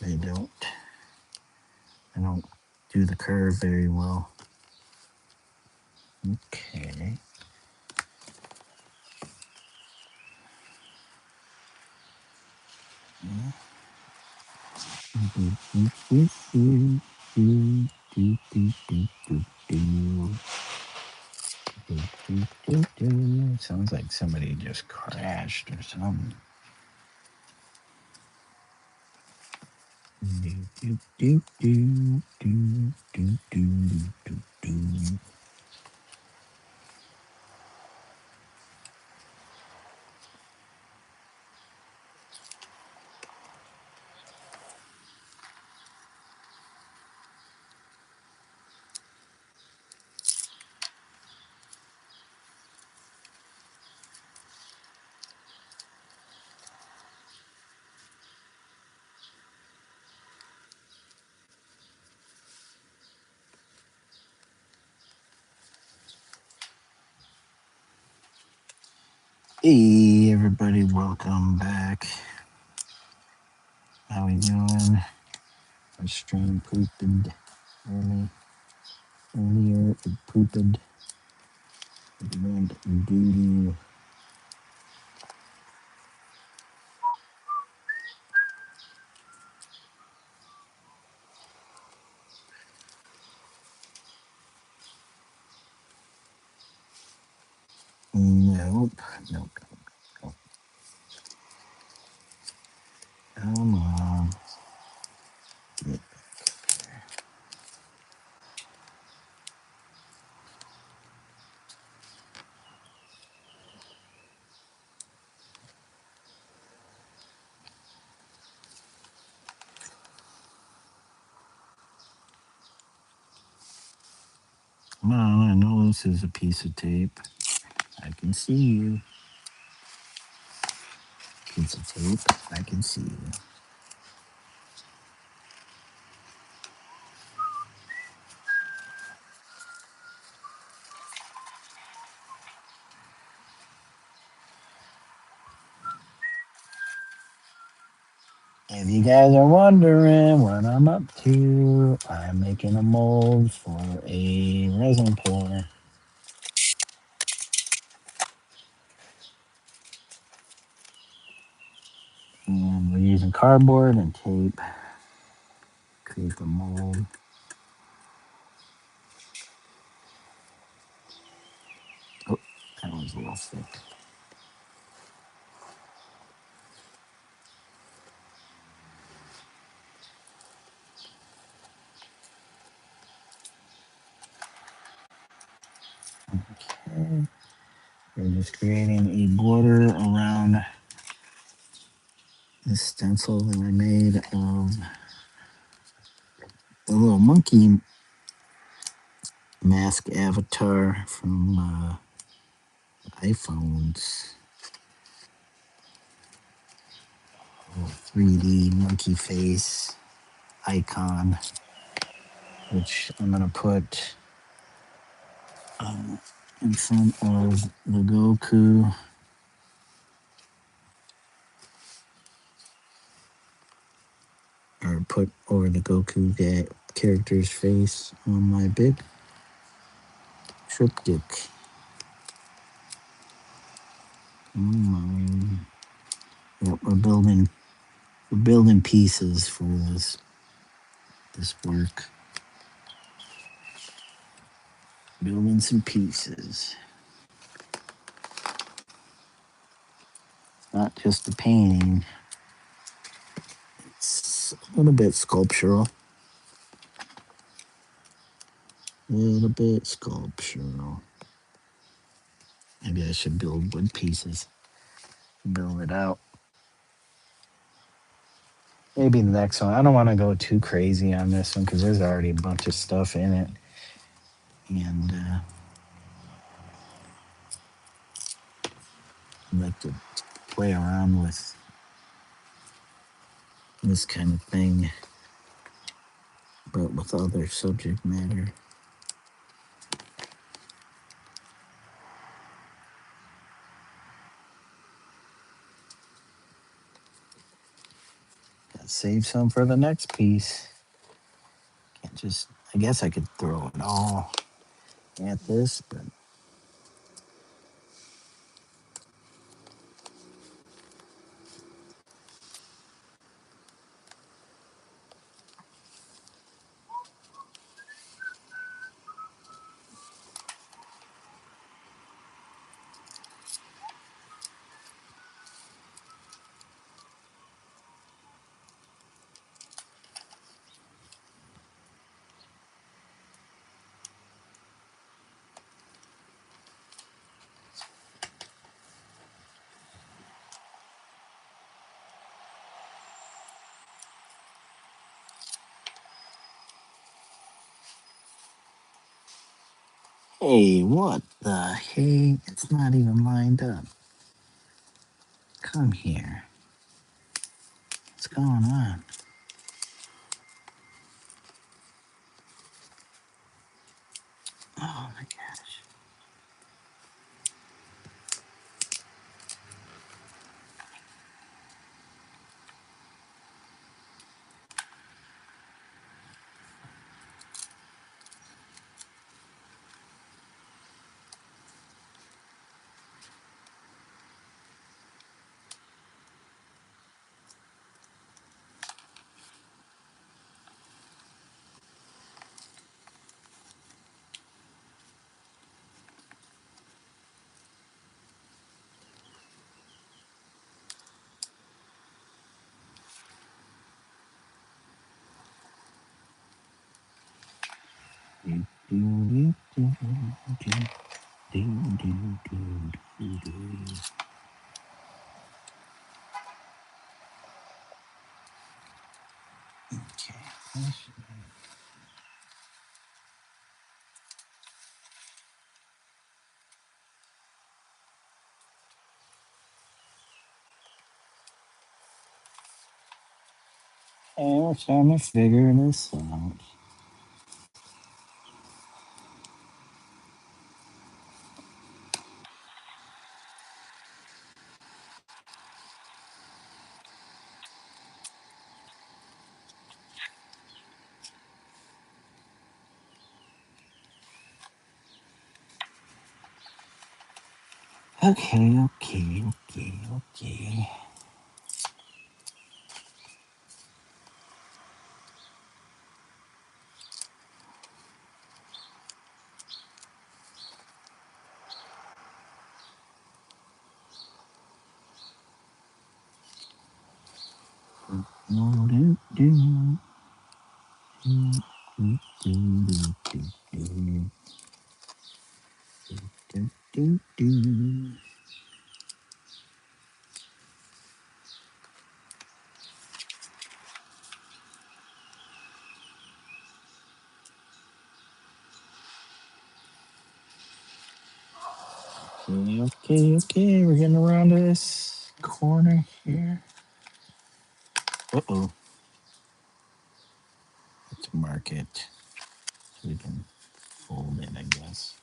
A: They don't do the curve very well. Okay. Sounds like somebody just crashed or something. Hey everybody, welcome back. How we doing? Our stream pooped earlier. It pooped. It went doo-doo. Nope. Nope. Nope. Come on. Get there. Come on, I know this is a piece of tape. I can see you. Piece of tape. I can see you. If you guys are wondering what I'm up to, I'm making a mold for a resin pour. And we're using cardboard and tape to create the mold. Oh, that one's a little thick. Okay. We're just creating a border around this stencil that I made of the little monkey mask avatar from iPhones. A little 3D monkey face icon, which I'm going to put in front of the Goku. Or put over the Goku character's face on my big triptych. Yep, we're building pieces for this work. Building some pieces. Not just a painting. It's a little bit sculptural. A little bit sculptural. Maybe I should build wood pieces. Build it out. Maybe the next one. I don't want to go too crazy on this one because there's already a bunch of stuff in it. And I like to play around with this kind of thing, but with other subject matter. Gotta save some for the next piece. Can't just, I guess I could throw it all at this, but hey, what the hey? It's not even lined up. Come here. What's going on? Oh my gosh. And we're trying to figure this out. Okay, okay, okay, okay. Okay, okay, we're getting around to this corner here. Uh-oh. Let's mark it so we can fold it, I guess.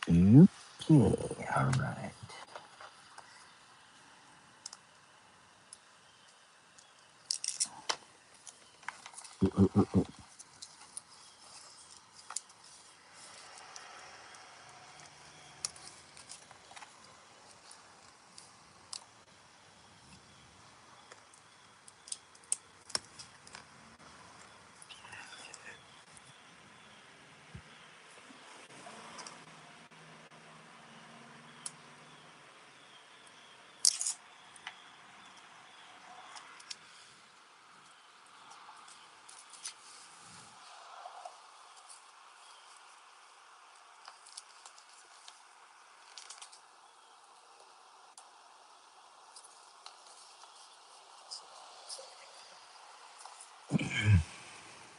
A: Okay, all right.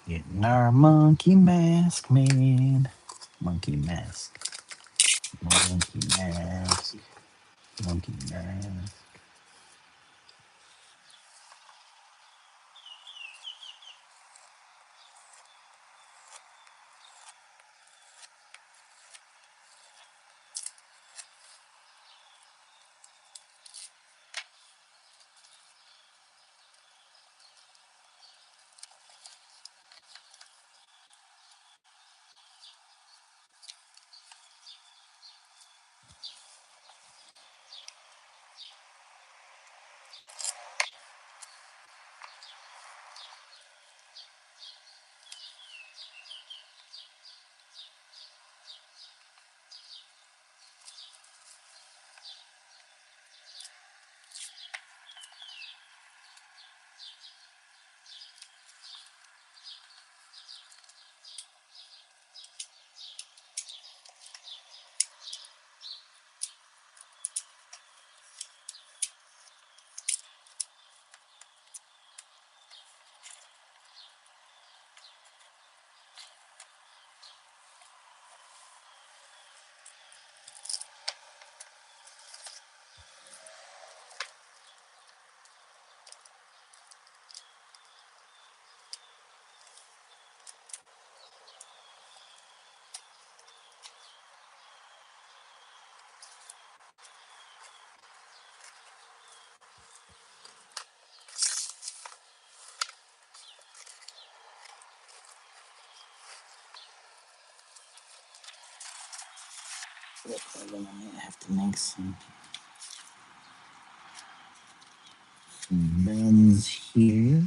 A: Getting our monkey mask made. Monkey mask. Monkey mask. Monkey mask. Then I might have to make some bends here.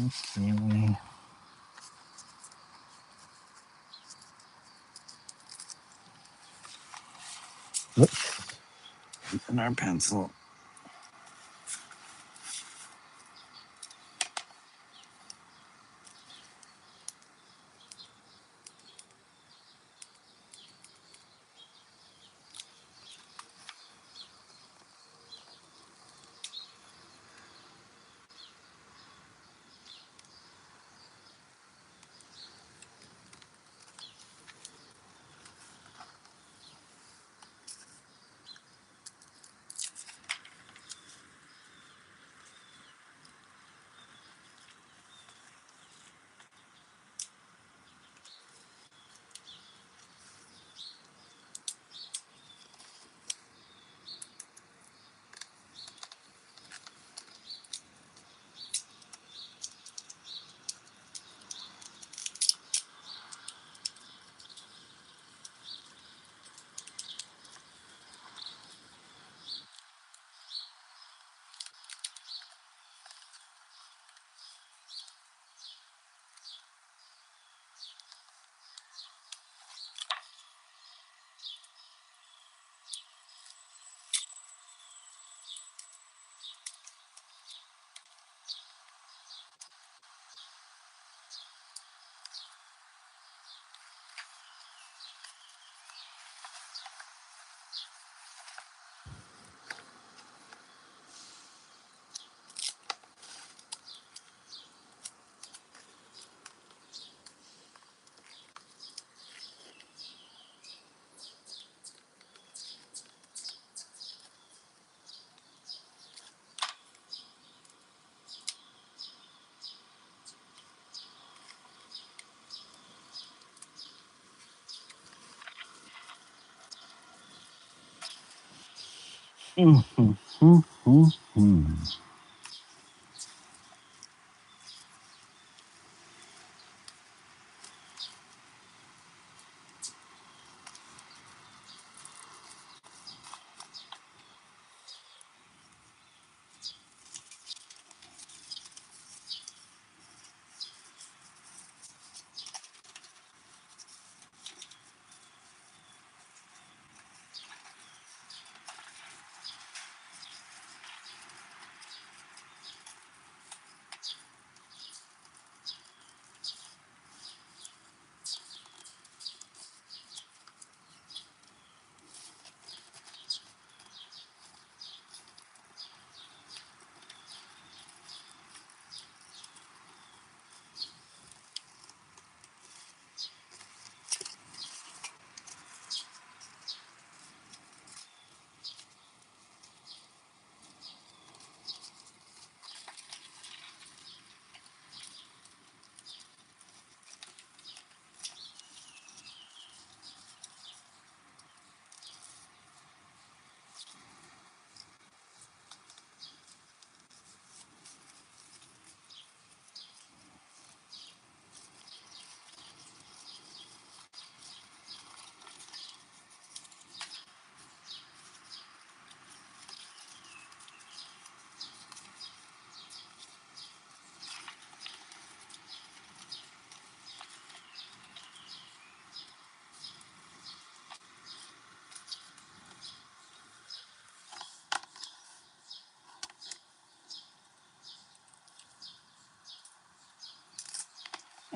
A: Okay. Whoops. And our pencil.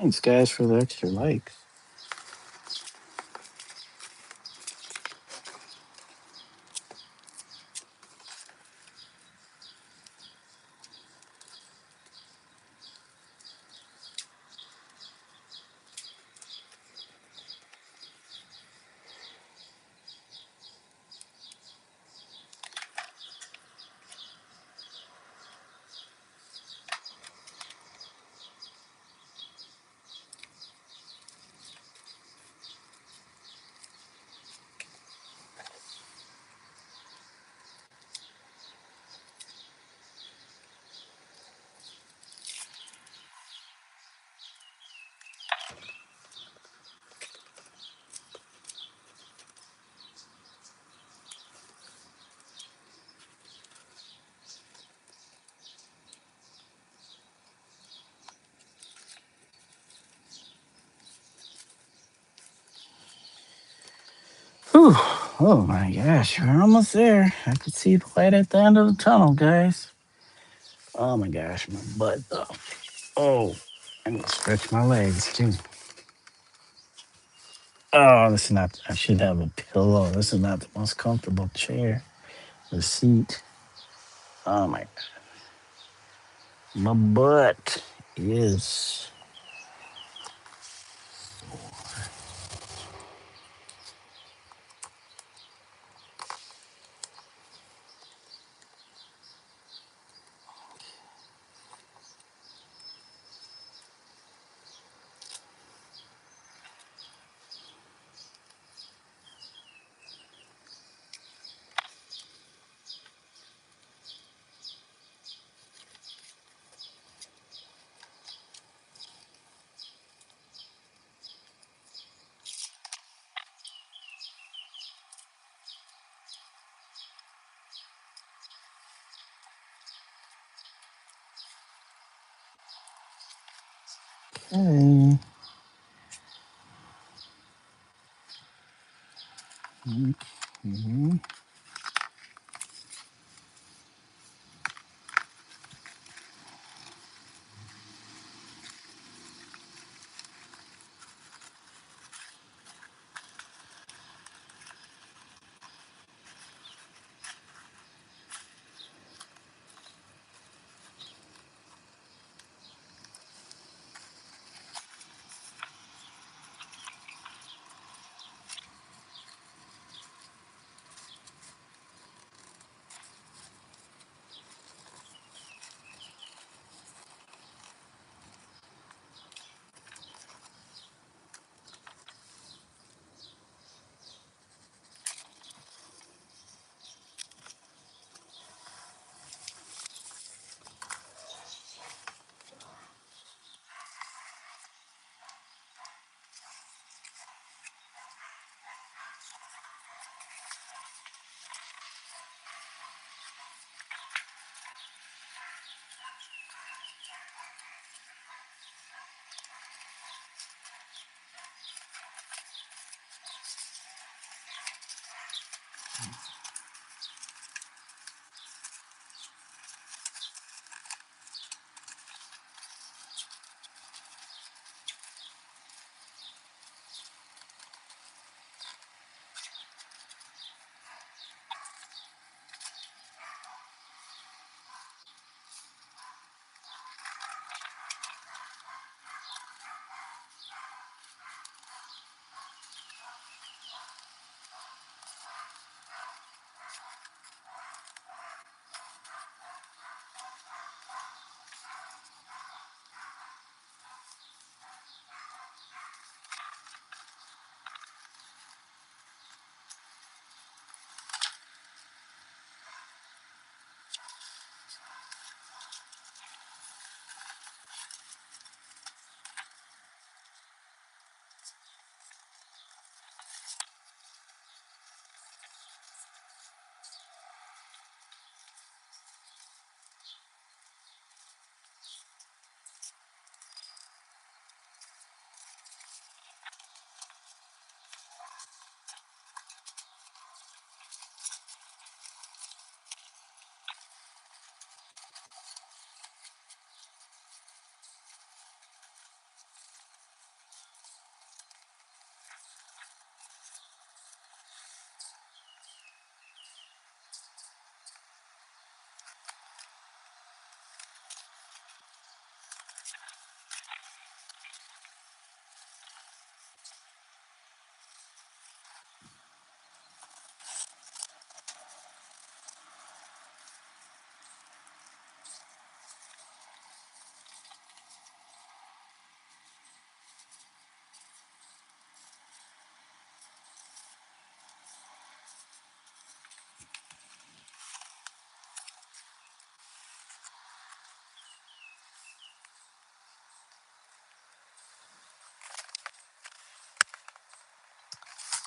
A: Thanks, guys, for the extra likes. Whew. Oh my gosh, we're almost there. I can see the light at the end of the tunnel, guys. Oh my gosh, my butt. Oh, I need to stretch my legs too. Oh, this is not. I should have a pillow. This is not the most comfortable chair. The seat. Oh my butt is. Okay. Mhm.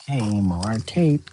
A: Okay, more tape.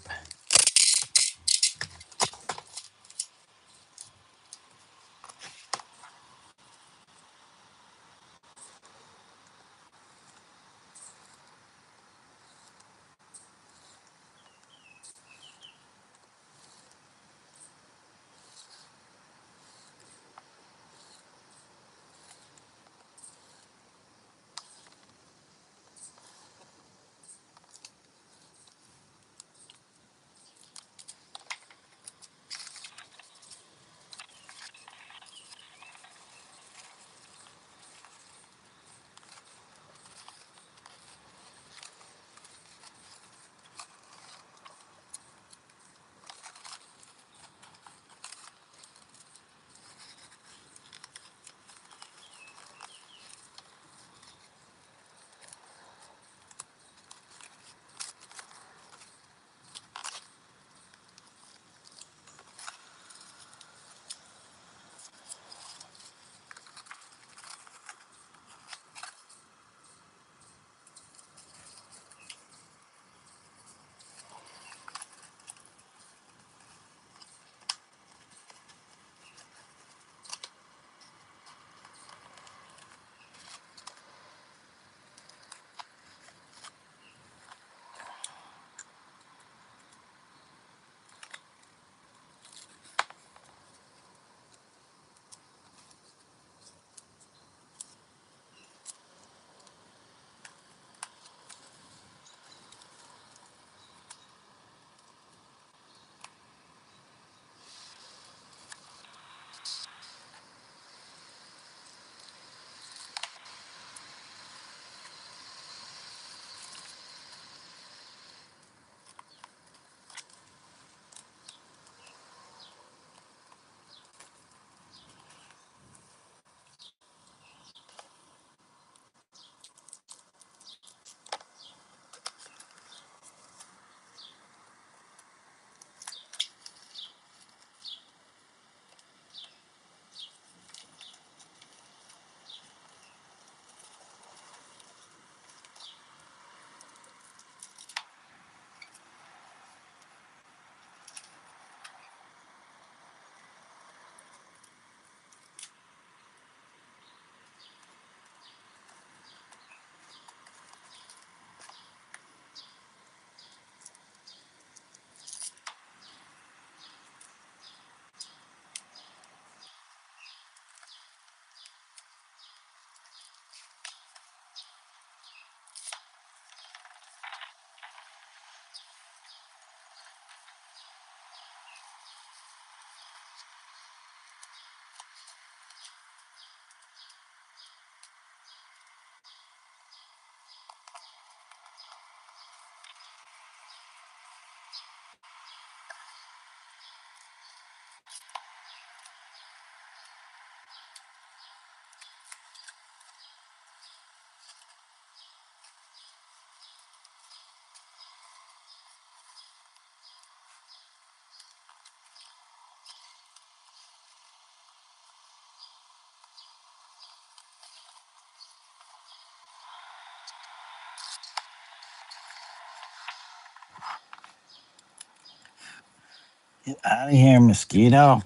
A: Get out of here, mosquito.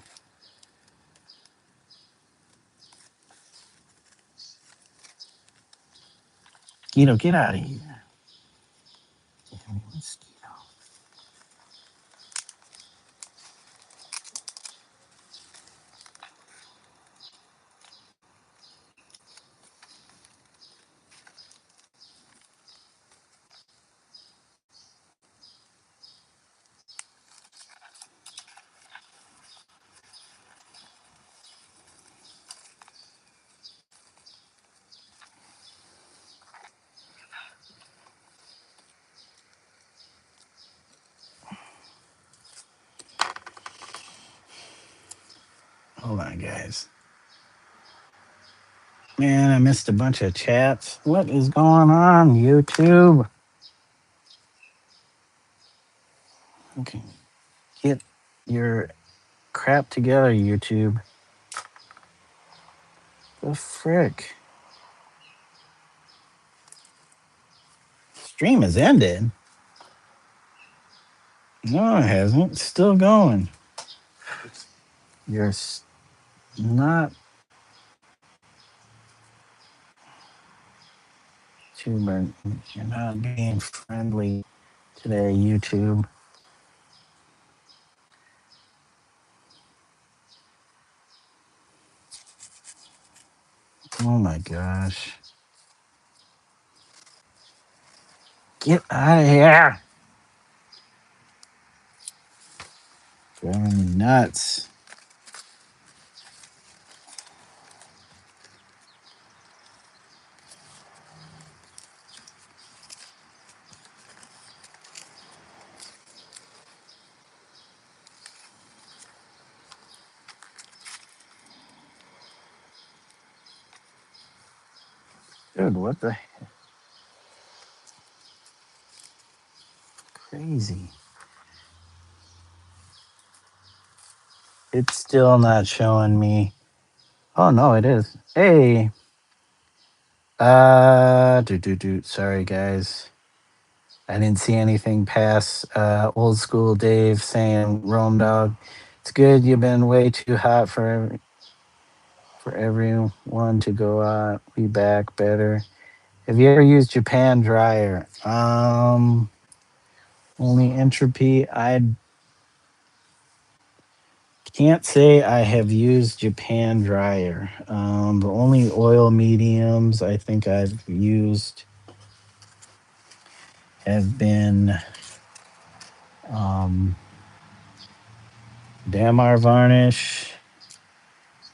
A: Mosquito, get out of here. Damn you, mosquito. Hold on, guys. Man, I missed a bunch of chats. What is going on, YouTube? Okay, get your crap together, YouTube. The frick? Stream has ended. No, it hasn't. It's still going. You're not YouTuber. You're not being friendly today, YouTube. Oh my gosh. Get out of here. Driving me nuts. Dude, what the crazy? It's still not showing me. Oh no, it is. Hey. Sorry guys. I didn't see anything past old school Dave saying Rome dog. It's good you've been way too hot for everyone to go out. Be back better. Have you ever used Japan dryer? Only entropy. I can't say I have used Japan dryer. The only oil mediums I think I've used have been um, Damar varnish,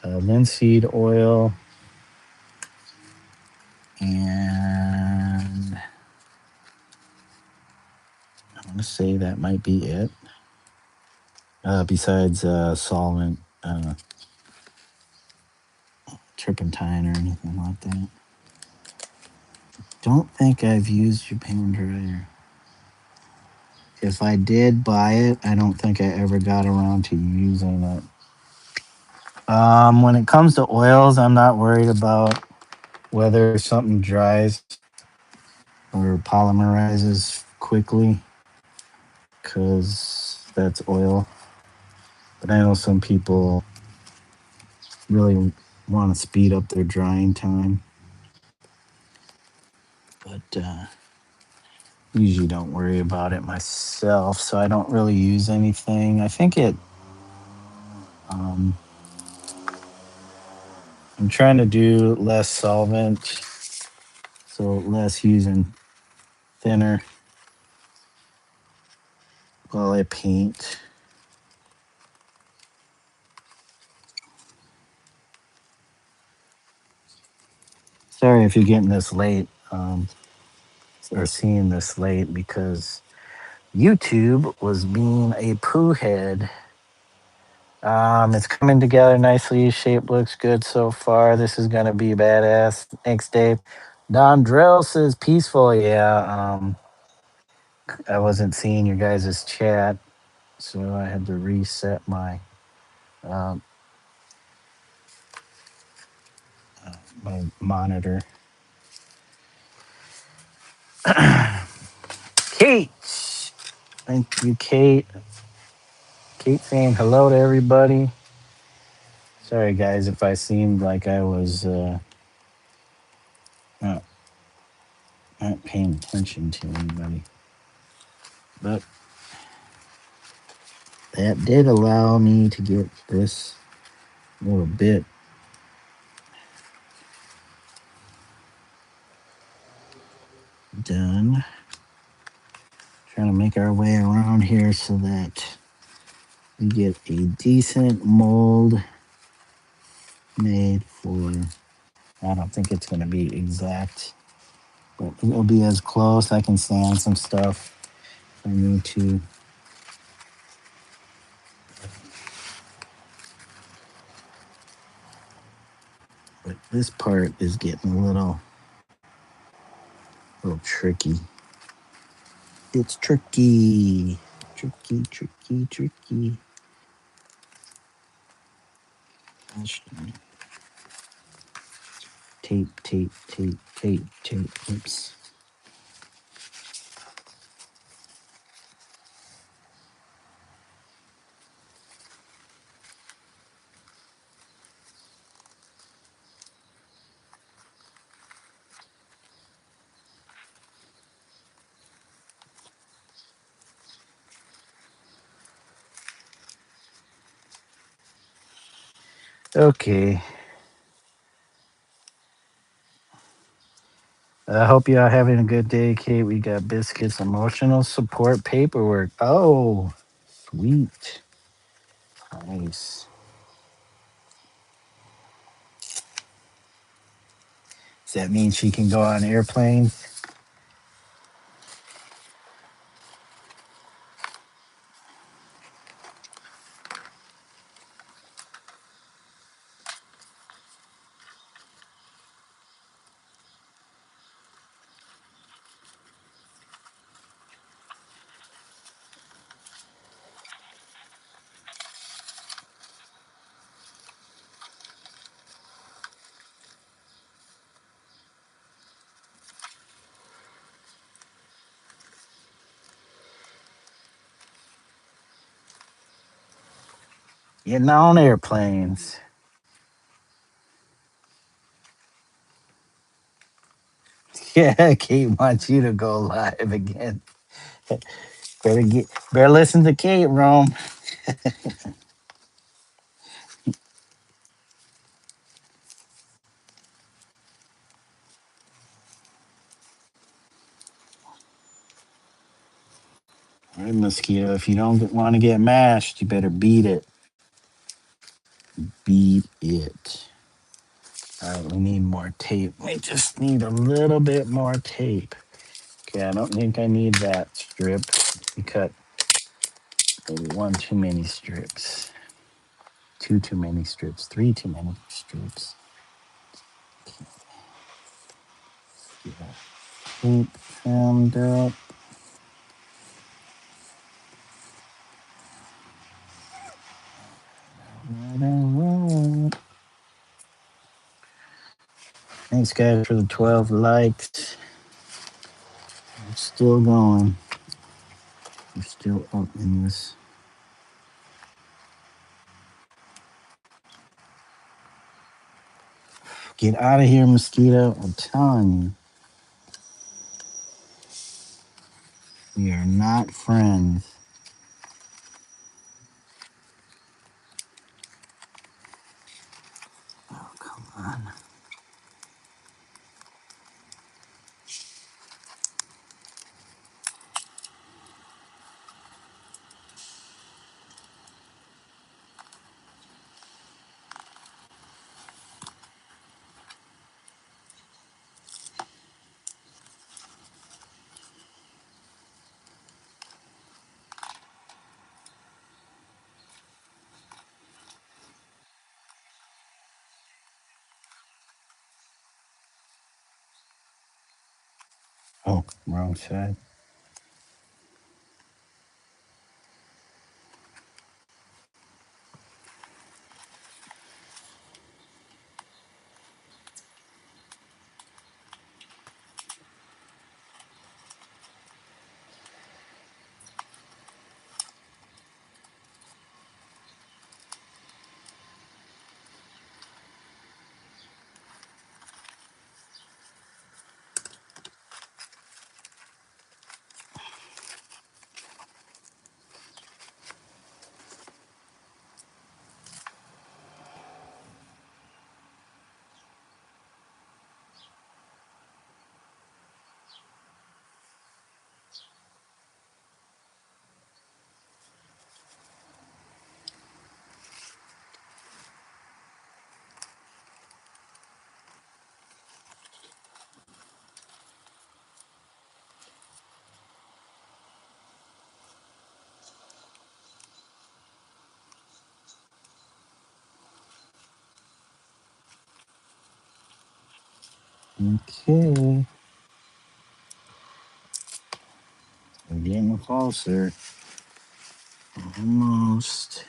A: linseed oil, and I want to say that might be it. Besides solvent, turpentine, or anything like that. Don't think I've used Japan dryer. If I did buy it, I don't think I ever got around to using it. When it comes to oils, I'm not worried about whether something dries or polymerizes quickly, because that's oil. But I know some people really want to speed up their drying time. But usually don't worry about it myself, so I don't really use anything. I think I'm trying to do less solvent, so less using thinner while I paint. Sorry if you're getting this late, or seeing this late, because YouTube was being a poo head. It's coming together nicely. Shape looks good so far. This is gonna be badass. Thanks, Dave. Don Drill says peaceful. Yeah. I wasn't seeing your guys' chat, so I had to reset um, my monitor. Kate, thank you, Kate. Kate saying hello to everybody. Sorry, guys, if I seemed like I was not, not paying attention to anybody. But that did allow me to get this little bit done. Trying to make our way around here so that we get a decent mold made for. I don't think it's going to be exact, but it'll be as close. I can sand some stuff if I need to. But this part is getting a little tricky. It's tricky. Tricky, tricky, tricky. Gosh, tape, tape, tape, tape, tape. Oops. Okay. I hope y'all having a good day, Kate. We got biscuits, emotional support paperwork. Oh, sweet. Nice. Does that mean she can go on airplanes? Getting on airplanes. Yeah, Kate wants you to go live again. Better listen to Kate, Rome. All right, mosquito. If you don't want to get mashed, you better beat it. Beat it. All right, we need more tape. We just need a little bit more tape. Okay, I don't think I need that strip. We cut maybe one too many strips. Two too many strips. Three too many strips. Yeah. Tape trimmed up. Thanks, guys, for the 12 likes. We're still going. We're still up in this. Get out of here, mosquito. I'm telling you, we are not friends. Oh, come on. Oh, wrong side. Okay. We're getting closer. Almost.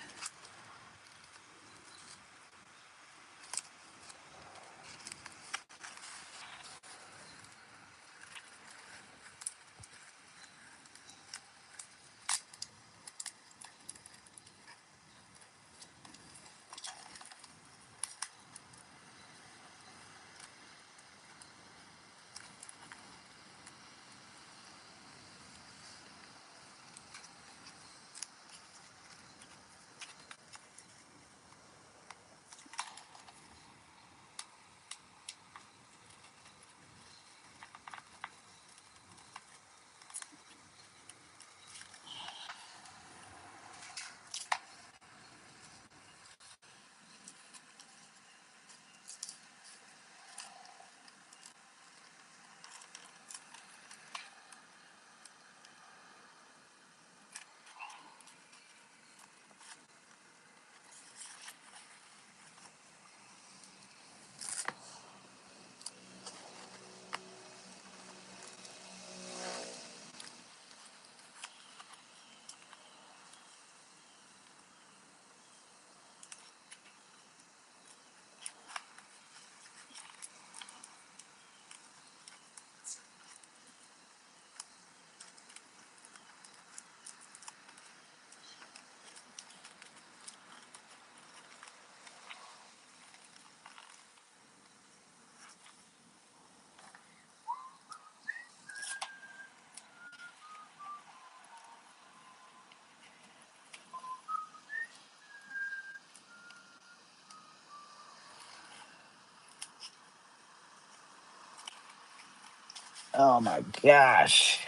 A: Oh my gosh.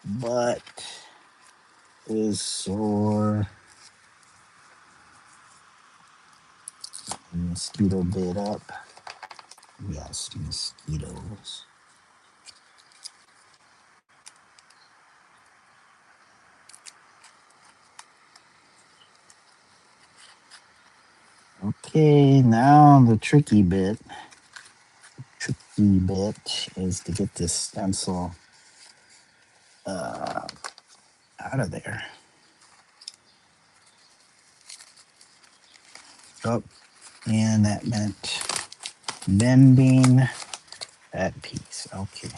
A: Butt is sore. Mosquito bit up. Yes, mosquitoes. Okay, now the tricky bit is to get this stencil uh, out of there. Oh, and that meant bending that piece. Okay.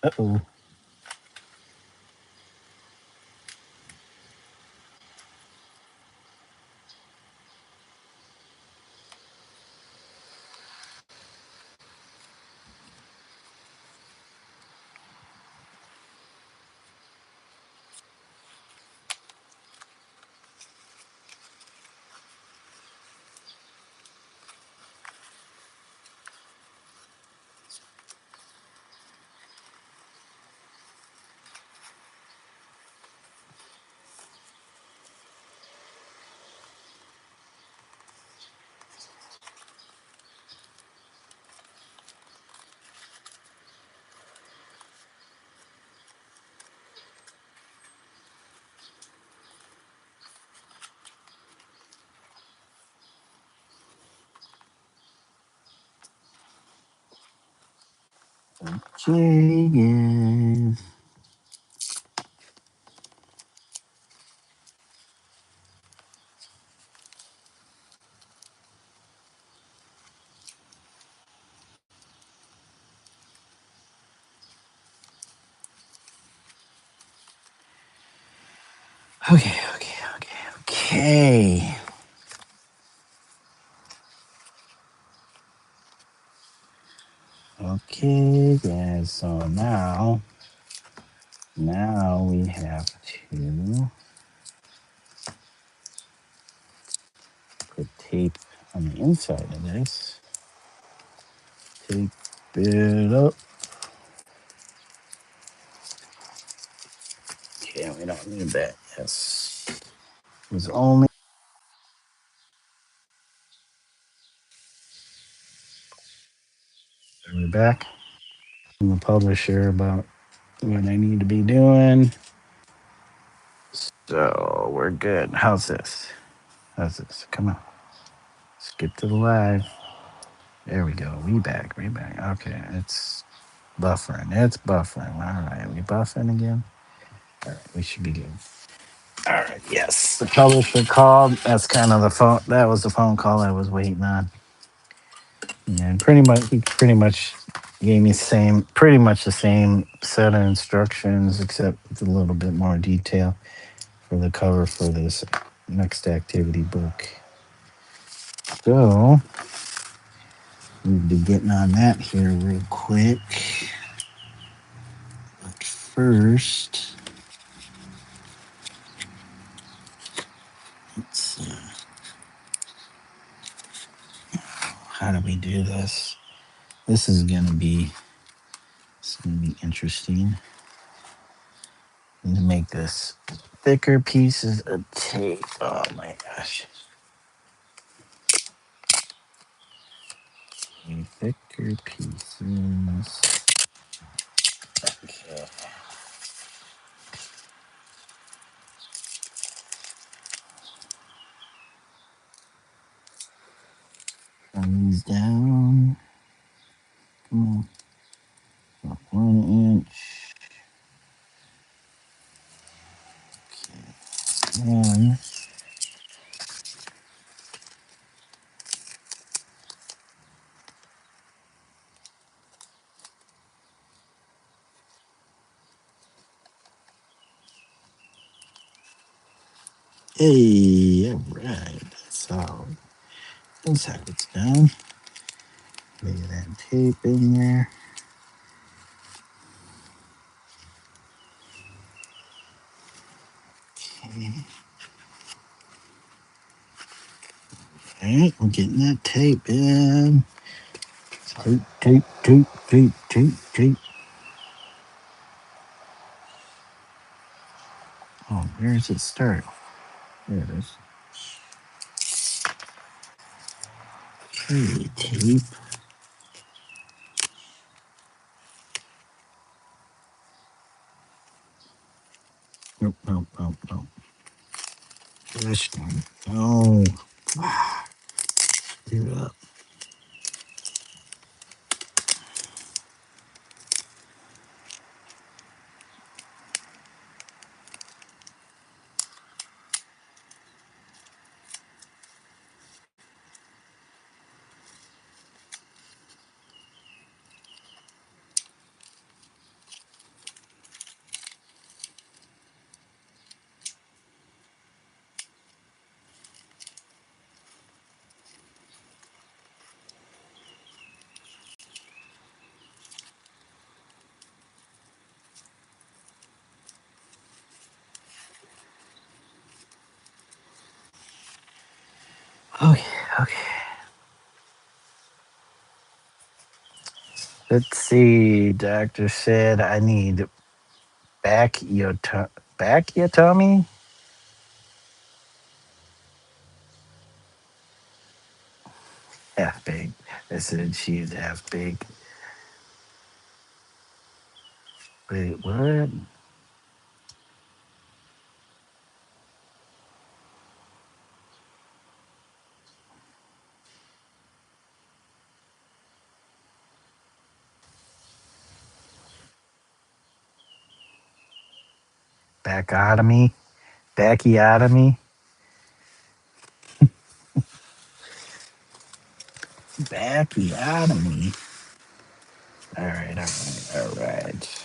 A: Uh-oh. Okay, yes. Okay. Okay, guys. So now we have to put tape on the inside of this. Tape it up. we don't need that. Yes. It was only. We're back from the publisher about what I need to be doing. So we're good. How's this? How's this? Come on. Skip to the live. There we go. We back. We back. Okay. It's buffering. It's buffering. All right. We buffering again? All right. We should be good. All right. Yes. The publisher called. That's kind of the phone. That was the phone call I was waiting on. And he pretty much gave me pretty much the same set of instructions, except with a little bit more detail for the cover for this next activity book. So we'll be getting on that here real quick. But first, how do we do this? This is gonna be interesting. Need to make this thicker pieces of tape. Oh my gosh. Thicker pieces. Okay. Turn these down. Come on. About 1 inch. Okay. One. Hey, all right. So that's how it's done. Lay that tape in there. Okay. All right, we're getting that tape in. Tape, tape, tape, tape, tape, tape. Oh, where does it start? There it is. Okay, tape. Nope, nope, nope, nope. Gosh darn it. Oh. Give it up. Okay, okay. Let's see. Doctor said I need backiotomy. Half baked. I said she's half baked. Wait, what? Backotomy? Backiotomy? Backiotomy? All right, all right, all right.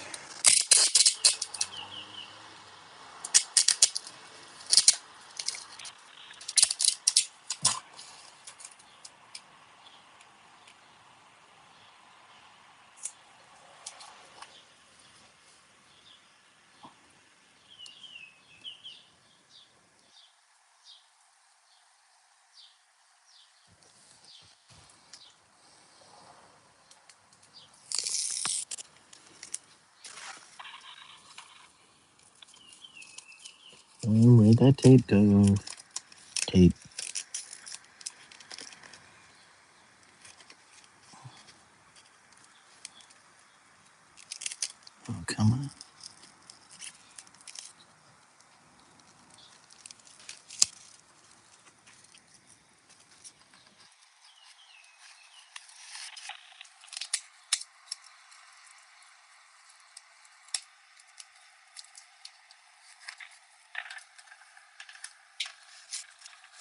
A: Where'd that tape go? Tape. Oh, come on.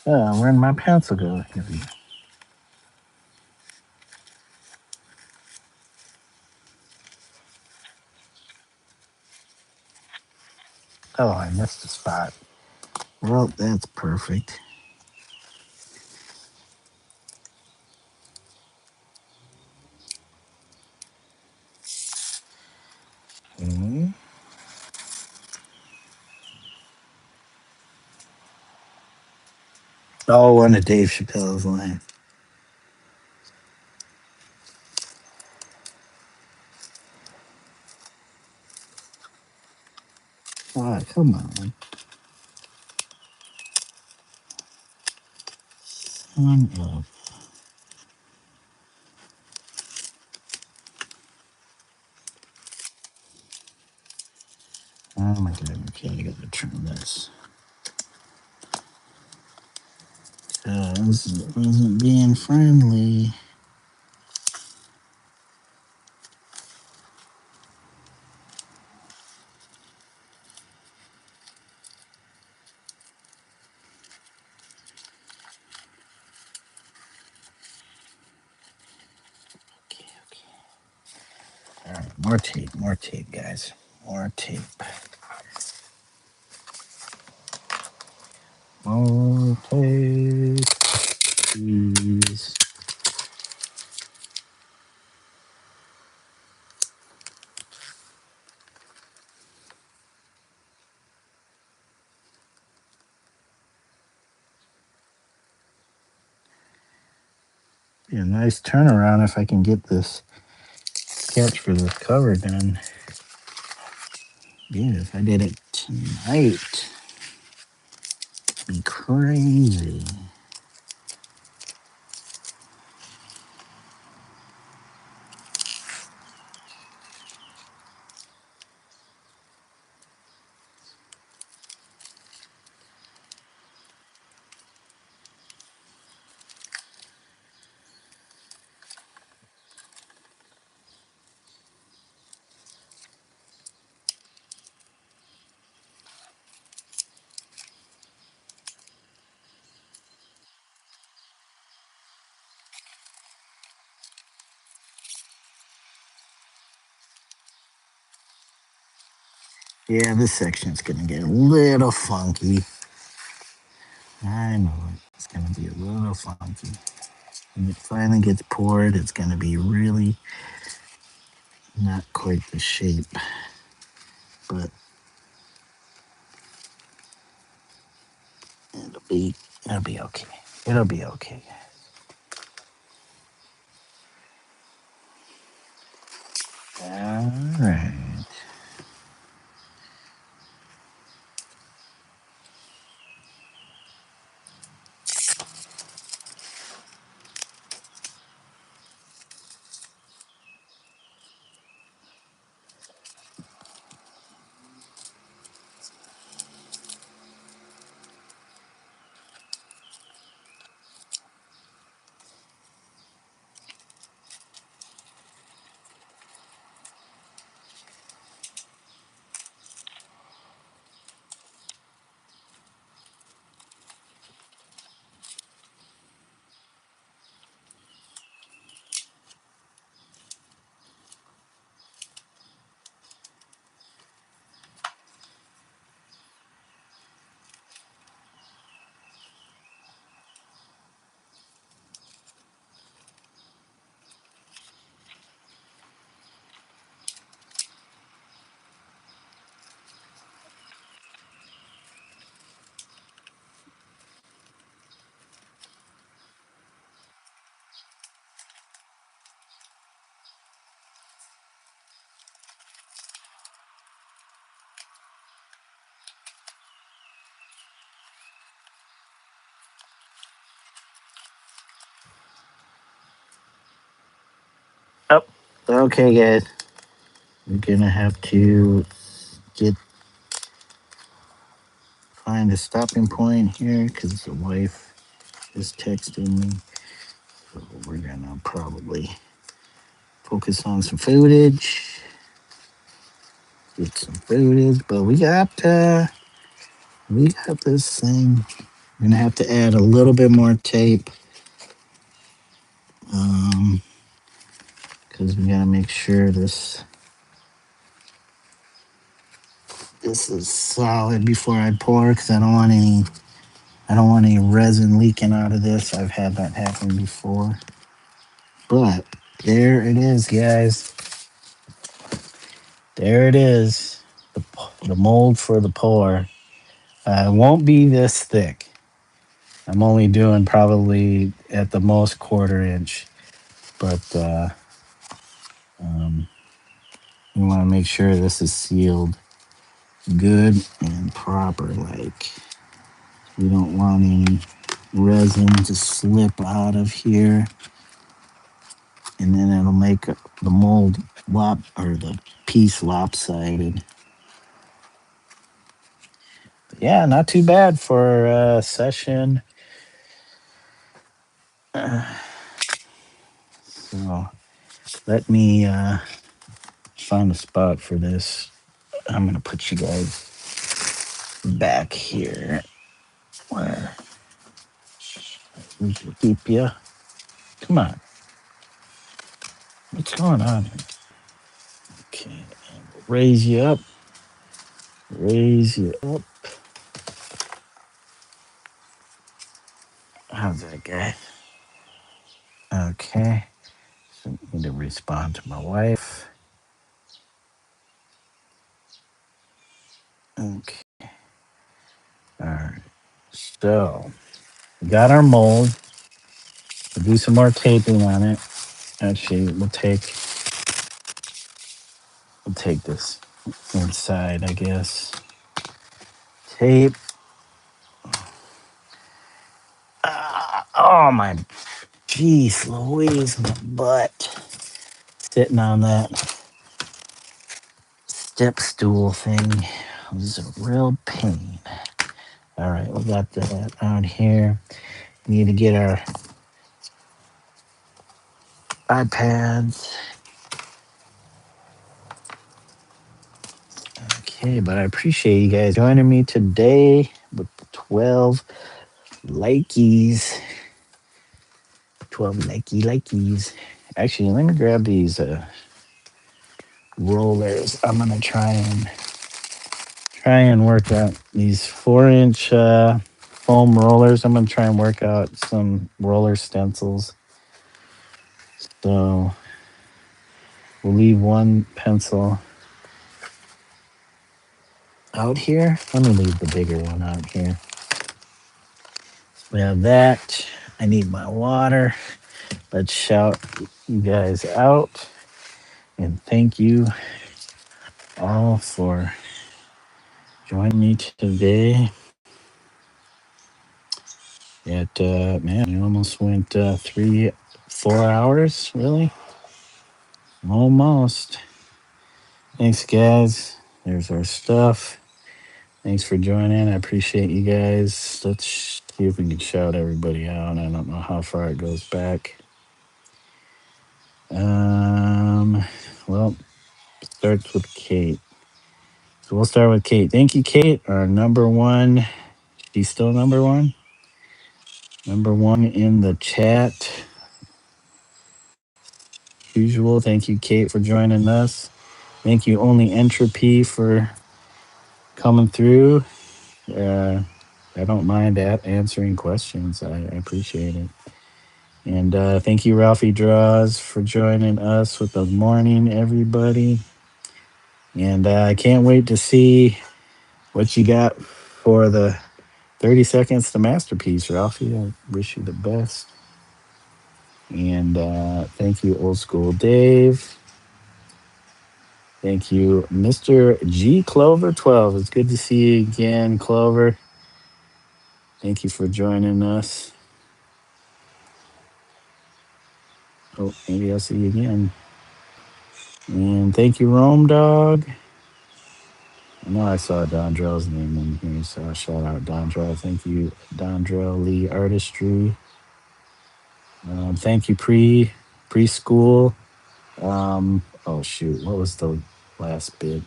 A: Oh, where'd my pencil go? Oh, I missed a spot. Well, that's perfect. Okay. Oh, one of Dave Chappelle's line. Oh, come on. Son of. Oh my god, okay, I gotta trim this. Because it wasn't being friendly. Okay. Alright, more tape, guys. More tape. More tape, please. Be a nice turnaround if I can get this sketch for this cover done. Yeah, if I did it tonight, it'd be crazy. Yeah, this section's gonna get a little funky. I know it. It's gonna be a little funky. When it finally gets poured, it's gonna be really not quite the shape, but it'll be okay. It'll be okay. All right. Okay, guys, we're gonna have to get find a stopping point here because the wife is texting me. So we're gonna probably focus on some footage, get some footage, but we got this thing. We're gonna have to add a little bit more tape, because we gotta make sure this is solid before I pour. Because I don't want any resin leaking out of this. I've had that happen before. But there it is, guys. There it is. The mold for the pour. It won't be this thick. I'm only doing probably at the most 1/4 inch. But we want to make sure this is sealed good and proper. Like, we don't want any resin to slip out of here, and then it'll make the mold or the piece lopsided. But yeah, not too bad for a session. So let me find a spot for this. I'm gonna put you guys back here where we can keep you. Come on, what's going on here? Okay, raise you up. Raise you up. How's that, guy? Okay. So I need to respond to my wife. Okay. All right. So we got our mold. We'll do some more taping on it. Actually, we'll take this inside, I guess. Tape. Oh my, jeez, Louise, my butt. Sitting on that step stool thing was a real pain. All right, we got that out here. We need to get our iPads. Okay, but I appreciate you guys joining me today with 12 likies. 12 likies. Actually, let me grab these rollers. I'm gonna try and work out these 4-inch foam rollers. I'm gonna try and work out some roller stencils. So we'll leave one pencil out here. Let me leave the bigger one out here. We have that. I need my water. Let's shout you guys out. And thank you all for joining me today. Man, we almost went 4 hours, really? Almost. Thanks, guys. There's our stuff. Thanks for joining. I appreciate you guys. Let's see if we can shout everybody out. I don't know how far it goes back. Well, starts with Kate. So we'll start with Kate. Thank you, Kate. Our number one. She's still number one. Number one in the chat. Usual. Thank you, Kate, for joining us. Thank you, Only Entropy, for coming through. I don't mind answering questions. I appreciate it. And thank you, Ralphie Draws, for joining us with the morning, everybody. And I can't wait to see what you got for the 30 seconds to masterpiece, Ralphie. I wish you the best. And thank you, Old School Dave. Thank you, Mr. G Clover 12. It's good to see you again, Clover. Thank you for joining us. Oh, maybe I'll see you again. And thank you, Rome Dog. I know I saw Dondrell's name in here, so I'll shout out Dondrell. Thank you, Dondrell Lee Artistry. Thank you, preschool. Oh shoot, what was the last bit?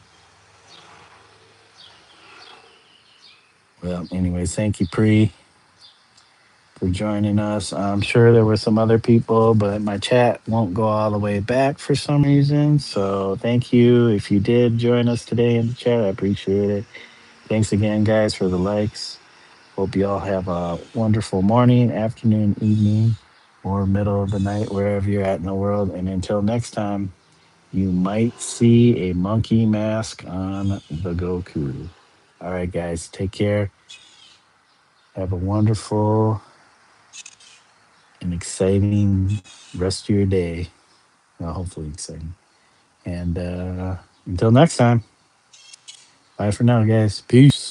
A: Well, anyways, thank you, for joining us. I'm sure there were some other people, but my chat won't go all the way back for some reason. So thank you. If you did join us today in the chat, I appreciate it. Thanks again, guys, for the likes. Hope you all have a wonderful morning, afternoon, evening, or middle of the night, wherever you're at in the world. And until next time, you might see a monkey mask on the Goku. All right, guys, take care. Have a wonderful and exciting rest of your day. Well, hopefully exciting. And until next time, bye for now, guys. Peace.